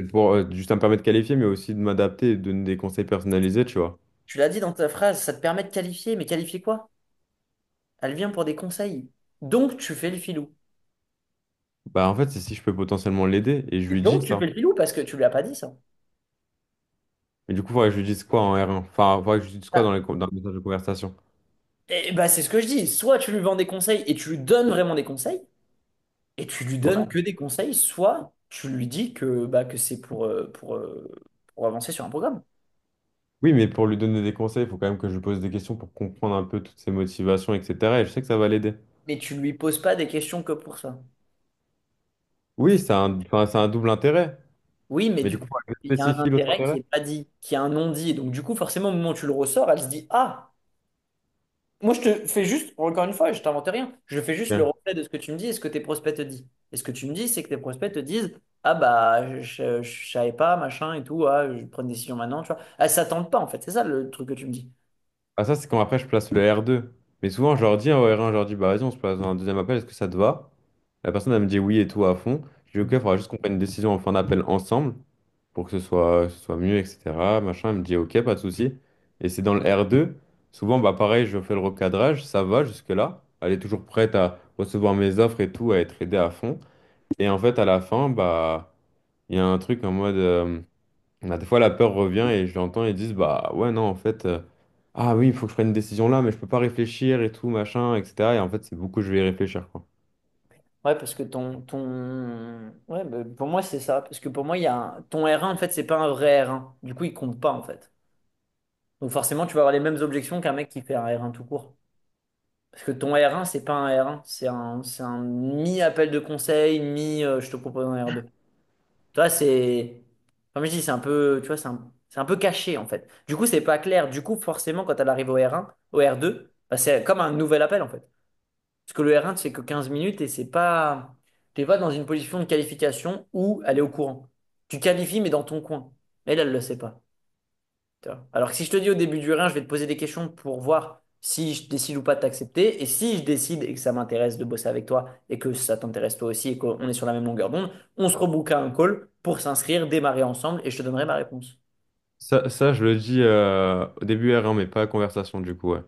C'est pour juste à me permettre de qualifier, mais aussi de m'adapter et de donner des conseils personnalisés, tu vois. Tu l'as dit dans ta phrase, ça te permet de qualifier, mais qualifier quoi? Elle vient pour des conseils. Donc tu fais le filou. Bah, en fait, c'est si je peux potentiellement l'aider. Et je lui dis Donc tu ça. fais le filou parce que tu lui as pas dit ça. Mais du coup, il faudrait que je lui dise quoi en R1? Enfin, il faudrait que je lui dise quoi Ah, dans le message de conversation? et bah c'est ce que je dis. Soit tu lui vends des conseils et tu lui donnes vraiment des conseils, et tu lui donnes que des conseils, soit tu lui dis que, bah, que c'est pour avancer sur un programme. Oui, mais pour lui donner des conseils, il faut quand même que je lui pose des questions pour comprendre un peu toutes ses motivations, etc. Et je sais que ça va l'aider. Mais tu lui poses pas des questions que pour ça. Oui, enfin, c'est un double intérêt. Oui, mais Mais du du coup, coup, il faudrait que je il y a un spécifie l'autre intérêt qui intérêt. est pas dit, qui est un non-dit. Donc du coup, forcément, au moment où tu le ressors, elle se dit, ah, moi je te fais juste, encore une fois, je t'invente rien. Je fais juste le Ok. reflet de ce que tu me dis et ce que tes prospects te disent. Et ce que tu me dis, c'est que tes prospects te disent, ah bah, je savais pas, machin et tout, ah, je prends une décision maintenant, tu vois. Elles s'attendent pas, en fait. C'est ça le truc que tu me dis. Ah, ça, c'est quand après je place le R2. Mais souvent, je leur dis, au R1, je leur dis, bah vas-y, on se place dans un deuxième appel, est-ce que ça te va? La personne, elle me dit oui et tout à fond. Je dis, ok, il faudra juste qu'on prenne une décision en fin d'appel ensemble pour que ce soit mieux, etc. Machin, elle me dit, ok, pas de souci. Et c'est dans le R2. Souvent, bah pareil, je fais le recadrage, ça va jusque-là. Elle est toujours prête à recevoir mes offres et tout, à être aidée à fond. Et en fait, à la fin, bah, il y a un truc en mode. Bah, des fois, la peur revient et je l'entends, ils disent, bah ouais, non, en fait, ah oui, il faut que je prenne une décision là, mais je peux pas réfléchir et tout, machin, etc. Et en fait, c'est beaucoup, je vais y réfléchir, quoi. Ouais, parce que Ouais, bah, pour moi, c'est ça. Parce que pour moi, il y a ton R1, en fait, c'est pas un vrai R1. Du coup, il compte pas, en fait. Donc forcément, tu vas avoir les mêmes objections qu'un mec qui fait un R1 tout court. Parce que ton R1, c'est pas un R1, c'est un mi-appel de conseil, je te propose un R2. Tu vois, comme je dis, c'est un peu, tu vois, c'est un peu caché en fait. Du coup, c'est pas clair. Du coup, forcément, quand elle arrive au R1, au R2, bah, c'est comme un nouvel appel en fait. Parce que le R1, tu fais que 15 minutes et t'es pas dans une position de qualification où elle est au courant. Tu qualifies, mais dans ton coin. Elle le sait pas. Tu vois. Alors que si je te dis au début du rein, je vais te poser des questions pour voir si je décide ou pas de t'accepter. Et si je décide et que ça m'intéresse de bosser avec toi et que ça t'intéresse toi aussi et qu'on est sur la même longueur d'onde, on se rebook à un call pour s'inscrire, démarrer ensemble et je te donnerai ma réponse. Ça, je le dis au début R1, mais pas à conversation, du coup, ouais.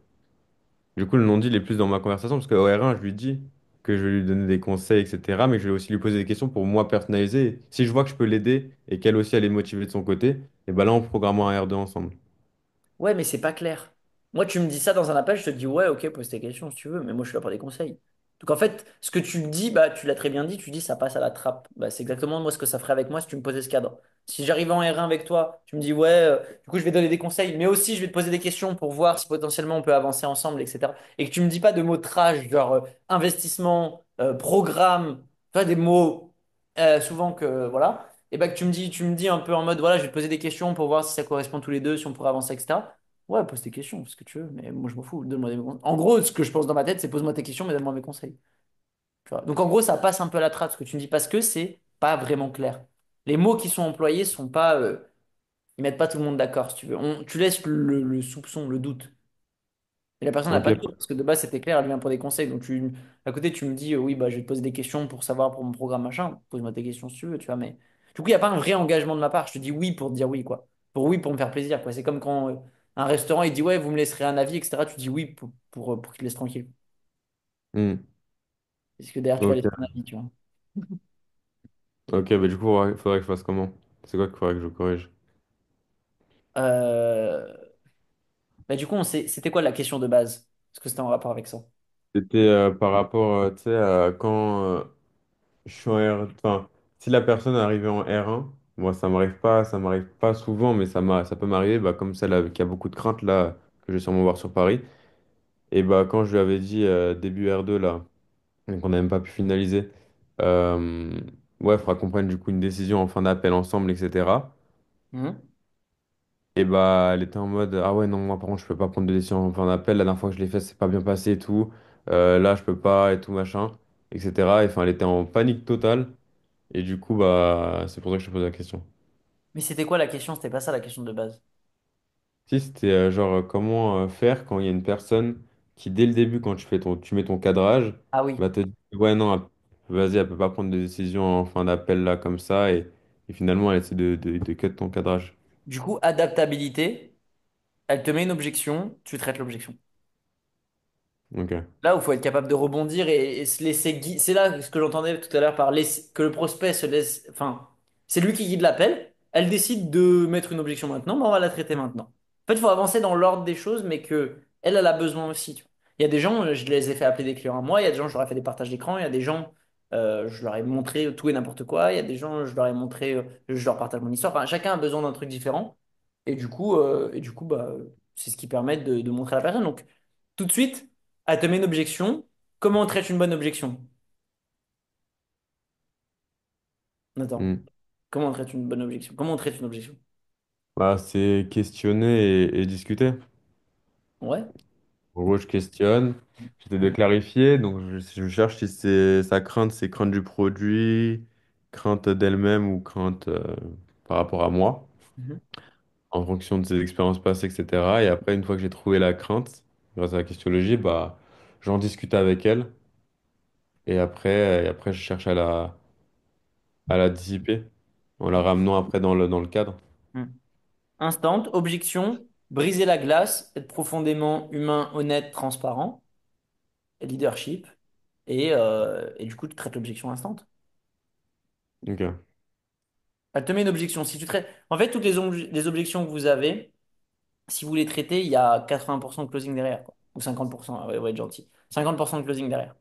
Du coup, le non-dit, il est plus dans ma conversation, parce qu'au R1, je lui dis que je vais lui donner des conseils, etc. Mais je vais aussi lui poser des questions pour moi personnaliser. Si je vois que je peux l'aider et qu'elle aussi, elle est motivée de son côté, et ben là, on programme un R2 ensemble. Ouais, mais c'est pas clair. Moi, tu me dis ça dans un appel, je te dis ouais, ok, pose tes questions si tu veux, mais moi, je suis là pour des conseils. Donc, en fait, ce que tu me dis, bah, tu l'as très bien dit, tu dis ça passe à la trappe. Bah, c'est exactement moi ce que ça ferait avec moi si tu me posais ce cadre. Si j'arrive en R1 avec toi, tu me dis ouais, du coup, je vais donner des conseils, mais aussi je vais te poser des questions pour voir si potentiellement on peut avancer ensemble, etc. Et que tu me dis pas de mots trash, genre investissement, programme, tu vois, des mots souvent que voilà. Et bah que tu me dis un peu en mode voilà, je vais te poser des questions pour voir si ça correspond tous les deux, si on pourrait avancer, etc. Ouais, pose tes questions, ce que tu veux, mais moi je m'en fous, donne-moi des conseils. En gros, ce que je pense dans ma tête, c'est pose-moi tes questions, mais donne-moi mes conseils. Tu vois. Donc en gros, ça passe un peu à la trappe ce que tu me dis parce que c'est pas vraiment clair. Les mots qui sont employés sont pas, ils mettent pas tout le monde d'accord, si tu veux. Tu laisses le soupçon, le doute. Et la personne n'a pas de doute Ok. parce que de base c'était clair, elle vient pour des conseils. Donc à côté, tu me dis oui, bah je vais te poser des questions pour savoir pour mon programme machin. Pose-moi tes questions si tu veux, tu vois. Mais du coup, il n'y a pas un vrai engagement de ma part. Je te dis oui pour te dire oui, quoi. Pour oui pour me faire plaisir, quoi. C'est comme quand un restaurant il dit ouais, vous me laisserez un avis, etc. Tu dis oui pour qu'il te laisse tranquille. Hmm. Parce que derrière, tu vas laisser un Ok. avis, tu vois. Ok, bah du coup, faudrait que je fasse comment? C'est quoi qu'il faudrait que je corrige? Euh, Bah, du coup, c'était quoi la question de base? Parce que c'était en rapport avec ça. C'était par rapport, tu sais, à quand je suis en R... Enfin, si la personne est arrivée en R1, moi, ça m'arrive pas souvent, mais ça peut m'arriver, bah, comme celle qui a beaucoup de crainte, là, que je vais sûrement voir sur Paris. Et bah, quand je lui avais dit début R2, là, donc on n'a même pas pu finaliser, euh, ouais, il faudra qu'on prenne du coup une décision en fin d'appel ensemble, etc. Mhm. Et bah, elle était en mode, ah ouais, non, moi par contre, je peux pas prendre de décision en fin d'appel. La dernière fois que je l'ai fait, c'est pas bien passé et tout. Là, je peux pas et tout, machin, etc. Et enfin, elle était en panique totale. Et du coup, bah, c'est pour ça que je te pose la question. Mais c'était quoi la question? C'était pas ça la question de base. Si, c'était genre, comment faire quand il y a une personne qui, dès le début, quand tu mets ton cadrage, Ah oui. va te dire, ouais, non, vas-y, elle peut pas prendre de décision en fin d'appel là, comme ça. Et finalement, elle essaie de cut ton cadrage. Du coup, adaptabilité, elle te met une objection, tu traites l'objection. Ok. Là où il faut être capable de rebondir et se laisser guider. C'est là ce que j'entendais tout à l'heure par que le prospect se laisse. Enfin, c'est lui qui guide l'appel. Elle décide de mettre une objection maintenant, mais on va la traiter maintenant. En fait, il faut avancer dans l'ordre des choses, mais que elle a besoin aussi. Tu vois. Il y a des gens, je les ai fait appeler des clients à moi. Il y a des gens, je leur ai fait des partages d'écran. Il y a des gens, je leur ai montré tout et n'importe quoi. Il y a des gens, je leur ai montré, je leur partage mon histoire. Enfin, chacun a besoin d'un truc différent. Et du coup, bah, c'est ce qui permet de montrer à la personne. Donc, tout de suite. Elle te met une objection. Comment on traite une bonne objection? Attends. Hmm. Comment on traite une bonne objection? Comment on traite une objection? Bah, c'est questionner et discuter. Ouais. En gros, je questionne, j'essaie de clarifier, donc je cherche si c'est sa crainte, c'est crainte du produit, crainte d'elle-même ou crainte par rapport à moi, Mhm. en fonction de ses expériences passées, etc. Et après, une fois que j'ai trouvé la crainte, grâce à la questionnologie, bah, j'en discute avec elle et après je cherche à la dissiper en la ramenant après dans le cadre. Mhm. Instant, objection, briser la glace, être profondément humain, honnête, transparent, leadership, et du coup, tu traites l'objection instant. Ok. Elle te met une objection. Si tu traites... En fait, toutes les objections que vous avez, si vous les traitez, il y a 80% de closing derrière, quoi. Ou 50%, ouais, ouais, être gentil. 50% de closing derrière.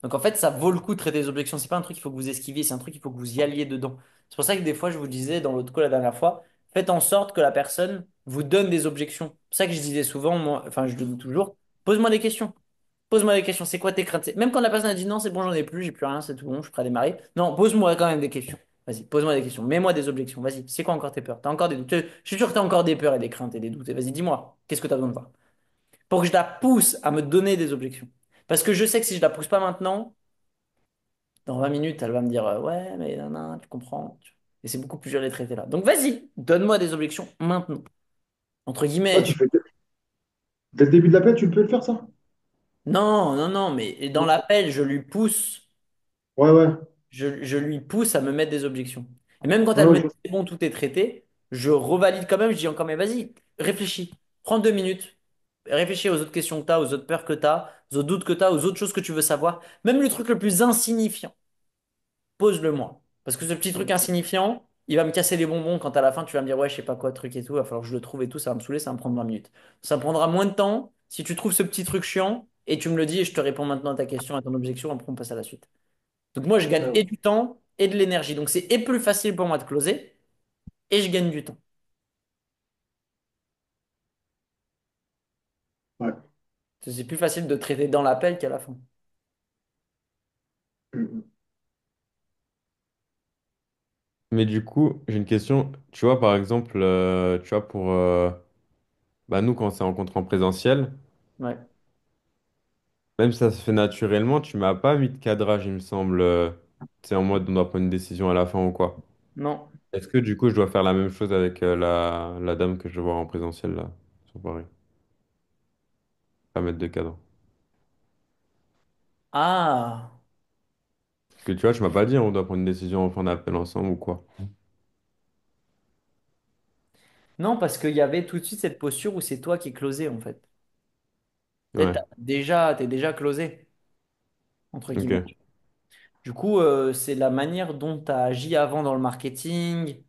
Donc en fait, ça vaut le coup de traiter les objections. C'est pas un truc qu'il faut que vous esquiviez, c'est un truc qu'il faut que vous y alliez dedans. C'est pour ça que des fois, je vous disais dans l'autre call la dernière fois, faites en sorte que la personne vous donne des objections. C'est ça que je disais souvent, moi, enfin je le dis toujours, pose-moi des questions. Pose-moi des questions, c'est quoi tes craintes? Même quand la personne a dit non, c'est bon, j'en ai plus, j'ai plus rien, c'est tout bon, je suis prêt à démarrer. Non, pose-moi quand même des questions. Vas-y, pose-moi des questions. Mets-moi des objections. Vas-y, c'est quoi encore tes peurs? T'as encore des doutes? Je suis sûr que t'as encore des peurs et des craintes et des doutes. Et vas-y, dis-moi, qu'est-ce que t'as besoin de voir? Pour que je la pousse à me donner des objections. Parce que je sais que si je la pousse pas maintenant, dans 20 minutes, elle va me dire ouais, mais non, non, tu comprends. Et c'est beaucoup plus dur de les traiter là. Donc vas-y, donne-moi des objections maintenant. Entre Ah, guillemets. tu fais dès le début de l'appel, tu peux le faire, ça? Non, non, non, mais dans l'appel, je lui pousse. Ouais, ouais. Je lui pousse à me mettre des objections. Et même quand Ouais, elle ouais, me dit c'est bon, tout est traité, je revalide quand même. Je dis encore, mais vas-y, réfléchis. Prends 2 minutes. Réfléchis aux autres questions que tu as, aux autres peurs que tu as, aux autres doutes que tu as, aux autres choses que tu veux savoir. Même le truc le plus insignifiant. Pose-le moi. Parce que ce petit truc insignifiant, il va me casser les bonbons quand à la fin tu vas me dire ouais, je sais pas quoi, truc et tout, il va falloir que je le trouve et tout, ça va me saouler, ça va me prendre 20 minutes. Ça me prendra moins de temps si tu trouves ce petit truc chiant et tu me le dis et je te réponds maintenant à ta question, à ton objection, après on passe à la suite. Donc moi, je gagne ouais, et du temps et de l'énergie. Donc c'est et plus facile pour moi de closer et je gagne du temps. ouais. C'est plus facile de traiter dans l'appel qu'à la fin. Mm. Mais du coup, j'ai une question. Tu vois, par exemple, tu vois, pour bah, nous, quand on s'est rencontrés en présentiel, Ouais. même si ça se fait naturellement, tu m'as pas mis de cadrage, il me semble. Tu sais, en mode, on doit prendre une décision à la fin ou quoi. Non. Est-ce que du coup, je dois faire la même chose avec la dame que je vois en présentiel, là, sur Paris? Pas mettre de cadre. Ah. Parce que tu vois, tu m'as pas dit, on doit prendre une décision en fin d'appel ensemble ou quoi. Non, parce qu'il y avait tout de suite cette posture où c'est toi qui es closé en fait. Peut-être Ouais, t'es déjà closé, entre guillemets. ok. Du coup, c'est la manière dont tu as agi avant dans le marketing,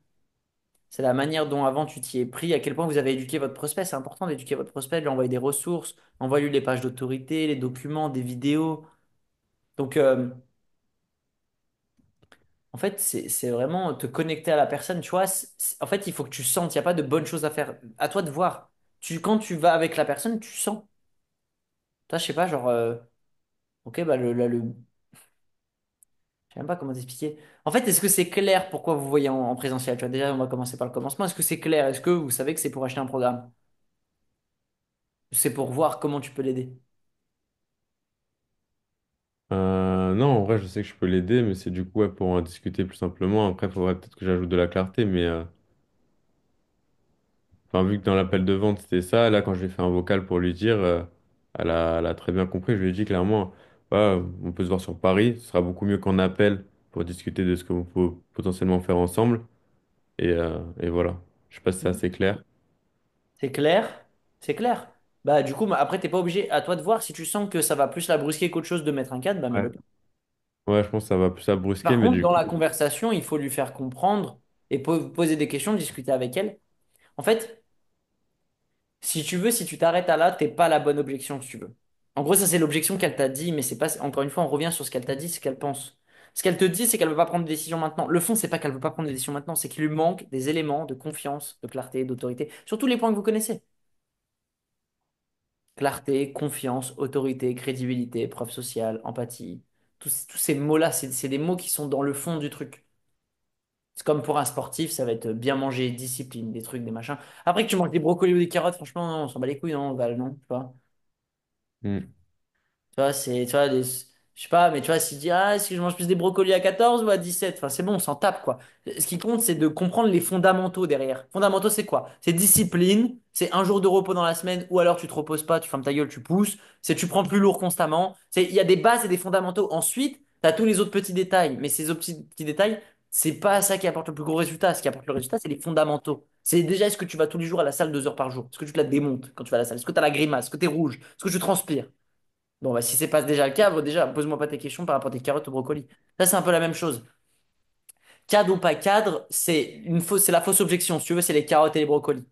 c'est la manière dont avant tu t'y es pris, à quel point vous avez éduqué votre prospect. C'est important d'éduquer votre prospect, de lui envoyer des ressources, envoyer les pages d'autorité, les documents, des vidéos. Donc, en fait, c'est vraiment te connecter à la personne, tu vois. En fait, il faut que tu sentes, il n'y a pas de bonnes choses à faire. À toi de voir. Quand tu vas avec la personne, tu sens. Toi, je sais pas, genre, ok, bah, je sais même pas comment t'expliquer. En fait, est-ce que c'est clair pourquoi vous voyez en présentiel? Tu vois, déjà, on va commencer par le commencement. Est-ce que c'est clair? Est-ce que vous savez que c'est pour acheter un programme? C'est pour voir comment tu peux l'aider. Non, en vrai, je sais que je peux l'aider, mais c'est du coup ouais, pour en discuter plus simplement. Après, il faudrait peut-être que j'ajoute de la clarté, mais enfin, vu que dans l'appel de vente, c'était ça, là, quand j'ai fait un vocal pour lui dire, elle a très bien compris. Je lui ai dit clairement, ouais, on peut se voir sur Paris, ce sera beaucoup mieux qu'en appel pour discuter de ce qu'on peut potentiellement faire ensemble. Et voilà. Je sais pas si c'est assez clair. C'est clair? C'est clair. Bah, du coup, après, t'es pas obligé, à toi de voir si tu sens que ça va plus la brusquer qu'autre chose de mettre un cadre, bah, Ouais. mets-le. Ouais, je pense que ça va plus la brusquer, Par mais contre, du dans coup. la conversation, il faut lui faire comprendre et poser des questions, discuter avec elle. En fait, si tu veux, si tu t'arrêtes à là, t'es pas la bonne objection, si tu veux. En gros, ça, c'est l'objection qu'elle t'a dit, mais c'est pas, encore une fois, on revient sur ce qu'elle t'a dit, ce qu'elle pense. Ce qu'elle te dit, c'est qu'elle veut pas prendre de décision maintenant. Le fond, c'est pas qu'elle veut pas prendre de décision maintenant, c'est qu'il lui manque des éléments de confiance, de clarté, d'autorité, sur tous les points que vous connaissez. Clarté, confiance, autorité, crédibilité, preuve sociale, empathie. Tous ces mots-là, c'est des mots qui sont dans le fond du truc. C'est comme pour un sportif, ça va être bien manger, discipline, des trucs, des machins. Après que tu manges des brocolis ou des carottes, franchement, non, on s'en bat les couilles, non, Val, non, tu vois. Hmm. Tu vois, tu vois, je sais pas, mais tu vois, s'il dit, ah, est-ce que je mange plus des brocolis à 14 ou à 17? Enfin, c'est bon, on s'en tape, quoi. Ce qui compte, c'est de comprendre les fondamentaux derrière. Fondamentaux, c'est quoi? C'est discipline, c'est un jour de repos dans la semaine, ou alors tu te reposes pas, tu fermes ta gueule, tu pousses, c'est tu prends plus lourd constamment. Il y a des bases et des fondamentaux. Ensuite, tu as tous les autres petits détails, mais ces autres petits détails, c'est pas ça qui apporte le plus gros résultat. Ce qui apporte le résultat, c'est les fondamentaux. C'est déjà, est-ce que tu vas tous les jours à la salle 2 heures par jour? Est-ce que tu te la démontes quand tu vas à la salle? Est-ce que tu as la grimace? Est-ce que tu es rouge? Est-ce que tu transpires? Bon, bah, si c'est pas déjà le cas, bon, déjà, pose-moi pas tes questions par rapport à tes carottes au brocoli. Là, c'est un peu la même chose. Cadre ou pas cadre, c'est la fausse objection. Si tu veux, c'est les carottes et les brocolis.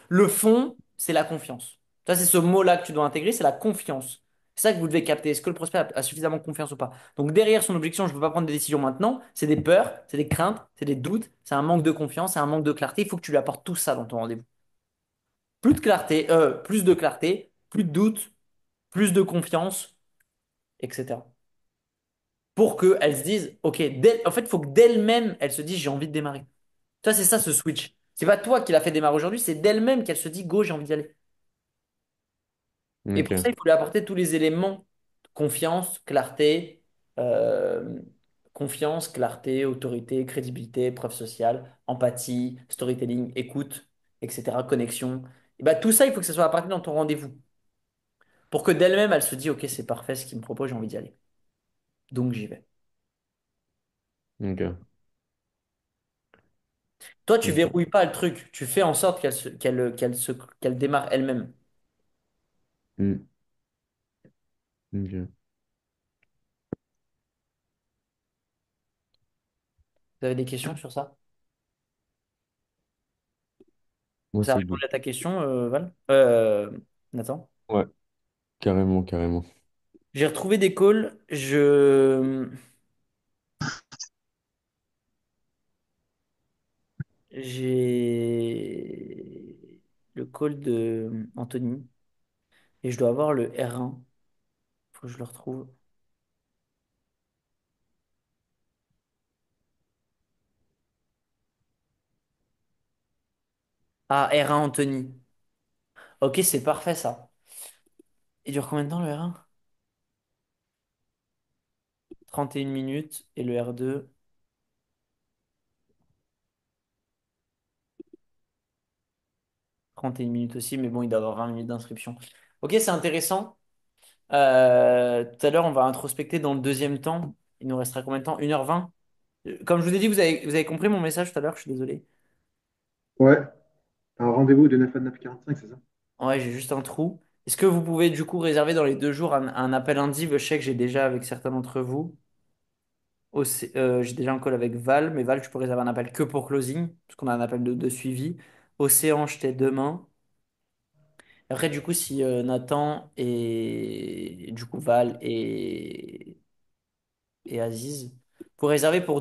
Le fond, c'est la confiance. Ça, c'est ce mot-là que tu dois intégrer, c'est la confiance. C'est ça que vous devez capter. Est-ce que le prospect a suffisamment confiance ou pas? Donc, derrière son objection, je ne veux pas prendre des décisions maintenant, c'est des peurs, c'est des craintes, c'est des doutes, c'est un manque de confiance, c'est un manque de clarté. Il faut que tu lui apportes tout ça dans ton rendez-vous. Plus de clarté, plus de doutes, plus de confiance, etc. Pour qu'elle se dise, OK, en fait, il faut que d'elle-même, elle se dise, j'ai envie de démarrer. Toi, c'est ça ce switch. C'est pas toi qui l'a fait démarrer aujourd'hui, c'est d'elle-même qu'elle se dit, go, j'ai envie d'y aller. Et pour ça, Ok. il faut lui apporter tous les éléments. Confiance, clarté, euh, confiance, clarté, autorité, crédibilité, preuve sociale, empathie, storytelling, écoute, etc., connexion. Et bah, tout ça, il faut que ça soit apporté dans ton rendez-vous. Pour que d'elle-même, elle se dise, OK, c'est parfait ce qu'il me propose, j'ai envie d'y aller. Donc, j'y vais. Ok. Toi, tu Ok. verrouilles pas le truc. Tu fais en sorte qu'elle démarre elle-même. Hmm. Ok. Vous avez des questions sur ça? Moi, Ça c'est répond good. à ta question, Val? Nathan? Ouais, carrément, carrément. J'ai retrouvé des calls. J'ai le call de Anthony et je dois avoir le R1. Faut que je le retrouve. Ah, R1 Anthony. Ok, c'est parfait ça. Il dure combien de temps le R1? 31 minutes et le R2, 31 minutes aussi, mais bon, il doit avoir 20 minutes d'inscription. Ok, c'est intéressant. Tout à l'heure, on va introspecter dans le deuxième temps. Il nous restera combien de temps? 1h20. Comme je vous ai dit, vous avez compris mon message tout à l'heure, je suis désolé. Ouais, un rendez-vous de 9 à 9h45, c'est ça? Ouais, j'ai juste un trou. Est-ce que vous pouvez du coup réserver dans les 2 jours un appel indiv? Je sais que j'ai déjà avec certains d'entre vous. J'ai déjà un call avec Val, mais Val, tu peux réserver un appel que pour closing, parce qu'on a un appel de suivi. Océan, je t'ai demain. Après, du coup, si Nathan et du coup Val et Aziz, pour réserver pour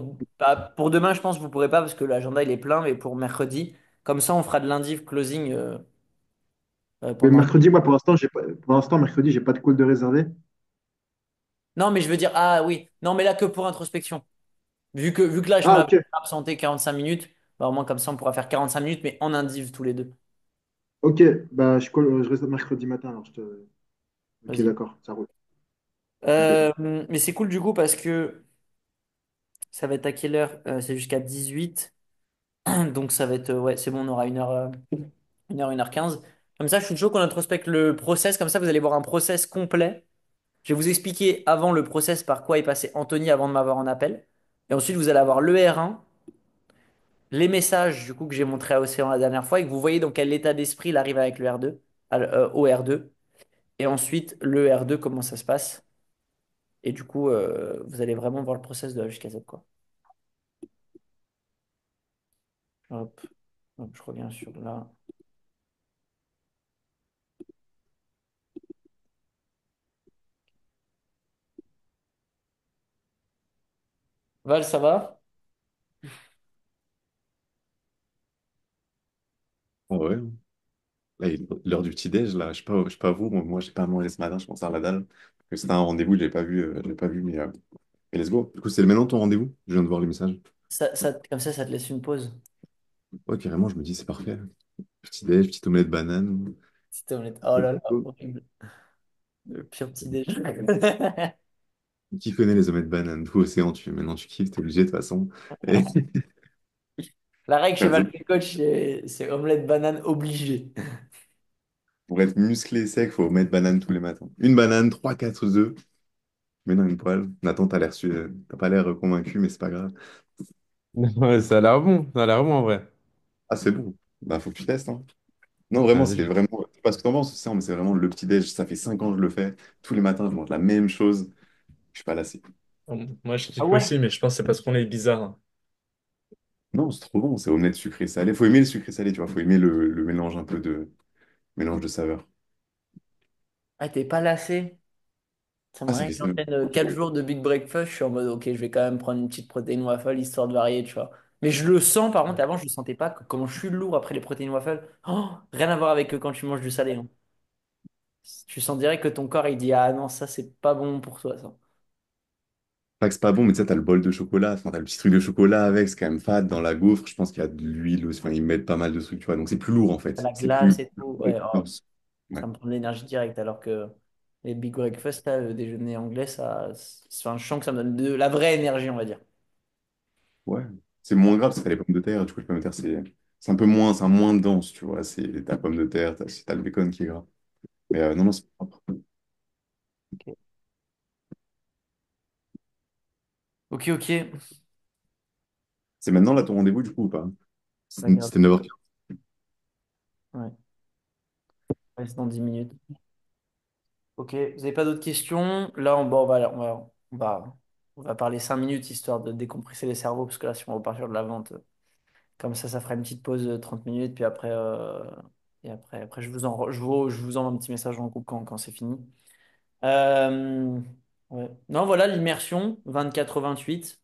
demain, je pense que vous pourrez pas parce que l'agenda il est plein, mais pour mercredi, comme ça, on fera de l'indiv closing Mais pendant. mercredi, moi, pour l'instant, mercredi, j'ai pas de call de réservé. Non, mais je veux dire, ah oui, non, mais là que pour introspection. Vu que là, je Ah, m'avais ok. absenté 45 minutes, bah, au moins comme ça, on pourra faire 45 minutes, mais en indiv tous les deux. Ok, bah, je réserve mercredi matin, alors Ok, Vas-y. d'accord, ça roule. Ok. Mais c'est cool du coup parce que ça va être à quelle heure? C'est jusqu'à 18. Donc ça va être, ouais, c'est bon, on aura 1h15. Comme ça, je suis chaud qu'on introspecte le process. Comme ça, vous allez voir un process complet. Je vais vous expliquer avant le process par quoi est passé Anthony avant de m'avoir en appel. Et ensuite, vous allez avoir le R1, les messages du coup que j'ai montré à Océan la dernière fois et que vous voyez dans quel état d'esprit il arrive avec le R2, au R2. Et ensuite, le R2, comment ça se passe. Et du coup, vous allez vraiment voir le process de A jusqu'à Z, quoi. Hop, hop, je reviens sur là. Val, ça va? Ah ouais. Là, l'heure du petit-déj, là, je sais pas vous, moi, j'ai pas mangé ce matin, je pense à la dalle. Parce que c'était un rendez-vous, je l'ai pas vu, mais let's go. Du coup, c'est maintenant ton rendez-vous? Je viens de voir le message. Comme ça te laisse une pause. Ouais, carrément, je me dis, c'est parfait. Petit-déj, petite omelette banane. Petite omelette. Oh là là, Oh, horrible. Le pire petit déjeuner. qui connaît les omelettes bananes? Tout océan, maintenant tu kiffes, t'es obligé de toute façon. Et... La règle chez Val Coach, c'est omelette banane obligé. Pour être musclé et sec, faut mettre banane tous les matins. Une banane, trois, quatre œufs, mais dans une poêle. Nathan, t'as pas l'air convaincu, mais c'est pas grave. Ouais, ça a l'air bon, ça a l'air bon en vrai. Ah, c'est bon. Bah, faut que tu testes, hein. Non, vraiment, Vas-y, c'est vraiment. Je sais pas ce que t'en penses, c'est mais c'est vraiment le petit-déj. Ça fait 5 ans que je le fais. Tous les matins, je mange la même chose. Je suis pas lassé. Moi, je Ah kiffe ouais? aussi, mais je pense que c'est parce qu'on est bizarre, hein. Non, c'est trop bon. C'est omelette sucré salé. Faut aimer le sucré salé, tu vois. Faut aimer le mélange un peu de mélange de saveurs. Ah, t'es pas lassé? Ça Ah, me ça rien fait que ça. j'enchaîne 4 jours de Big Breakfast, je suis en mode ok, je vais quand même prendre une petite protéine waffle histoire de varier, tu vois. Mais je le sens, par contre, avant, je le sentais pas, comment je suis lourd après les protéines waffle. Oh, rien à voir avec quand tu manges du salé, hein. Tu sens direct que ton corps, il dit, ah non, ça, c'est pas bon pour toi, ça. Pas que c'est pas bon, mais tu sais, t'as le bol de chocolat. Enfin, t'as le petit truc de chocolat avec. C'est quand même fade dans la gaufre. Je pense qu'il y a de l'huile aussi. Enfin, ils mettent pas mal de trucs, tu vois. Donc, c'est plus lourd, en fait. La C'est plus. glace et tout, ouais, oh, Ouais. ça me prend de l'énergie directe, alors que les Big Breakfast, là, le déjeuner anglais, enfin, je sens que ça me donne de la vraie énergie, on va dire. Ouais. C'est moins grave, parce que t'as les pommes de terre. Du coup, les pommes de terre, c'est un peu moins, c'est un moins dense, tu vois. C'est ta pomme de terre, t'as le bacon qui est gras. Mais non, non, c'est propre. Ok, ok, ok. C'est maintenant, là, ton rendez-vous, du coup, ou pas? Regarde. C'était 9h15. Ouais, ouais, c'est dans 10 minutes. Ok, vous n'avez pas d'autres questions? Là, bon, on va parler 5 minutes histoire de décompresser les cerveaux, parce que là, si on repart sur de la vente, comme ça fera une petite pause 30 minutes, puis après, après je vous envoie un petit message en groupe quand c'est fini. Euh, ouais. Non, voilà, l'immersion 24-28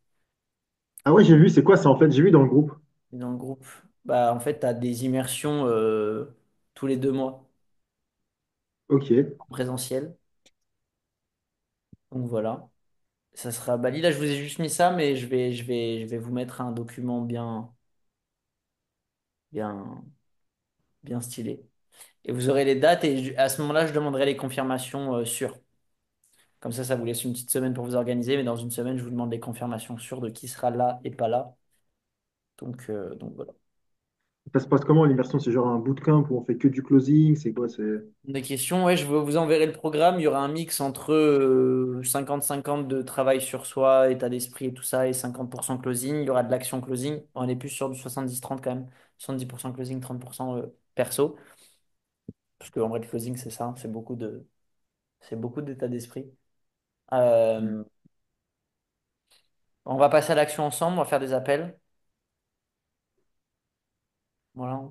Ah ouais, j'ai vu, c'est quoi ça en fait? J'ai vu dans le groupe. dans le groupe. Bah, en fait, tu as des immersions tous les 2 mois Ok. en présentiel. Donc voilà. Ça sera à Bali. Là, je vous ai juste mis ça, mais je vais vous mettre un document bien, bien stylé. Et vous aurez les dates et à ce moment-là, je demanderai les confirmations sûres. Comme ça vous laisse une petite semaine pour vous organiser, mais dans une semaine, je vous demande les confirmations sûres de qui sera là et pas là. Donc voilà. Ça se passe comment l'immersion? C'est genre un bootcamp où on fait que du closing? C'est quoi? C'est... Des questions, ouais, je vous enverrai le programme. Il y aura un mix entre 50-50 de travail sur soi, état d'esprit et tout ça, et 50% closing. Il y aura de l'action closing. On est plus sur du 70-30 quand même. 70% closing, 30% perso. Parce qu'en vrai, le closing, c'est ça, hein, c'est beaucoup d'état d'esprit. Mm. Euh, on va passer à l'action ensemble, on va faire des appels. Voilà.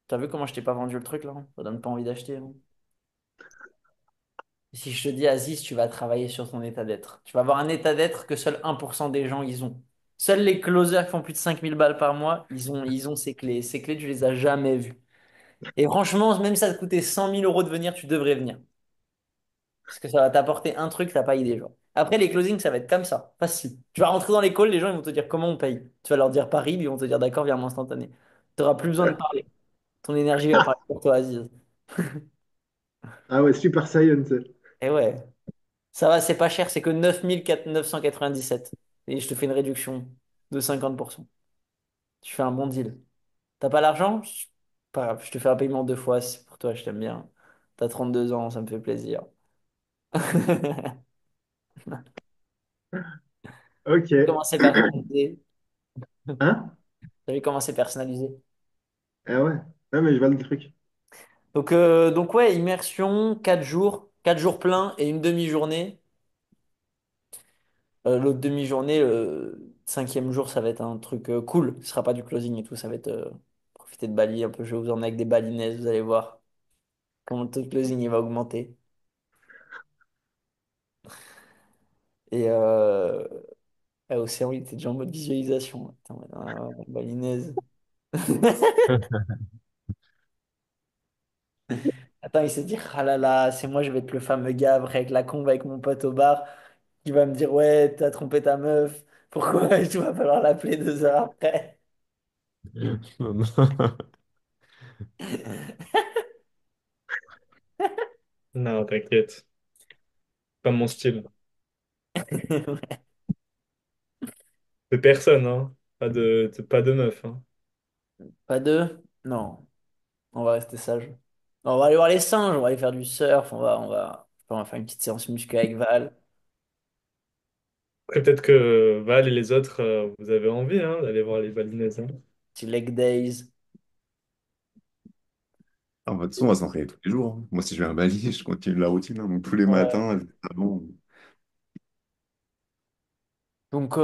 T'as vu comment je t'ai pas vendu le truc là? Ça donne pas envie d'acheter, hein. Si je te dis, Aziz, tu vas travailler sur ton état d'être. Tu vas avoir un état d'être que seul 1% des gens ils ont. Seuls les closers qui font plus de 5000 balles par mois, ils ont ces clés. Ces clés, tu les as jamais vues. Et franchement, même si ça te coûtait 100 000 euros de venir, tu devrais venir. Parce que ça va t'apporter un truc, t'as pas idée, genre. Après, les closings, ça va être comme ça, facile. Tu vas rentrer dans les calls, les gens ils vont te dire comment on paye. Tu vas leur dire Paris, ils vont te dire d'accord, virement instantané. Tu n'auras plus besoin de parler. Ton énergie va parler pour toi, Aziz. Ah ouais, Super Saiyan, tu sais. Et ouais, ça va, c'est pas cher, c'est que 9 997. Et je te fais une réduction de 50%. Tu fais un bon deal. T'as pas l'argent? Pas grave, je te fais un paiement 2 fois, c'est pour toi, je t'aime bien. T'as 32 ans, ça me fait plaisir. Ok. Comment c'est personnalisé? Hein? T'as vu comment c'est personnalisé? Ah ouais. Ouais, mais je vois le truc. Donc ouais, immersion, 4 jours. 4 jours pleins et une demi-journée. L'autre demi-journée, le cinquième jour, ça va être un truc cool. Ce sera pas du closing et tout, ça va être profiter de Bali un peu. Je vais vous emmener avec des balinaises, vous allez voir comment le taux de closing il va augmenter. Et Océan, il était déjà en mode visualisation. Attends, balinaise. Attends, il s'est dit, ah là là, c'est moi, je vais être le fameux gars après avec la combe avec mon pote au bar qui va me dire, ouais, t'as trompé ta meuf. Pourquoi tu vas falloir l'appeler 2 heures après? Non, non. Non, t'inquiète. Pas mon style. De personne, hein. Pas de meuf, hein. Pas deux? Non, on va rester sage. On va aller voir les singes, on va aller faire du surf, on va faire une petite séance muscu avec Val, Après, peut-être que Val et les autres, vous avez envie, hein, d'aller voir les balinaises, hein. petit leg days. Ah, bah, de toute façon, on va s'entraîner tous les jours, hein. Moi, si je vais à Bali, je continue la routine, hein. Donc, tous les Ouais. matins, avant. Donc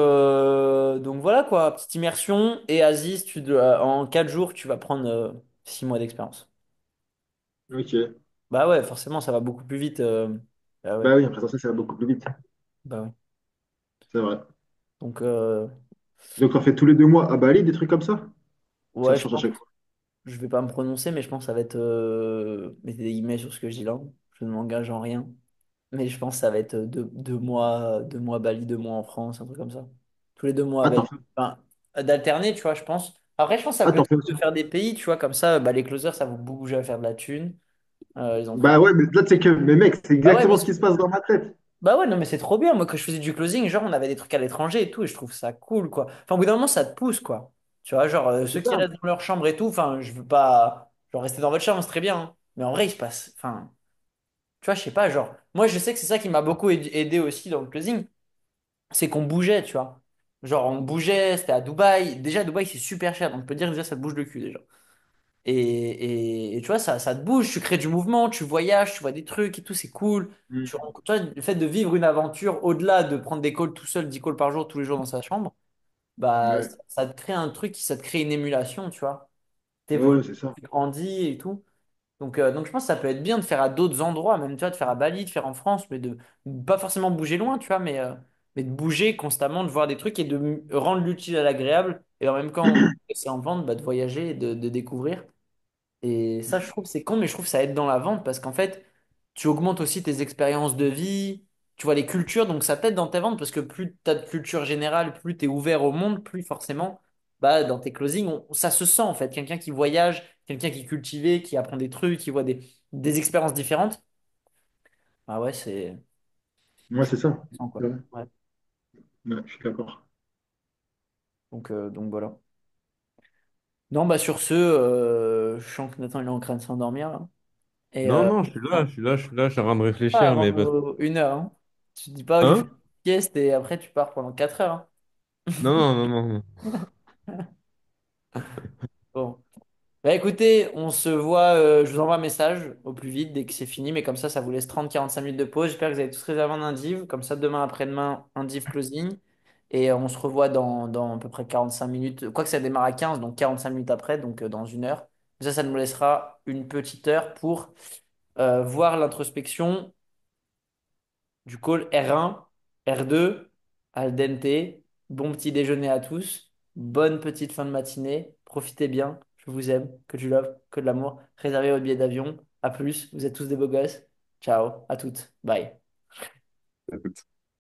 voilà quoi, petite immersion. Et Aziz, en 4 jours, tu vas prendre 6 mois d'expérience. Ok. Bah ouais, forcément, ça va beaucoup plus vite. Bah ouais, Bah oui, en présentiel, ça va beaucoup plus vite. bah ouais. C'est vrai. Donc Donc, on fait tous les 2 mois à Bali, des trucs comme ça? Ça ouais, je change à pense, chaque fois. je vais pas me prononcer, mais je pense que ça va être. Mettez des guillemets sur ce que je dis là. Je ne m'engage en rien. Mais je pense que ça va être 2 mois Bali, 2 mois en France, un truc comme ça. Tous les 2 mois à Ah, Bali. t'en fais, Enfin, d'alterner, tu vois, je pense. Après, je pense que ça ah, peut t'en être fais cool aussi. de faire des pays, tu vois, comme ça, bah, les closers, ça vous bouge à faire de la thune. Les Bah entraîneurs. ouais, mais là, tu sais que, mais mec, c'est Bah ouais, exactement ce qui se passe dans ma tête. bah ouais, non, mais c'est trop bien. Moi, quand je faisais du closing, genre, on avait des trucs à l'étranger et tout, et je trouve ça cool, quoi. Enfin, au bout d'un moment, ça te pousse, quoi. Tu vois, genre, ceux C'est qui ça. restent dans leur chambre et tout, enfin, je veux pas. Genre, rester dans votre chambre, c'est très bien, hein. Mais en vrai, il se passe. Enfin, tu vois, je sais pas, genre. Moi, je sais que c'est ça qui m'a beaucoup aidé aussi dans le closing, c'est qu'on bougeait, tu vois. Genre, on bougeait, c'était à Dubaï. Déjà, Dubaï, c'est super cher, donc je peux te dire, déjà, ça te bouge le cul, déjà. Et tu vois, ça te bouge, tu crées du mouvement, tu voyages, tu vois des trucs et tout, c'est cool. Mm. Tu vois, le fait de vivre une aventure au-delà de prendre des calls tout seul, 10 calls par jour, tous les jours dans sa chambre, bah, Ouais, ça te crée un truc, ça te crée une émulation, tu vois. ouais, T'évolues, ouais, c'est ça. tu grandis et tout. Donc je pense que ça peut être bien de faire à d'autres endroits, même tu vois, de faire à Bali, de faire en France, mais de pas forcément bouger loin, tu vois, mais de bouger constamment, de voir des trucs et de rendre l'utile à l'agréable. Et en même temps, c'est en vente, bah, de voyager et de découvrir. Et ça, je trouve, c'est con, mais je trouve que ça aide dans la vente parce qu'en fait, tu augmentes aussi tes expériences de vie, tu vois les cultures, donc ça t'aide dans tes ventes parce que plus tu as de culture générale, plus tu es ouvert au monde, plus forcément, bah, dans tes closings, ça se sent en fait. Quelqu'un qui voyage, quelqu'un qui est cultivé, qui apprend des trucs, qui voit des expériences différentes, ah ouais, Moi, c'est ça. c'est quoi. C'est vrai. Ouais. Ouais, je suis d'accord. Donc voilà. Non, bah sur ce, je sens que Nathan il est en train de s'endormir là. Et Non, non, je suis là, je suis là, je suis là, je suis en train de pas réfléchir, avant mais parce... 1 heure. Hein. Tu te dis pas, je fais Hein? une sieste et après tu pars pendant 4 heures. Hein. Non, non, non, non. Bon. Bah écoutez, on se voit, je vous envoie un message au plus vite dès que c'est fini, mais comme ça vous laisse 30 45 minutes de pause. J'espère que vous avez tous réservé un div. Comme ça, demain après-demain, un div closing. Et on se revoit dans à peu près 45 minutes. Quoique ça démarre à 15 donc 45 minutes après, donc dans 1 heure. Ça nous laissera une petite heure pour voir l'introspection du call R1, R2, al dente. Bon petit déjeuner à tous. Bonne petite fin de matinée. Profitez bien. Je vous aime. Que du love, que de l'amour. Réservez votre billet d'avion. À plus. Vous êtes tous des beaux gosses. Ciao. À toutes. Bye.